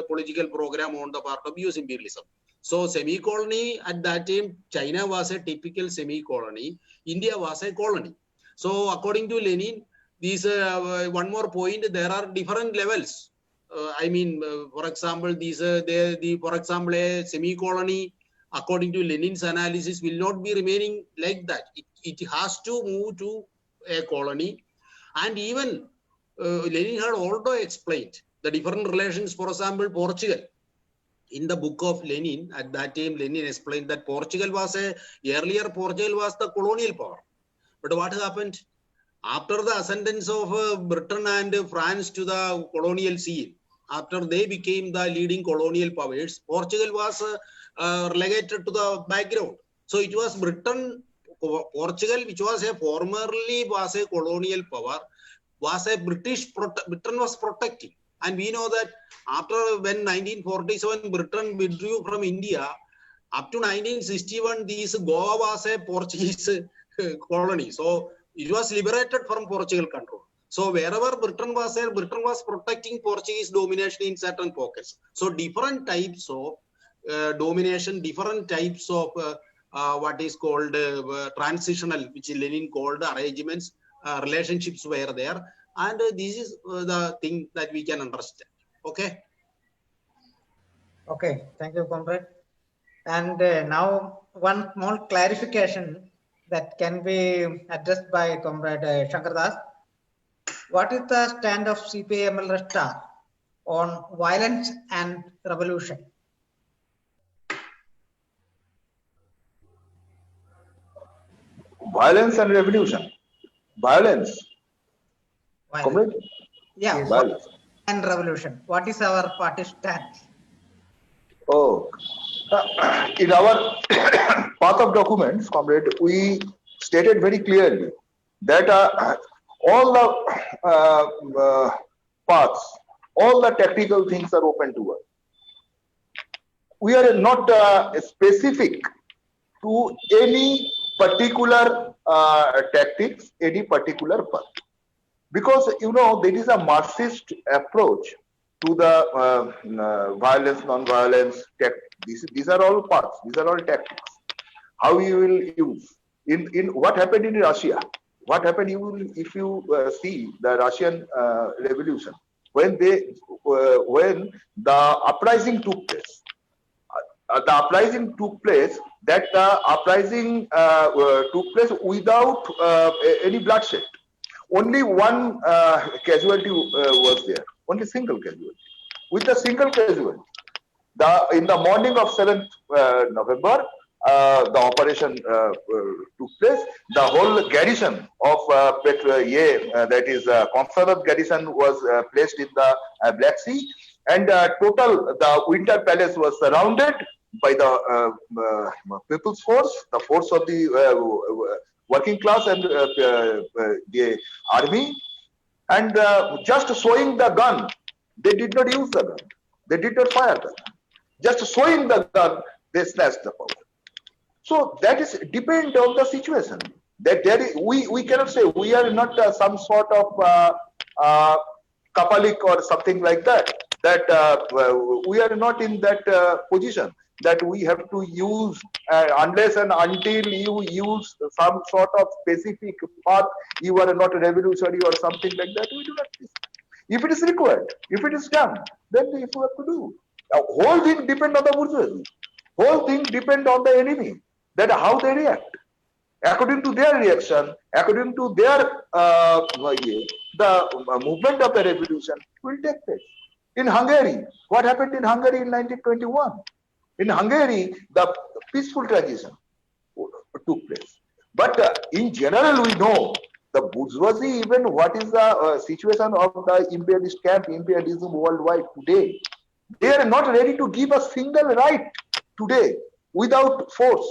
political program on the part of US imperialism. So semi-colony at that time, China was a typical semi-colony. India was a colony. So according to Lenin, one more point, there are different levels. For example, for example, a semi-colony, according to Lenin's analysis, will not be remaining like that. It has to move to a colony. And even Lenin had also explained the different relations. For example, Portugal. In the book of Lenin, at that time, Lenin explained that earlier Portugal was the colonial power. But what happened? After the ascendance of Britain and France to the colonial scene, after they became the leading colonial powers, Portugal was relegated to the background. So it was Portugal, which was formerly was a colonial power, was a Britain was protecting. And we know that after when 1947 Britain withdrew from India, up to 1961, Goa was a Portuguese colony. So it was liberated from Portugal control. So wherever Britain was there, Britain was protecting Portuguese domination in certain pockets. So different types of domination, different types of what is called transitional, which Lenin called arrangements, relationships were there. And this is the thing that we can understand. Okay. Okay. Thank you, comrade. And now one more clarification that can be addressed by Comrade Shankar Das. What is the stand of CPIML star on violence and revolution? Violence and revolution. Violence. Comrade? Yeah, violence and revolution. What is our party stand? Oh, in our path of documents, comrade, we stated very clearly that all the paths, all the tactical things are open to us. We are not specific to any particular tactics, any particular path. Because, there is a Marxist approach to the violence, non-violence, these are all paths, these are all tactics. How you will use. In what happened in Russia? What happened if you see the Russian revolution? When the uprising took place. The uprising took place, that uprising took place without any bloodshed. Only one casualty was there, only single casualty. With the single casualty, in the morning of 7th November, the operation took place. The whole garrison of that is Consulate garrison, was placed in the Black Sea, and the Winter Palace was surrounded by the People's Force, the force of the working class and the army, and just showing the gun, they did not use the gun, they did not fire the gun. Just showing the gun, they snatched the power. So that is depend on the situation. That we cannot say we are not some sort of kapalik or something like that. That we are not in that position that we have to use unless and until you use some sort of specific path, you are not revolutionary or something like that. We do not. If it is required, if it is done, then if you have to do. The whole thing depends on the bourgeoisie. Whole thing depends on the enemy. That how they react. According to their reaction, according to their the movement of the revolution will take place. In Hungary, what happened in Hungary in 1921? In Hungary, the peaceful transition took place. But in general, we know the bourgeoisie, even what is the situation of the imperialist camp, imperialism worldwide today, they are not ready to give a single right today without force.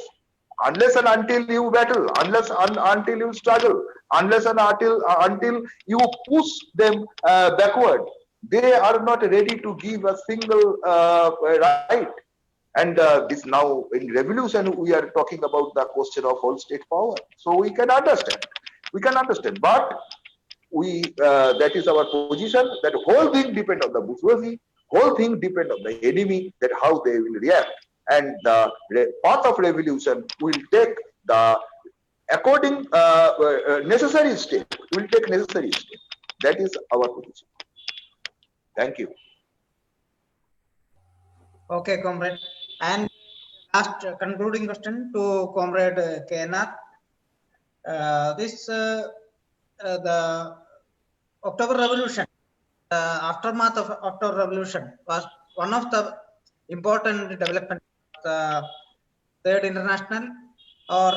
Unless and until you battle, until you struggle, unless and until you push them backward, they are not ready to give a single right. And this now in revolution, we are talking about the question of whole state power. So we can understand. We can understand. But we that is our position, that whole thing depend on the bourgeoisie, whole thing depend on the enemy, that how they will react. And the path of revolution will take the according necessary step, will take necessary step. That is our position. Thank you. Okay, comrade. And last concluding question to comrade KNR. The October Revolution, the aftermath of October Revolution was one of the important developments of the Third International, or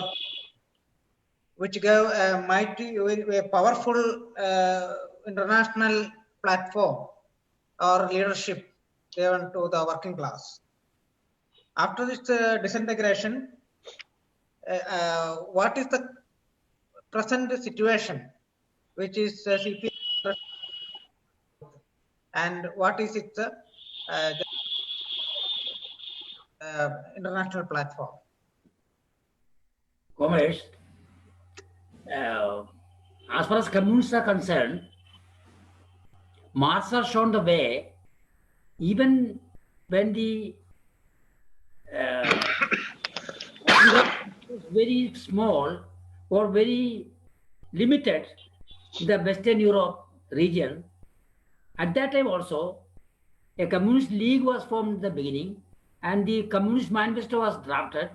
which gave a mighty, a powerful international platform or leadership given to the working class. After this disintegration, what is the present situation, which is CPI, and what is its international platform? Comrades, as far as communists are concerned, Marx has shown the way, even when the was very small or very limited in the Western Europe region. At that time also, a communist league was formed in the beginning, and the communist manifesto was drafted,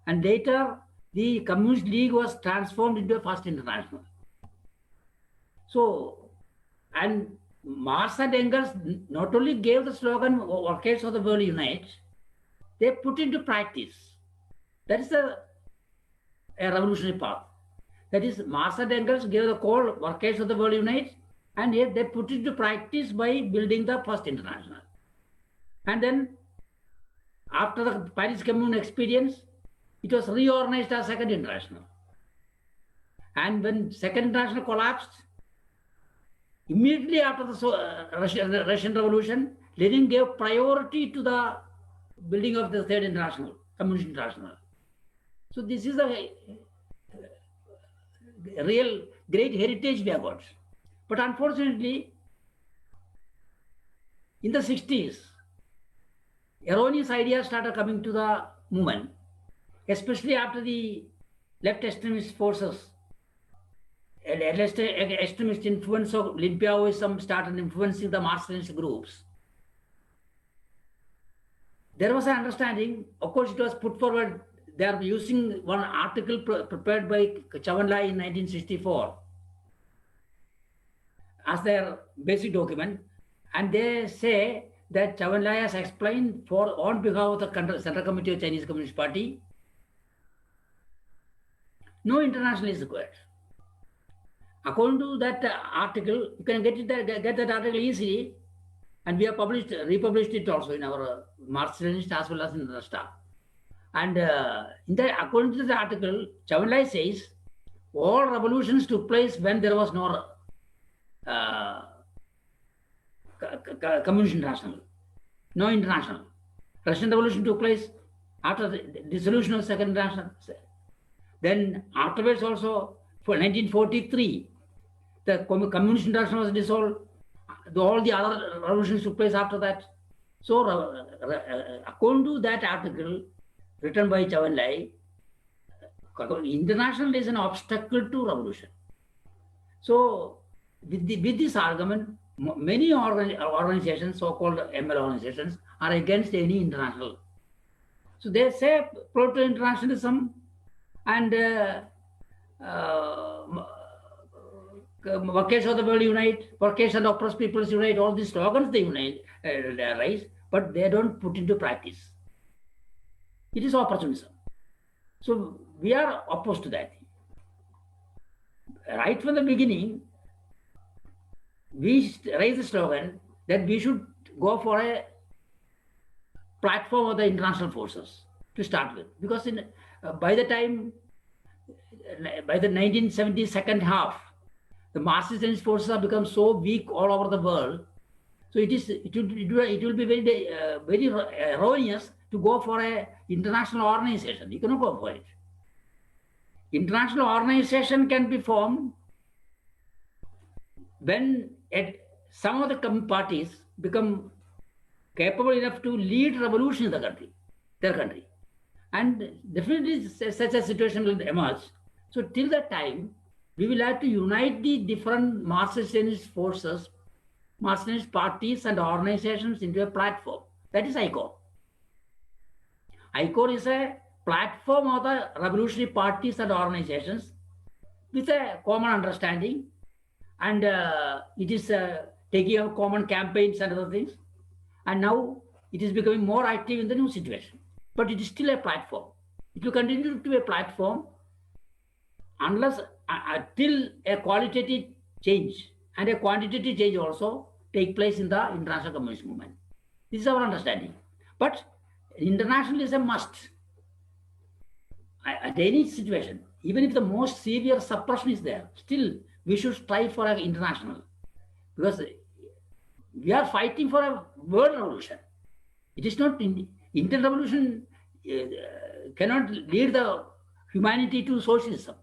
and later the communist league was transformed into a First International. So, and Marx and Engels not only gave the slogan "Workers of the World Unite," they put into practice. That is a revolutionary path. That is, Marx and Engels gave the call "Workers of the World Unite," and yet they put it into practice by building the First International. And then, after the Paris Commune experience, it was reorganized as Second International. And when Second International collapsed, immediately after the Russian Revolution, Lenin gave priority to the building of the Third International, Communist International. So this is a real great heritage we have got. But unfortunately, in the 60s, erroneous ideas started coming to the movement, especially after the left extremist forces, extremist influence of Olympiaoism started influencing the Marxist groups. There was an understanding, of course it was put forward, they are using one article prepared by Chauhan-Lai in 1964 as their basic document, and they say that Chauhan-Lai has explained on behalf of the Central Committee of Chinese Communist Party, no international is required. According to that article, you can get that article easily, and we have republished it also in our Marxist as well as in the Star. And according to the article, Chauhan-Lai says all revolutions took place when there was no Communist International, no international. Russian Revolution took place after the dissolution of Second International. Then afterwards also, for 1943, the Communist International was dissolved. All the other revolutions took place after that. So, according to that article written by Chauhan, international is an obstacle to revolution. So, with this argument, many organizations, so-called ML organizations, are against any international. So they say proto-internationalism and workers of the world unite, workers and oppressed peoples unite, all these slogans they unite, they arise, but they don't put into practice. It is opportunism. So we are opposed to that. Right from the beginning, we raised the slogan that we should go for a platform of the international forces to start with, because by the 1970 second half, the Marxist forces have become so weak all over the world. So it will be very erroneous to go for a international organization. You cannot go for it. International organization can be formed when some of the parties become capable enough to lead revolution in their country. And definitely such a situation will emerge. So till that time, we will have to unite the different Marxist forces, Marxist parties and organizations into a platform. That is ICOR. ICOR is a platform of the revolutionary parties and organizations with a common understanding, and it is taking up common campaigns and other things. And now it is becoming more active in the new situation. But it is still a platform. It will continue to be a platform unless till a qualitative change and a quantitative change also take place in the international communist movement. This is our understanding. But international is a must. At any situation, even if the most severe suppression is there, still we should strive for an international, because we are fighting for a world revolution. It is not Indian revolution cannot lead the humanity to socialism.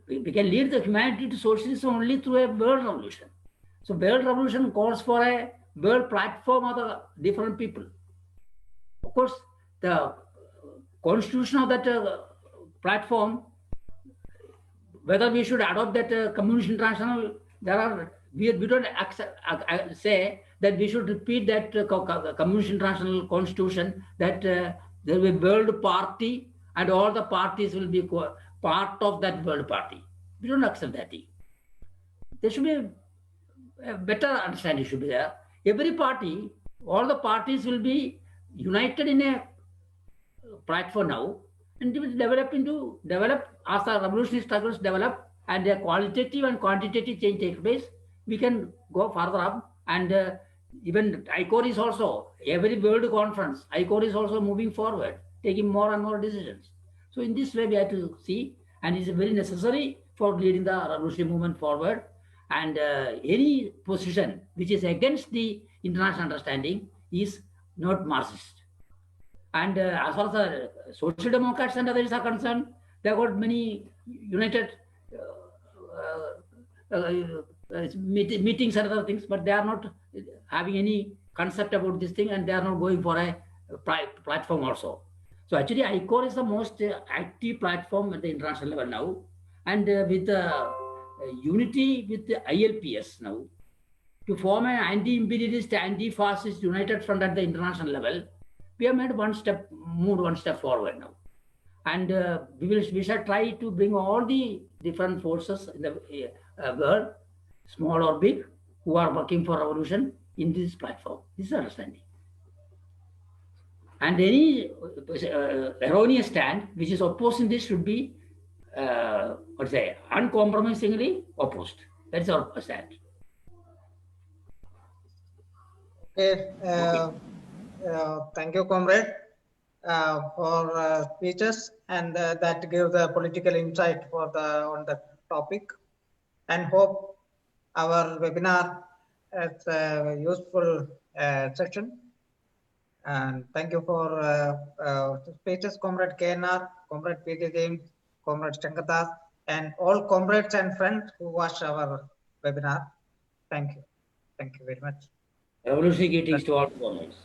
We can lead the humanity to socialism only through a world revolution. So world revolution calls for a world platform of the different people. Of course, the constitution of that platform, whether we should adopt that Communist International, we don't say that we should repeat that Communist International Constitution, that there will be world party and all the parties will be part of that world party. We don't accept that thing. There should be a better understanding should be there. Every party, all the parties will be united in a platform now, and it will develop as the revolutionary struggles develop and a qualitative and quantitative change takes place. We can go further up, and even ICOR is also, every world conference, ICOR is also moving forward, taking more and more decisions. So in this way we have to see, and it's very necessary for leading the revolutionary movement forward. And any position which is against the international understanding is not Marxist. And as far as the Social Democrats and others are concerned, they have got many united meetings and other things, but they are not having any concept about this thing, and they are not going for a platform also. So actually ICOR is the most active platform at the international level now, and with unity with the ILPS now, to form an anti-imperialist, anti-fascist united front at the international level, we have moved one step forward now. And we shall try to bring all the different forces in the world, small or big, who are working for revolution in this platform. This is understanding. And any erroneous stand which is opposing this should be uncompromisingly opposed. That's our stand. Okay. Thank you, comrade, for speeches, and that give the political insight on the topic. And hope our webinar is a useful session. And thank you for speeches, comrade KNR, comrade PJ James, Comrade Shankar, and all comrades and friends who watched our webinar. Thank you. Thank you very much. Revolutionary greetings to all comrades.